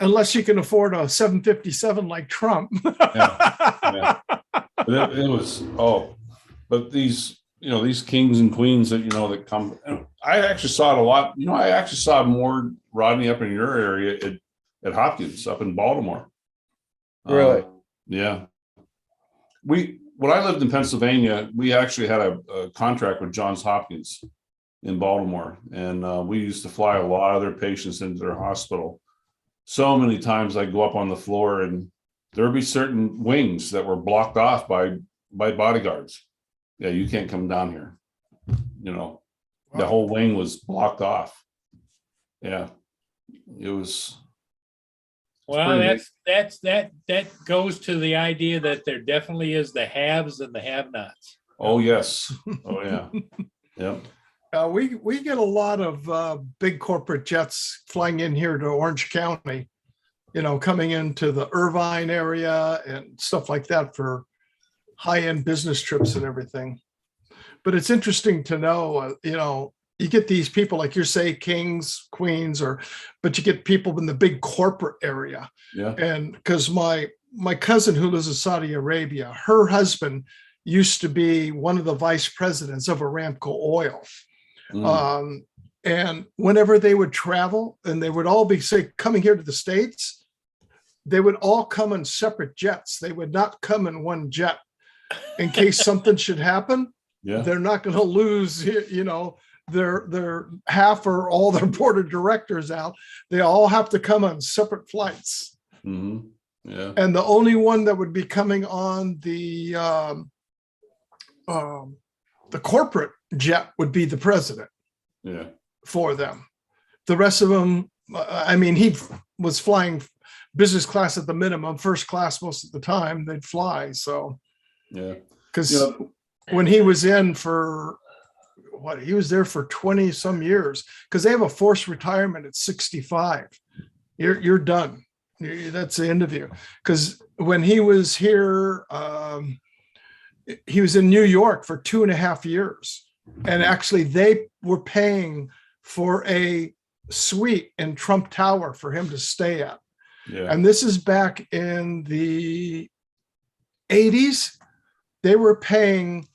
Unless you can afford a 757 like Trump. Yeah. But it was but these kings and queens that come. I actually saw it a lot. I actually saw more, Rodney, up in your area at Hopkins up in Baltimore. Really? Yeah. When I lived in Pennsylvania, we actually had a contract with Johns Hopkins in Baltimore, and we used to fly a lot of their patients into their hospital. So many times I'd go up on the floor and there would be certain wings that were blocked off by bodyguards. Yeah, you can't come down here. The whole wing was blocked off. Yeah, it was. Well, pretty that goes to the idea that there definitely is the haves and the have-nots. Oh yes. Oh yeah. Yep. We get a lot of big corporate jets flying in here to Orange County, coming into the Irvine area and stuff like that for high-end business trips and everything. But it's interesting to know, you get these people, like you say, kings, queens, but you get people in the big corporate area. Yeah. And because my cousin who lives in Saudi Arabia, her husband used to be one of the vice presidents of Aramco Oil. And whenever they would travel, and they would all be, say, coming here to the States, they would all come in separate jets. They would not come in one jet in case something should happen. Yeah. They're not going to lose, their half or all their board of directors out. They all have to come on separate flights. Mm-hmm. Yeah. And the only one that would be coming on the corporate jet would be the president. Yeah. For them. The rest of them, he was flying business class at the minimum, first class most of the time they'd fly. So, yeah, because when he was in he was there for 20 some years, because they have a forced retirement at 65. You're done. That's the end of you. Because when he was here, he was in New York for 2.5 years. And actually they were paying for a suite in Trump Tower for him to stay at. Yeah. And this is back in the 80s. They were paying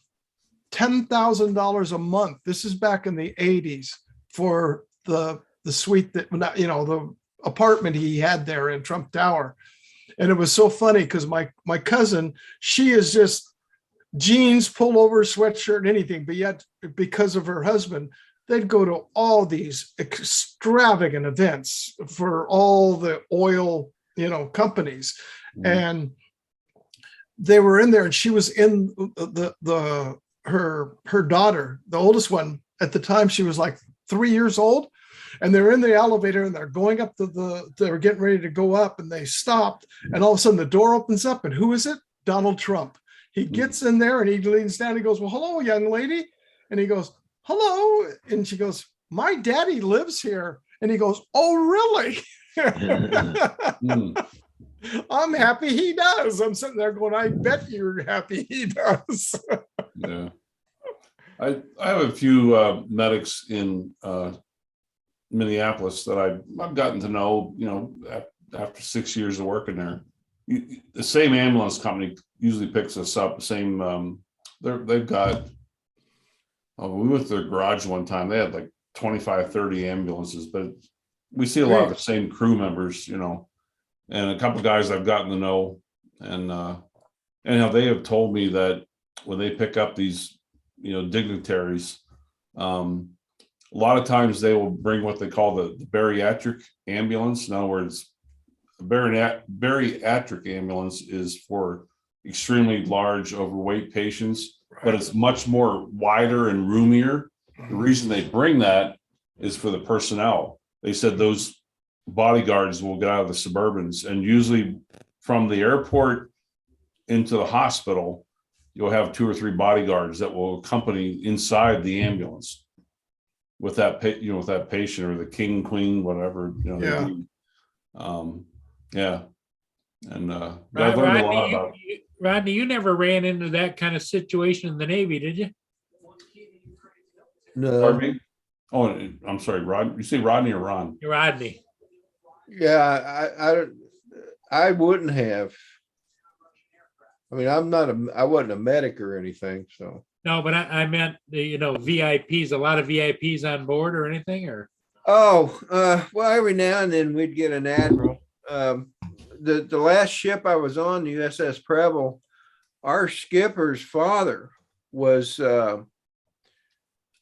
$10,000 a month. This is back in the 80s for the suite that, the apartment he had there in Trump Tower. And it was so funny because my cousin, she is just jeans, pullover, sweatshirt, anything. But yet, because of her husband, they'd go to all these extravagant events for all the oil, companies. And they were in there, and she was in her daughter, the oldest one at the time, she was like 3 years old. And they're in the elevator and they're going up they were getting ready to go up, and they stopped, and all of a sudden the door opens up, and who is it? Donald Trump. He gets in there and he leans down. He goes, "Well, hello, young lady." And he goes, "Hello." And she goes, "My daddy lives here." And he goes, "Oh, really?" I'm happy he does. I'm sitting there going, I bet you're happy he does. Yeah. I have a few medics in Minneapolis that I've gotten to know, after 6 years of working there. The same ambulance company usually picks us up. The same, they've got, we went to their garage one time. They had like 25, 30 ambulances, but we see a lot of the same crew members, and a couple of guys I've gotten to know. And anyhow, they have told me that when they pick up these, dignitaries, a lot of times they will bring what they call the bariatric ambulance. In other words, a bariatric ambulance is for extremely large, overweight patients, but it's much more wider and roomier. The reason they bring that is for the personnel. They said those bodyguards will get out of the Suburbans, and usually from the airport into the hospital, you'll have 2 or 3 bodyguards that will accompany inside the ambulance with that, with that patient or the king, queen, whatever, Yeah. Yeah. And but I've learned a lot about. Rodney, you never ran into that kind of situation in the Navy, did you? No, Pardon me? Oh, I'm sorry, Rod. You say Rodney or Ron? Rodney. yeah, I wouldn't have. I mean, I wasn't a medic or anything, so. No, but I meant, VIPs, a lot of VIPs on board or anything, or? Oh, well, every now and then we'd get an admiral. The last ship I was on, the USS Preble, our skipper's father was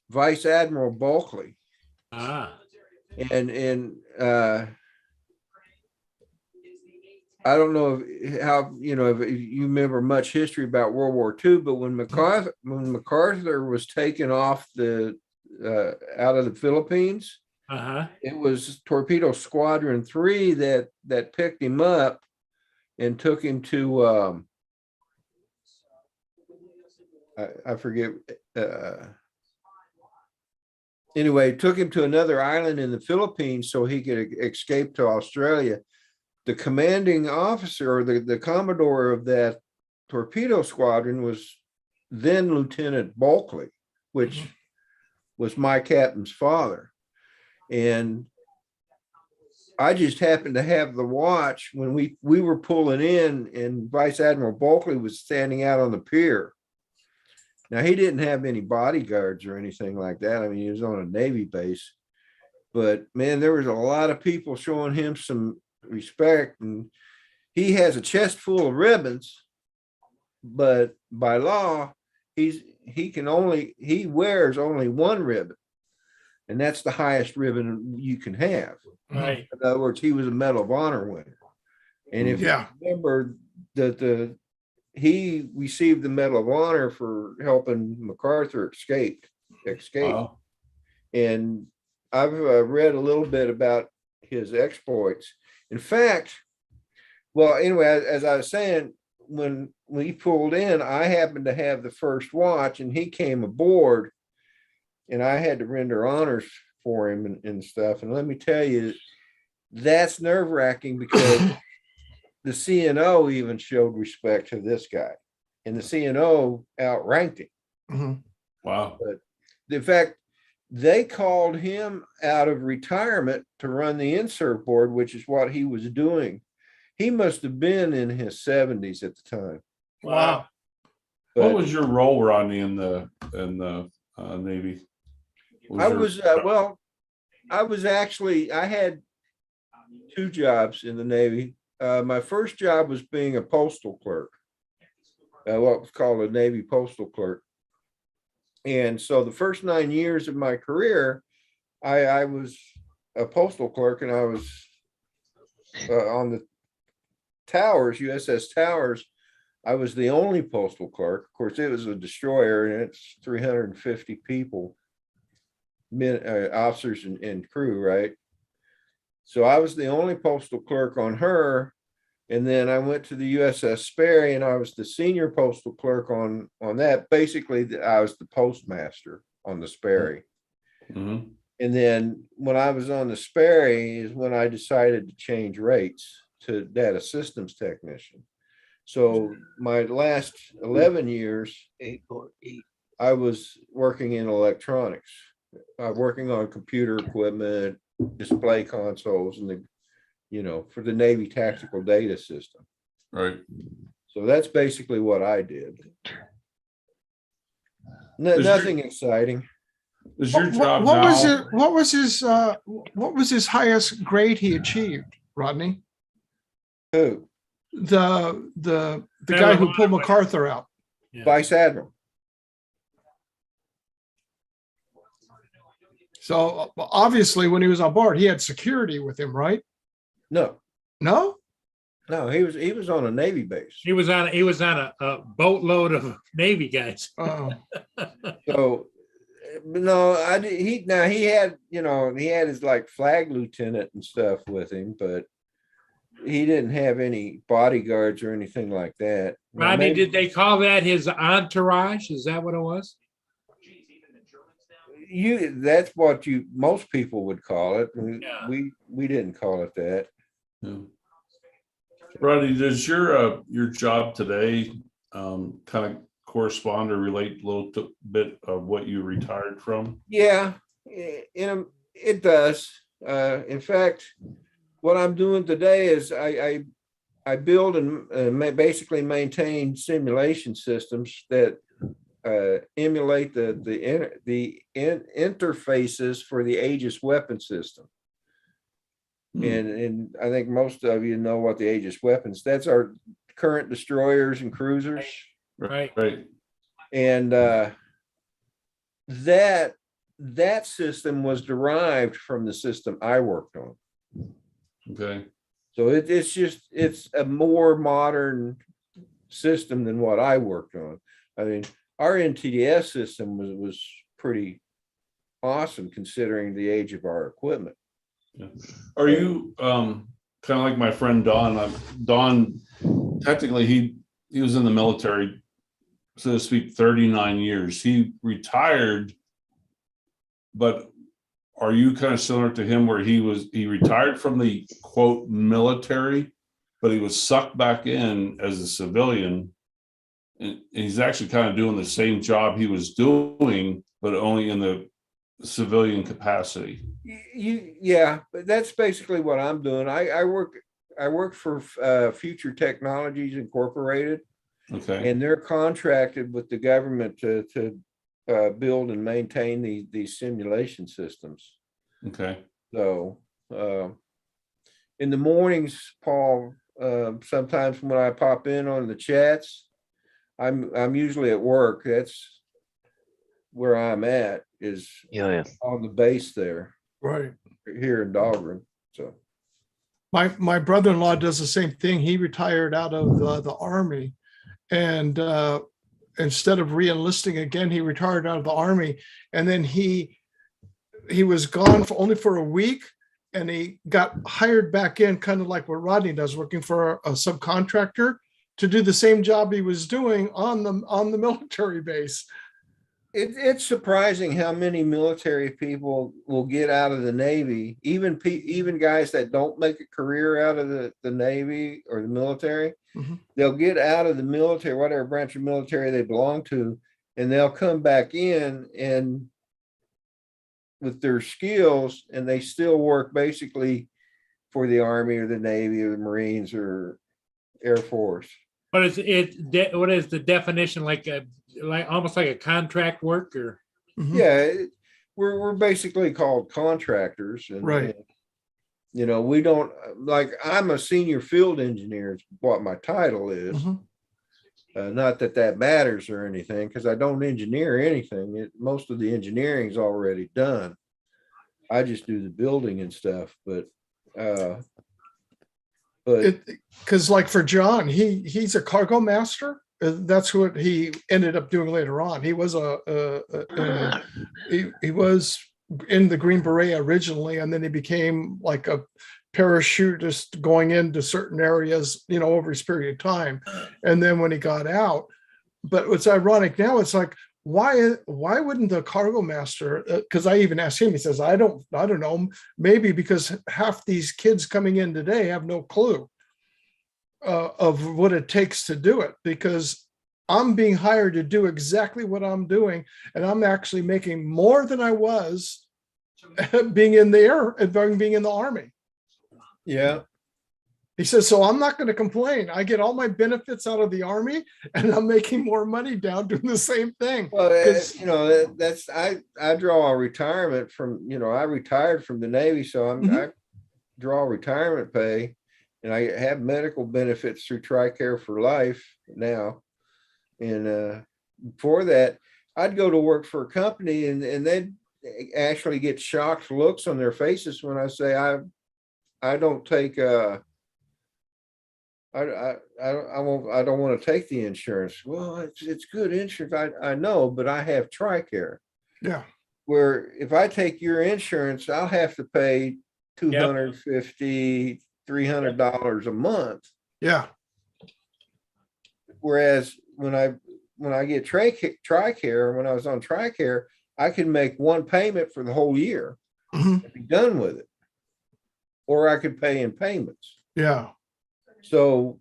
Vice Admiral Bulkley. And I don't know if you remember much history about World War II, but when MacArthur was taken off out of the Philippines, it was Torpedo Squadron 3 that picked him up and took him to I forget. Anyway, took him to another island in the Philippines so he could escape to Australia. The commanding officer, or the commodore of that torpedo squadron, was then Lieutenant Bulkley, which was my captain's father. And I just happened to have the watch when we were pulling in, and Vice Admiral Bulkley was standing out on the pier. Now, he didn't have any bodyguards or anything like that. I mean, he was on a Navy base, but man, there was a lot of people showing him some respect, and he has a chest full of ribbons, but by law, he wears only one ribbon, and that's the highest ribbon you can have. Right. In other words, he was a Medal of Honor winner. And if you remember that he received the Medal of Honor for helping MacArthur escape. Wow. And I've read a little bit about his exploits. In fact, well, anyway, as I was saying, when we pulled in, I happened to have the first watch, and he came aboard, and I had to render honors for him and stuff. And let me tell you, that's nerve-wracking because the CNO even showed respect to this guy, and the CNO outranked him. Wow. But in fact, they called him out of retirement to run the insert board, which is what he was doing. He must have been in his 70s at the time. Wow. What was your role, Rodney, in the Navy? I had 2 jobs in the Navy. My first job was being a postal clerk. what was called a Navy postal clerk. And so the first 9 years of my career, I was a postal clerk, and I was on the Towers, USS Towers. I was the only postal clerk. Of course, it was a destroyer, and it's 350 people, officers and crew, right? So I was the only postal clerk on her. And then I went to the USS Sperry, and I was the senior postal clerk on that. Basically, I was the postmaster on the Sperry. Mhm. And then when I was on the Sperry is when I decided to change rates to data systems technician. So my last 11 years, I was working in electronics, working on computer equipment, display consoles, and for the Navy tactical data system. Right. So that's basically what I did. Is Nothing exciting. Is your job What was now? it? What was his highest grade he achieved, Rodney? Who? The guy who pulled MacArthur out. Yeah. Vice Admiral. So obviously, when he was on board, he had security with him, right? No, No. he was on a Navy base. He was on a boatload of Navy guys. Oh, So no, he had his like flag lieutenant and stuff with him, but he didn't have any bodyguards or anything like that. Now, Rodney, maybe- did they call that his entourage? Is that what it was? that's what most people would call it. Yeah. We didn't call it that. Yeah. Rodney, does your job today kind of correspond or relate a little bit of what you retired from? Yeah, it does. In fact, what I'm doing today is I build and basically maintain simulation systems that emulate the interfaces for the Aegis weapon system. And I think most of you know what the Aegis weapons, that's our current destroyers and cruisers. Right. Right. And that system was derived from the system I worked on. Okay. So it's a more modern system than what I worked on. I mean, our NTDS system was pretty awesome considering the age of our equipment. Yeah. Are you kind of like my friend Don? Don, technically, he was in the military, so to speak, 39 years. He retired, but are you kind of similar to him where he retired from the quote military, but he was sucked back in as a civilian, and he's actually kind of doing the same job he was doing, but only in the civilian capacity? Yeah, but that's basically what I'm doing. I work for Future Technologies Incorporated, Okay. and they're contracted with the government to build and maintain these simulation systems. Okay. So in the mornings, Paul, sometimes when I pop in on the chats, I'm usually at work. That's where I'm at, is Yeah. on the base there right. here in Dahlgren. So My brother-in-law does the same thing. He retired out of the Army, and instead of re-enlisting again, he retired out of the Army, and then he was gone only for a week, and he got hired back in, kind of like what Rodney does, working for a subcontractor to do the same job he was doing on the military base. it's surprising how many military people will get out of the Navy, even guys that don't make a career out of the Navy or the military. Mhm. They'll get out of the military, whatever branch of military they belong to, and they'll come back in and with their skills, and they still work basically for the Army or the Navy or the Marines or Air Force. What is the definition, like almost like a contract worker? Mhm. Yeah, we're basically called contractors, and Right. we don't, like, I'm a senior field engineer is what my title is. Mhm. Not that that matters or anything, because I don't engineer anything. Most of the engineering's already done. I just do the building and stuff, but Because like for John, he's a cargo master. That's what he ended up doing later on. He was he was in the Green Beret originally, and then he became like a parachutist going into certain areas, over his period of time. And then when he got out, but what's ironic now, it's like, why wouldn't the cargo master? Because I even asked him, he says, I don't know, maybe because half these kids coming in today have no clue of what it takes to do it, because I'm being hired to do exactly what I'm doing, and I'm actually making more than I was being in the air and being in the Army. yeah, He says, so I'm not going to complain. I get all my benefits out of the Army, and I'm making more money down doing the same thing. well, 'Cause- that's I draw a retirement from, I retired from the Navy, so I draw retirement pay, and I have medical benefits through TRICARE for life now. And before that, I'd go to work for a company, and they'd actually get shocked looks on their faces when I say I don't take I don't want to take the insurance. Well, it's good insurance. I know, but I have TRICARE. Yeah. Where if I take your insurance, I'll have to pay $250, $300 a month. Yeah. Whereas when I get TRICARE, when I was on TRICARE, I could make one payment for the whole year Mhm. and be done with it. Or I could pay in payments. Yeah. So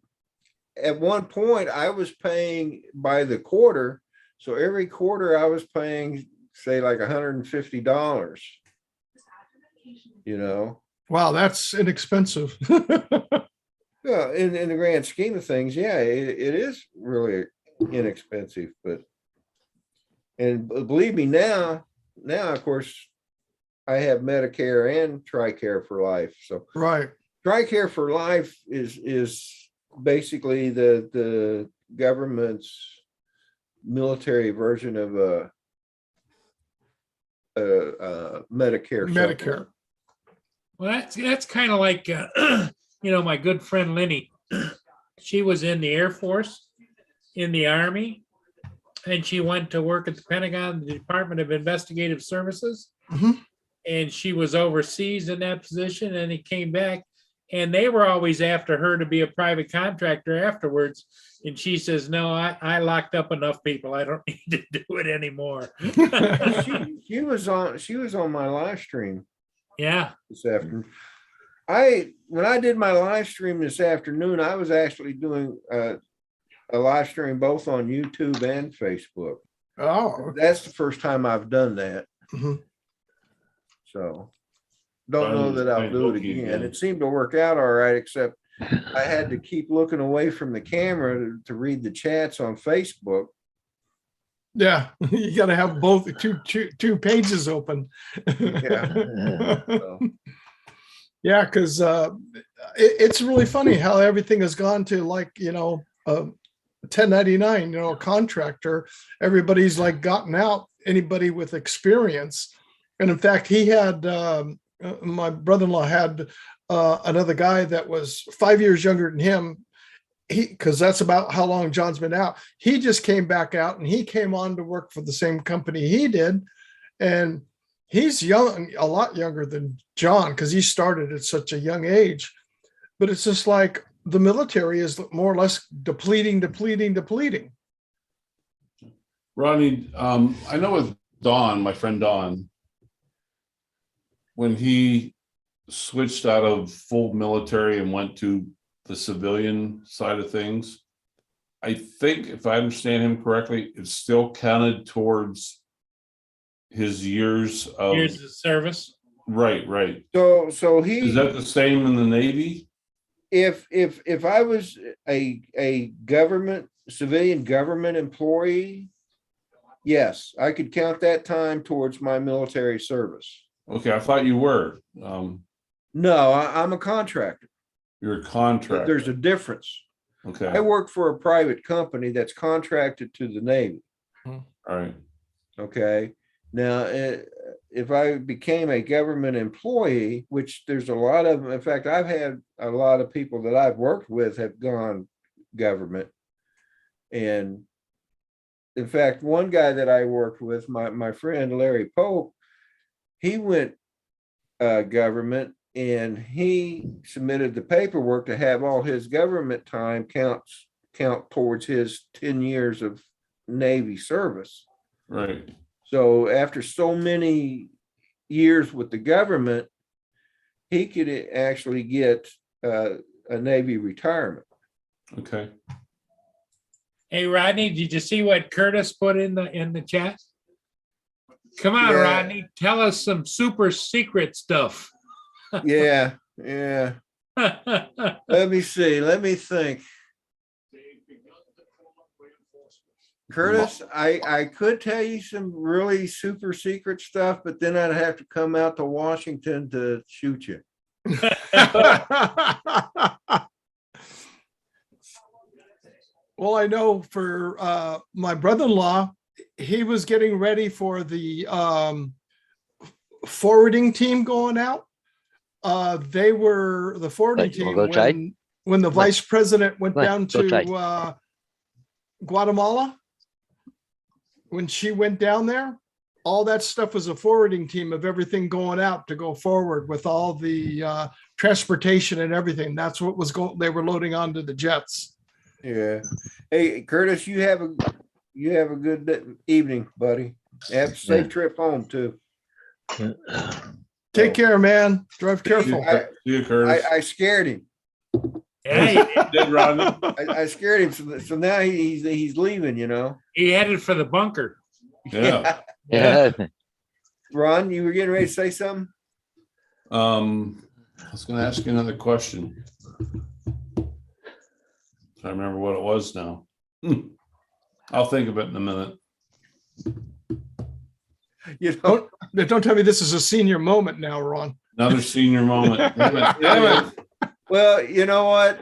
at one point I was paying by the quarter. So every quarter I was paying, say, like $150, Wow, that's inexpensive. Yeah, in the grand scheme of things, yeah, it is really inexpensive, and believe me, now of course I have Medicare and TRICARE for life. So Right. TRICARE for life is basically the government's military version of a Medicare. Medicare. supplement. Well, that's kind of like, my good friend Lenny. She was in the Air Force, in the Army, and she went to work at the Pentagon, the Department of Investigative Services. Mhm. And she was overseas in that position, and he came back, and they were always after her to be a private contractor afterwards. And she says, no, I locked up enough people. I don't need to do it anymore. She was on my live stream Yeah. this afternoon. When I did my live stream this afternoon, I was actually doing a live stream both on YouTube and Facebook. Oh. That's the first time I've done that. Mhm. So don't know that I'll do it again. It seemed to work out all right, except I had to keep looking away from the camera to read the chats on Facebook. Yeah. You got to have both two pages open. Yeah. So, Yeah, because it's really funny how everything has gone to 1099, a contractor. Everybody's like gotten out, anybody with experience. And in fact, he had, my brother-in-law had another guy that was 5 years younger than him. Because that's about how long John's been out. He just came back out, and he came on to work for the same company he did. And he's young, a lot younger than John, because he started at such a young age. But it's just like the military is more or less depleting. Ronnie, I know with Don, my friend Don, when he switched out of full military and went to the civilian side of things, I think if I understand him correctly, it's still counted towards his years of Here's the service. right. so Is he, that the same in the Navy? if I was a civilian government employee, yes, I could count that time towards my military service. Okay, I thought you were. No, I'm a contractor. You're a contractor. There's a difference. I Okay, work for a private company that's contracted to the Navy. all right. Okay, now, if I became a government employee, which there's a lot of, in fact, I've had a lot of people that I've worked with have gone government. And in fact, one guy that I worked with, my friend Larry Pope, he went government, and he submitted the paperwork to have all his government time count towards his 10 years of Navy service. Right. So after so many years with the government, he could actually get a Navy retirement. Okay. Hey, Rodney, did you see what Curtis put in the chat? Come on, Yeah. Rodney, tell us some super secret stuff. Yeah, yeah. Let me see. Let me think. Curtis, I could tell you some really super secret stuff, but then I'd have to come out to Washington to shoot you. Well, I know for my brother-in-law, he was getting ready for the forwarding team going out. They were the forwarding Right, you wanna team go outside? when the vice president went Come on, down go outside. to Guatemala. When she went down there, all that stuff was a forwarding team of everything going out to go forward with all the transportation and everything. That's what was going, they were loading onto the jets. Yeah. Hey, Curtis, you have a good evening, buddy. Have a safe trip home too. Take care, man. Drive careful. I- See you, Curtis. I scared him. Hey, Did Rodney? I scared him. So now he's leaving, you know? he headed for the bunker. Yeah. Yeah. Ron, you were getting ready to say something? I was gonna ask you another question. I remember what it was now. I'll think of it in a minute. You know, Don't tell me this is a senior moment now, Ron. Another senior moment. Damn it. well, you know what,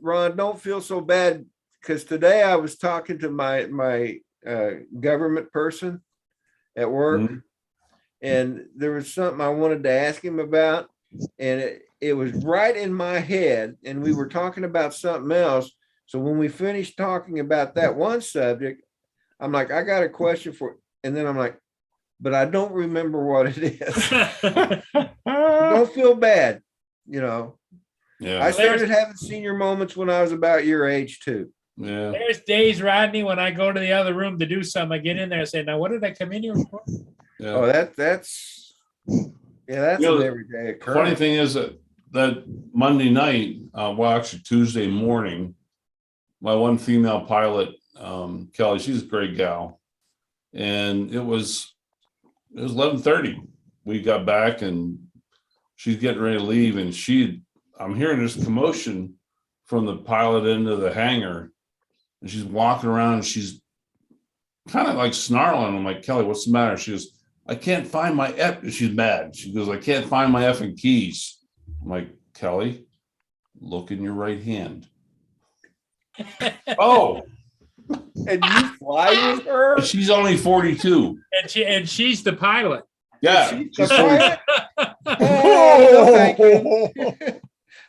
Ron, don't feel so bad, because today I was talking to my government person at work, Mhm. and there was something I wanted to ask him about, and it was right in my head, and we were talking about something else. So when we finished talking about that one subject, I'm like, I got a question for, and then I'm like, but I don't remember what it is. Don't feel bad, you know. I Yeah, started having senior moments when I was about your age too. yeah. There's days, Rodney, when I go to the other room to do something, I get in there and say, now what did I come in here for? Oh, Yeah. that's an You know, everyday Funny occurrence. thing is that Monday night, well, actually Tuesday morning, my one female pilot, Kelly, she's a great gal. And it was 11:30. We got back and she's getting ready to leave, and I'm hearing this commotion from the pilot into the hangar, and she's walking around and she's kind of like snarling. I'm like, Kelly, what's the matter? She goes, I can't find my F. She's mad. She goes, I can't find my effing keys. I'm like, Kelly, look in your right hand. Oh, And you fly with her? she's only 42. And she's the pilot. Yeah, She's she's the 40. pilot? Oh, no, thank you.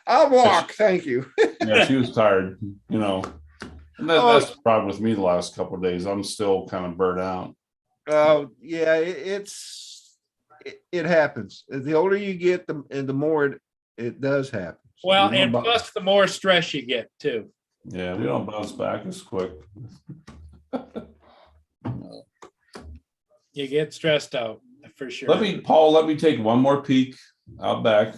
I'll walk, thank you. Yeah, she was tired, you know. And that's the problem with me the last couple of days. I'm still kind of burnt out. Oh, yeah, it happens. The older you get, the more it does happen. Well, We don't and bu- plus the more stress you get too. Yeah, we don't bounce back as quick. You get stressed out for sure. Paul, let me take one more peek out back,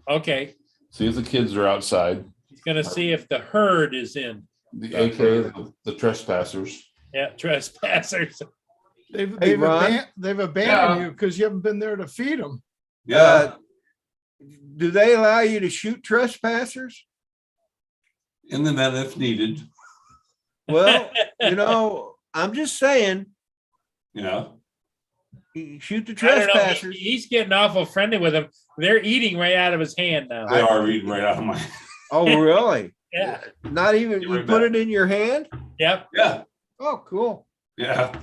Okay, see if the kids are outside, he's gonna see if the herd is in. the AKA the trespassers. Yeah, trespassers. They've Ron? abandoned Yeah. you because you haven't been there to feed them. Do they allow you to shoot trespassers? In the net if needed. Well, you know, I'm just saying, Yeah. you shoot the I don't know. trespassers. He's getting awful friendly with them. They're eating right out of his hand now. They are reading right out of my. Oh, really? Yeah. Not even, you put it in your hand? Yep. Yeah, Oh, cool. yeah.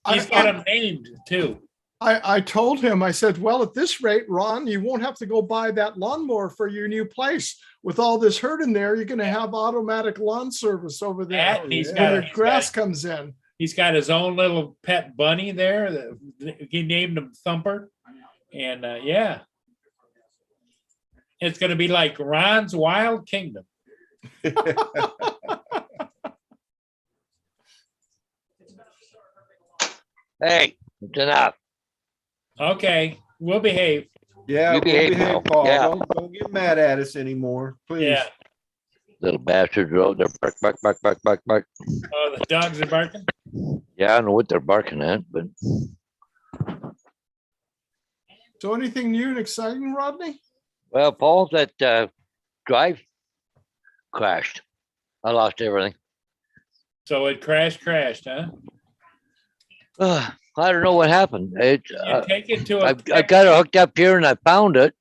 He's got them named too. I told him, I said, well, at this rate, Ron, you won't have to go buy that lawnmower for your new place. With all this herd in there, you're gonna have automatic lawn service over there That, and yeah. he's when your got grass comes in. he's got his own little pet bunny there. He named him Thumper, and yeah, it's gonna be like Ron's Wild Kingdom. Hey, it's enough. Okay, we'll behave. Yeah, You we'll behave behave, now. Paul. Yeah. Don't get mad at us anymore, please. Yeah. Little bastards are out there, bark, bark, bark, bark, bark, bark. Oh, the dogs are barking. Yeah, I don't know what they're barking at, but So anything new and exciting, Rodney? well, Paul, that drive crashed. I lost everything. So it crashed, huh? I don't know what happened. You take it to a. I got it hooked up here and I found it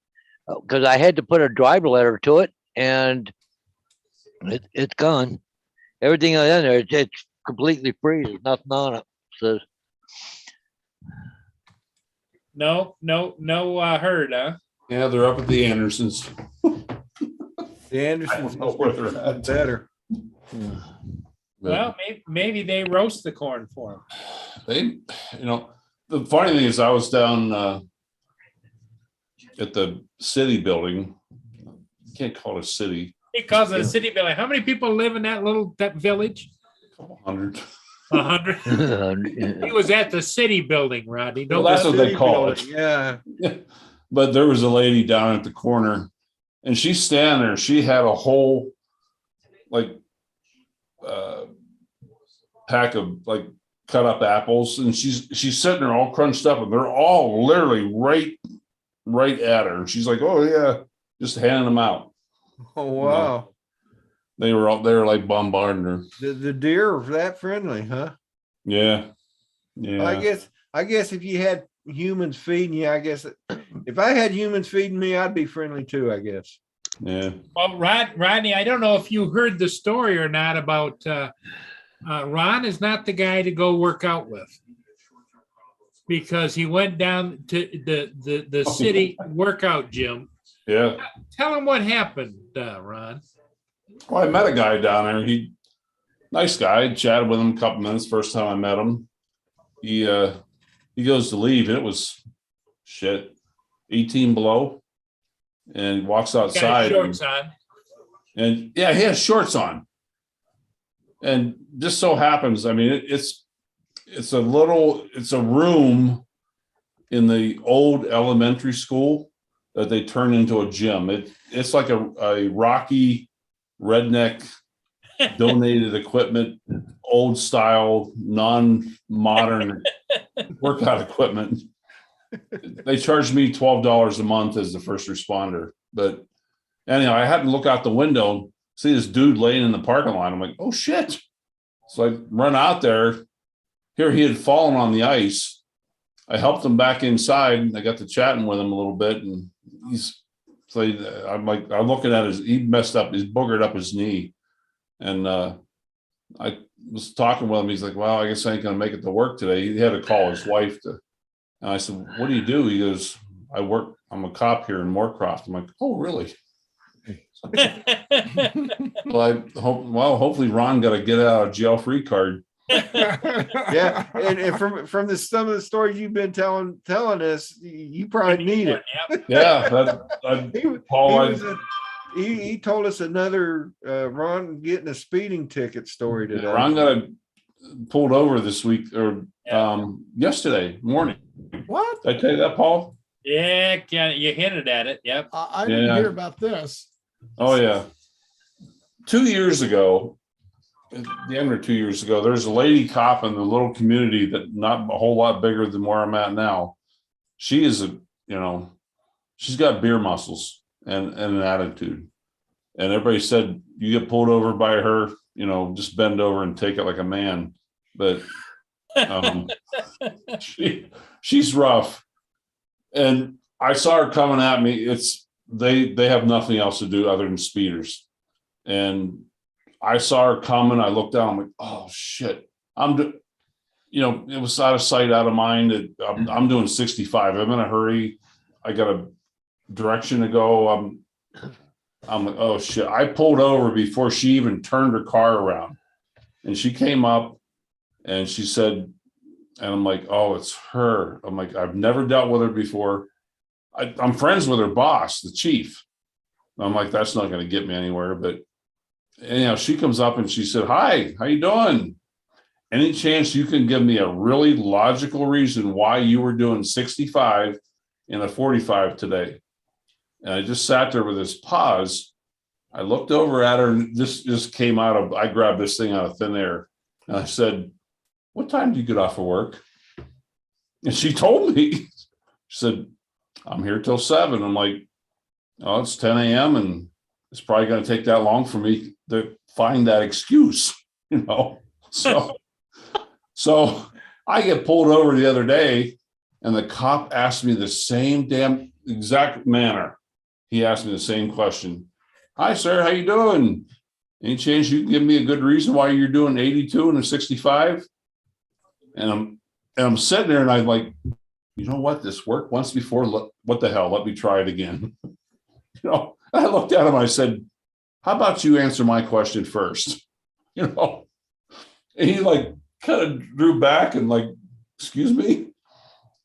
because I had to put a drive letter to it, and it's gone. Everything in there, it's completely free. There's nothing on it. So No herd, huh? Yeah, they're up at the Andersons. The Andersons I don't know where they're are at. better. Well, maybe they roast the corn for him. They, the funny thing is, I was down at the city building. You can't call it a city. He calls it a city village. How many people live in that village? Couple hundred. 100. He was at the city building, Rodney. Well, Don't that's what they City call building, it. Yeah. But there was a lady down at the corner, and she's standing there. She had a whole pack of cut up apples, and she's sitting there all crunched up, and they're all literally right at her. And she's like, "Oh yeah," just handing them out. Oh, wow. They were like bombarding her. The deer are that friendly, huh? Yeah, yeah. I guess if you had humans feeding you, I guess if I had humans feeding me, I'd be friendly too, I guess. Yeah. Well, Rodney, I don't know if you heard the story or not about Ron is not the guy to go work out with, because he went down to the city workout gym. Yeah. Tell him what happened, Ron. Well, I met a guy down there. Nice guy. I chatted with him a couple minutes. First time I met him, he goes to leave. It was 18 below, and walks Got outside. shorts on. And yeah, he has shorts on. And just so happens, I mean, it's a room in the old elementary school that they turned into a gym. It's like a Rocky redneck donated equipment, old style, non-modern workout equipment. They charged me $12 a month as the first responder. But anyhow, I had to look out the window, see this dude laying in the parking lot. I'm like, oh shit. So I run out there. Here he had fallen on the ice. I helped him back inside. I got to chatting with him a little bit, and I'm looking at he messed up, he's boogered up his knee. And I was talking with him. He's like, well, I guess I ain't gonna make it to work today. He had to call his wife and I said, what do you do? He goes, I'm a cop here in Moorcroft. I'm like, oh, really? Well, hopefully Ron got a get out of jail free card. Yeah, and from some of the stories you've been telling us, you probably need it. Yeah, He told us another Ron getting a speeding ticket story today. Ron got pulled over this week or yesterday morning. What? Did I tell you that, Paul? Yeah, you hinted at it. Yep. I didn't hear about this. Oh yeah. 2 years ago, at the end of 2 years ago, there's a lady cop in the little community that not a whole lot bigger than where I'm at now. She is she's got beer muscles and an attitude. And everybody said, you get pulled over by her, just bend over and take it like a man. But she's rough. And I saw her coming at me. They have nothing else to do other than speeders. And I saw her coming. I looked down. I'm like, oh shit. It was out of sight, out of mind. I'm doing 65. I'm in a hurry. I got a direction to go. I'm like, oh shit. I pulled over before she even turned her car around. And she came up and she said, and I'm like, oh, it's her. I'm like, I've never dealt with her before. I'm friends with her boss, the chief. I'm like, that's not going to get me anywhere. But anyhow, she comes up and she said, hi, how you doing? Any chance you can give me a really logical reason why you were doing 65 in a 45 today? And I just sat there with this pause. I looked over at her and this just came out of, I grabbed this thing out of thin air. And I said, what time do you get off of work? And she told me, she said, I'm here till 7. I'm like, oh, it's 10 a.m. and it's probably going to take that long for me to find that excuse, So I get pulled over the other day and the cop asked me the same damn exact manner. He asked me the same question. Hi, sir, how you doing? Any chance you can give me a good reason why you're doing 82 and a 65? And I'm sitting there and I'm like, you know what? This worked once before. What the hell? Let me try it again. I looked at him. I said, how about you answer my question first? And he like kind of drew back and like, excuse me.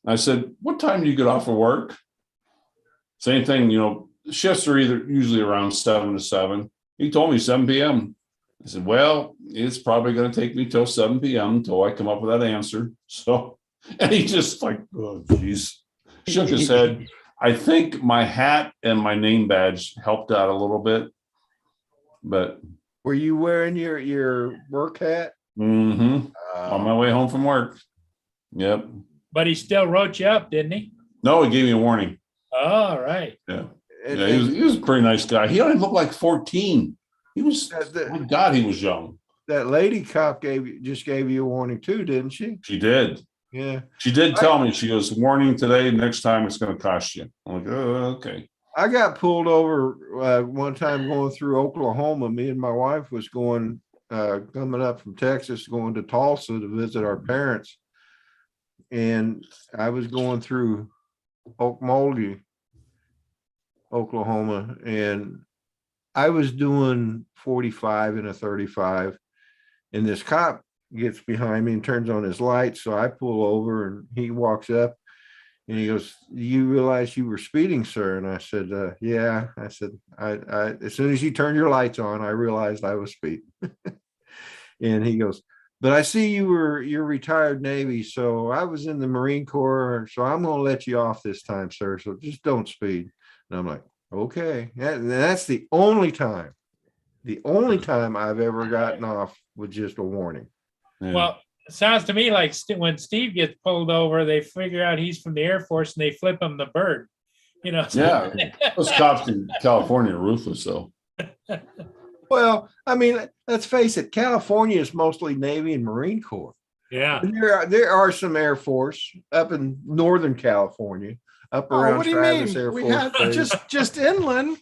I said, what time do you get off of work? Same thing, shifts are usually around 7 to 7. He told me 7 p.m. I said, well, it's probably going to take me till 7 p.m. until I come up with that answer. So, and he just like, oh, geez, shook his head. I think my hat and my name badge helped out a little bit, but. Were you wearing your work hat? On my way home from work. Yep. But he still wrote you up, didn't he? No, he gave me a warning. All right. Yeah. Yeah, he was a pretty nice guy. He only looked like 14. He was, my God, he was young. That lady cop just gave you a warning too, didn't she? She did. Yeah. She did tell me, she goes, warning today, next time it's going to cost you. I'm like, oh, okay. I got pulled over one time going through Oklahoma. Me and my wife was coming up from Texas, going to Tulsa to visit our parents. And I was going through Okmulgee, Oklahoma, and I was doing 45 and a 35. And this cop gets behind me and turns on his lights. So I pull over and he walks up and he goes, you realize you were speeding, sir? And I said, yeah. I said, I as soon as you turned your lights on, I realized I was speeding. And he goes, but I see you're retired Navy. So I was in the Marine Corps. So I'm going to let you off this time, sir. So just don't speed. And I'm like, okay. That's the only time I've ever gotten off with just a warning. Yeah. Well, it sounds to me like when Steve gets pulled over, they figure out he's from the Air Force and they flip him the bird. Yeah. Those cops in California are ruthless, though. Well, I mean, let's face it, California is mostly Navy and Marine Corps. Yeah. There are some Air Force up in Northern California, up around What do you Travis mean? Air We Force had Base. just inland,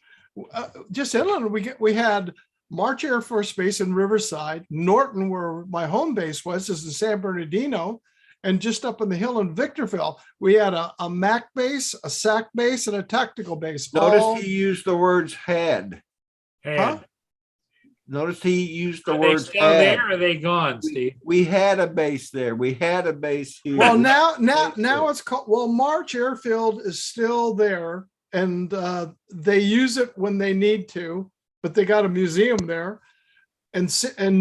we had March Air Force Base in Riverside, Norton, where my home base was, is in San Bernardino, and just up in the hill in Victorville, we had a MAC base, a SAC base, and a tactical base. Notice he used the words had. Huh? Notice he used the Are they words still had. there or are they gone, Steve? We had a base there. We had a base here. Well, now it's called, March Airfield is still there, and they use it when they need to, but they got a museum there. And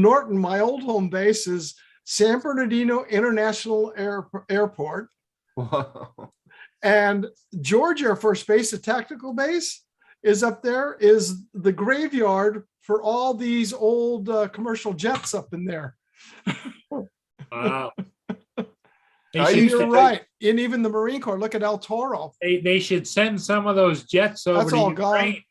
Norton, my old home base, is San Bernardino International Airport. Wow. And George Air Force Base, the tactical base, is up there, is the graveyard for all these old commercial jets up in there. Wow. You're right. And even the Marine Corps, look at El Toro. They should send some of those jets over That's to all Ukraine. gone.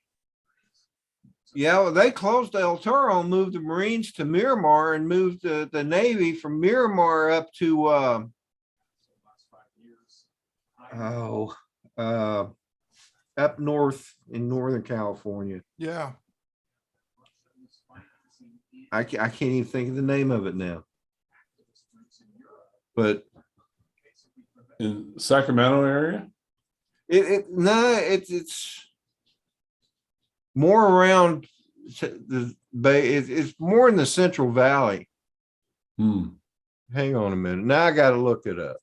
Yeah, well, they closed El Toro, moved the Marines to Miramar, and moved the Navy from Miramar up to up north in Northern California. Yeah. I can't even think of the name of it now. But In Sacramento area? it's more around the Bay. It's more in the Central Valley. Hmm. Hang on a minute. Now I got to look it up.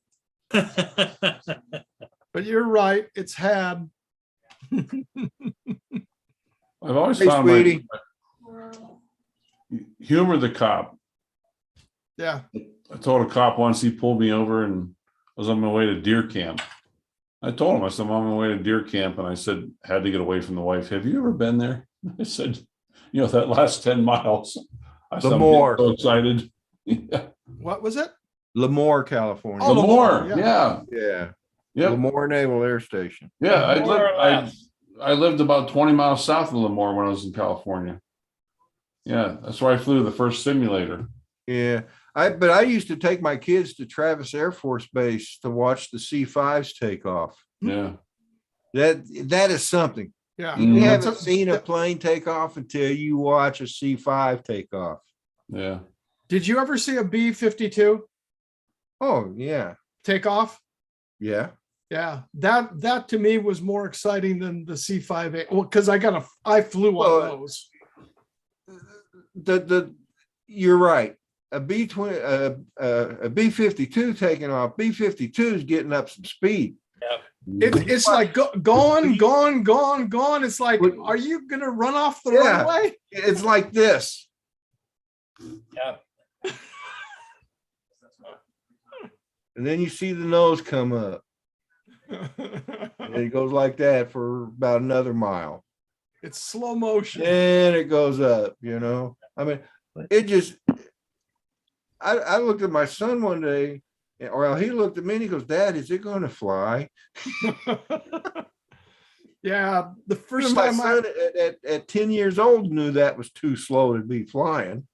But you're right, it's had. I've always Hey, found sweetie. Humor the cop. Yeah. I told a cop once, he pulled me over and I was on my way to deer camp. I told him, I said, I'm on my way to deer camp. And I said, had to get away from the wife. Have you ever been there? I said, that last 10 miles. I said, I'm getting Lemoore. so excited. Yeah. What was it? Lemoore, California. Oh, Lemoore. Lemoore, Yeah. Yeah. Yep. Lemoore Naval Air Station. Yeah. More or less. I lived about 20 miles south of Lemoore when I was in California. Yeah. That's where I flew the first simulator. Yeah. But I used to take my kids to Travis Air Force Base to watch the C-5s take off. Yeah. That is something. Yeah. Mm. You That's haven't a- seen a plane take off until you watch a C-5 take off. Yeah. Did you ever see a B-52 Oh, yeah. take off? Yeah. Yeah, that to me was more exciting than the C-5A. Well, because I flew Well, one of those. You're right. A B-52 taking off. B-52 is getting up some speed. It's like going. It's like, are you gonna run off the Yeah. runway? It's like this. Yeah. And then you see the nose come up. And it goes like that for about another mile. It's slow motion. And it goes up, I mean, it just, I looked at my son one day, or he looked at me and he goes, Dad, is it going to fly? Yeah, the first My time son at 10 years old knew that was too slow to be flying.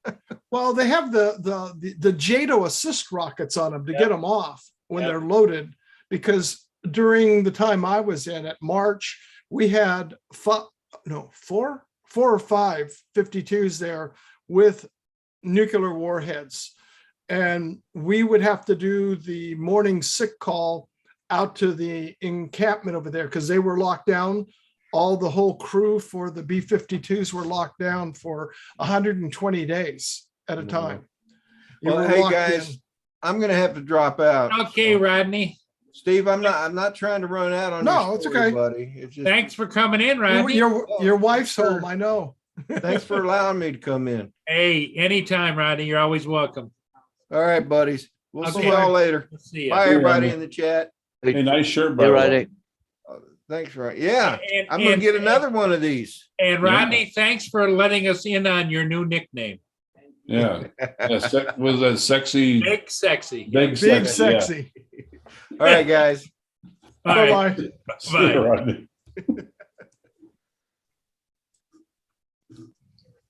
well, they have the JATO assist rockets on them to get them off when Yep. they're loaded, because during the time I was in at March, we had four or five 52s there with nuclear warheads. And we would have to do the morning sick call out to the encampment over there because they were locked down. The whole crew for the B-52s were locked down for 120 days at a time. You Well, were hey locked guys, in. I'm going to have to drop out. Okay, Rodney. Steve, I'm not trying to run out on No, your it's story, okay. buddy. It's just, Thanks for coming in, Rodney. Your wife's sure. home, I know. thanks for allowing me to come in. Hey, anytime, Rodney. You're always welcome. All right, buddies. We'll see Okay. y'all later. See ya. Bye, everybody in the chat. Hey, nice shirt, by Hey, the way. Rodney. Thanks, right? Yeah, And- I'm gonna and- get another one of these. And Rodney, thanks for letting us in on your new nickname. Yeah. Was that sexy? Big Sexy. Big Big sexy. Yeah. sexy. All right, guys. Bye. Bye-bye. See you, Rodney.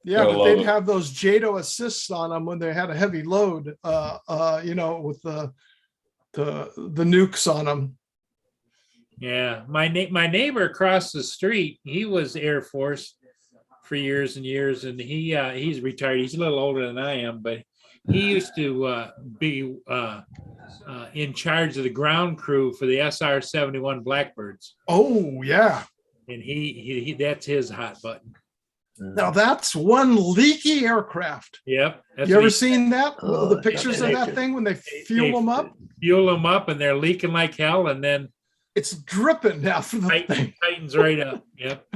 Yeah, Gotta but love they'd it. have those JATO assists on them when they had a heavy load, with the nukes on them. Yeah, my neighbor across the street, he was Air Force for years and years, and he's retired. He's a little older than I am, but he used to be in charge of the ground crew for the SR-71 Blackbirds, Oh, yeah. and he that's his hot button. Now that's one leaky aircraft. Yep. That's You what ever he- seen that? Oh, The pictures of yeah. that thing when they fuel them up? Fuel them up, and they're leaking like hell, and then It's dripping now from the thing. tightens right up. Yep.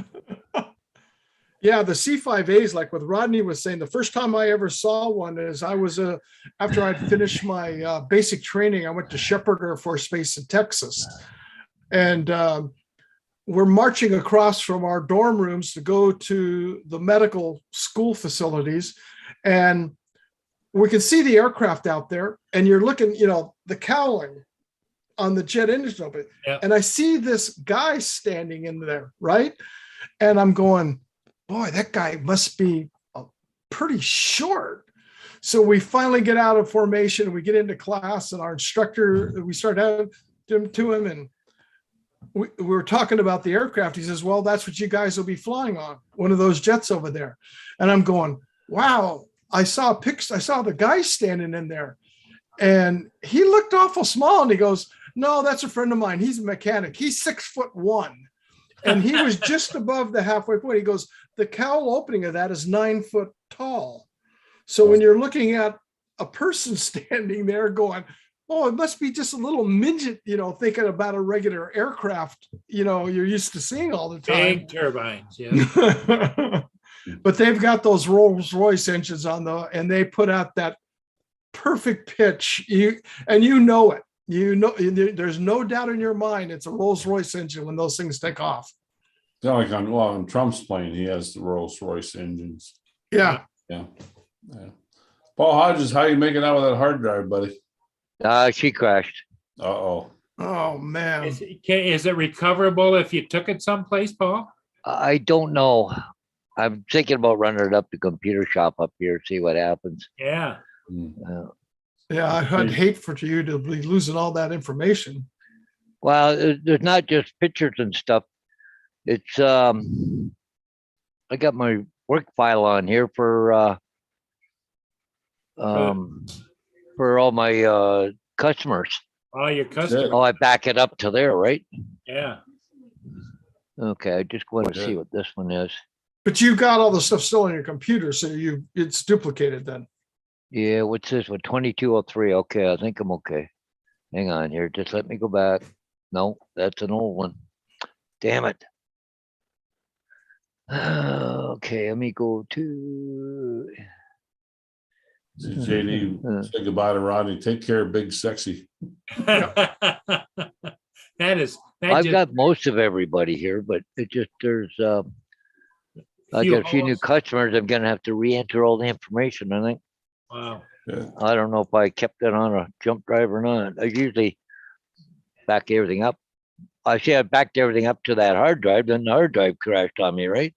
Yeah, the C-5As, like what Rodney was saying, the first time I ever saw one is I was after I'd finished my basic training, I went to Shepherd Air Force Base in Texas. And we're marching across from our dorm rooms to go to the medical school facilities. And we can see the aircraft out there, and you're looking, the cowling on the jet engine open. Yeah. And I see this guy standing in there, right? And I'm going, boy, that guy must be pretty short. So we finally get out of formation and we get into class, and our instructor, we start out to him, and we were talking about the aircraft. He says, well, that's what you guys will be flying on, one of those jets over there. And I'm going, wow, I saw the guy standing in there, and he looked awful small, and he goes, "No, that's a friend of mine. He's a mechanic. He's 6'1", and he was just above the halfway point. He goes, "The cowl opening of that is 9 foot tall." So when you're looking at a person standing there going, "Oh, it must be just a little midget," thinking about a regular aircraft, you're used to seeing all the time. Big turbines, yeah. But they've got those Rolls Royce engines and they put out that perfect pitch. You know it. There's no doubt in your mind it's a Rolls Royce engine when those things take off. It's not like on Trump's plane, he has the Rolls Royce engines. Yeah. Yeah. Paul Hodges, how you making out with that hard drive, buddy? She crashed. Uh-oh. Oh man. Is it recoverable if you took it someplace, Paul? I don't know. I'm thinking about running it up to computer shop up here, see what happens. Yeah. Yeah, I'd hate for you to be losing all that information. Well, there's not just pictures and stuff. It's I got my work file on here for all my customers. Oh, your customer. Oh, I back it up to there, right? Yeah. Okay, I just want to see what this one is. But you got all the stuff still on your computer, so it's duplicated then. Yeah, what's this one? 2203. Okay, I think I'm okay. Hang on here. Just let me go back. No, that's an old one. Damn it. Okay, let me go to. JD, say goodbye to Rodney. Take care of Big Sexy. I've I've got most of everybody here, but it just there's I got a few new customers. I'm gonna have to re-enter all the information, I think. Wow. Yeah. I don't know if I kept it on a jump drive or not. I usually back everything up. I backed everything up to that hard drive, then the hard drive crashed on me, right?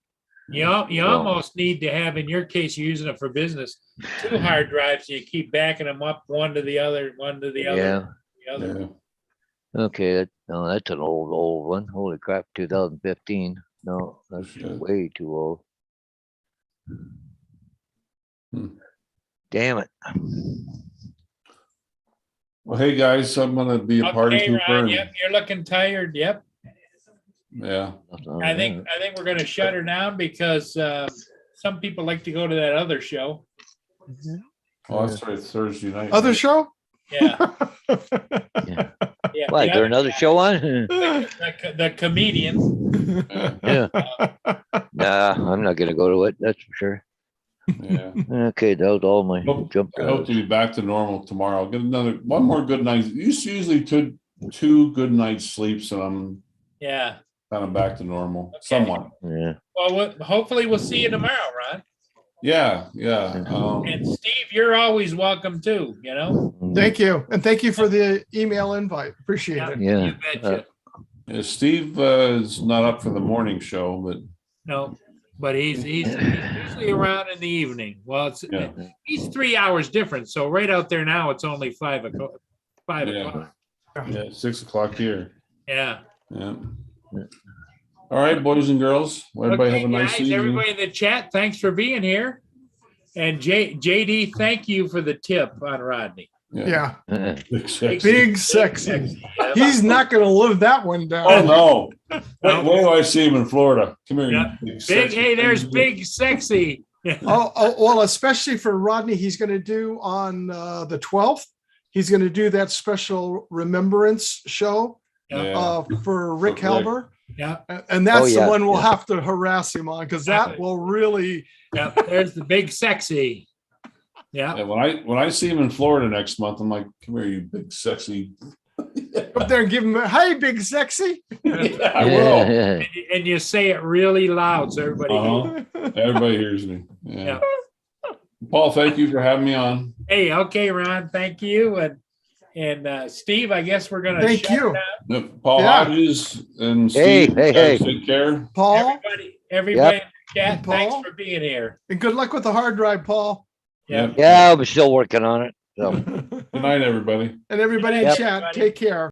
You almost need to have, in your case, you're using it for business, 2 hard drives. You keep backing them up one to the other, one to the other. Yeah. The other. Yeah. Okay, that's an old one. Holy crap, 2015. No, that's Shit. way too old. Damn it. Well, hey guys, I'm gonna be a party Okay, pooper. Ron, and- yep, you're looking tired. Yep. Yeah. I think we're gonna shut her down because some people like to go to that other show. Oh, that's right. Thursday night. Other show? Yeah. Yeah. Yeah. What, is there another show on? The comedian. Yeah. Nah, I'm not gonna go to it, that's for sure. Yeah. Okay, that was all my jump I hope drives. to be back to normal tomorrow. I'll get one more good night. Usually two good nights sleeps, and I'm Yeah. kind of back to normal, Okay. somewhat. Yeah. Well, hopefully we'll see you tomorrow, Ron. Yeah. And Steve, you're always welcome too, you know? Thank you. And thank you for the email invite. Appreciate it. Yeah. You betcha. Yeah, Steve is not up for the morning show, but No, but he's usually around in the evening. Well, yeah. he's 3 hours different. So right out there now, it's only 5 o'clock. 5 Yeah. o'clock. Yeah, 6 o'clock here. Yeah. Yeah. All right, boys and girls. Well, everybody Okay, have a nice guys, evening. everybody in the chat, thanks for being here. And JD, thank you for the tip on Rodney. Yeah. Big sexy. Big sexy. Yeah. He's not going to live that one Oh down. no! Wait do I see him in Florida? Come here, Yeah. you big Big, sexy. hey, there's Big Sexy. Oh, well, especially for Rodney, he's going to do on the 12th. He's going to do that special remembrance show Yeah. for Rick Rick. Halber. Yeah. And that's yeah, the one we'll yeah. have to harass him on because that Exactly. will really. Yeah. There's the Big Sexy. Yeah. Yeah, when I see him in Florida next month, I'm like, come here, you big sexy. Up there and give him a hey, big sexy. Yeah, I will. Yeah. And you say it really loud so everybody hears. Uh-huh. Everybody hears me. Yeah. Yeah. Paul, thank you for having me on. Hey, okay, Ron, thank you. And Steve, I guess we're gonna Thank shut you. it down. Yep, Paul Yeah. Hodges and Hey, Steve, hey, guys, hey. take care. Paul, Everybody in the chat, Paul. thanks for being here. and good luck with the hard drive, Paul. Yeah. Yeah, I'm still working on it. So. Good night, everybody. And everybody in Yep. chat, take care.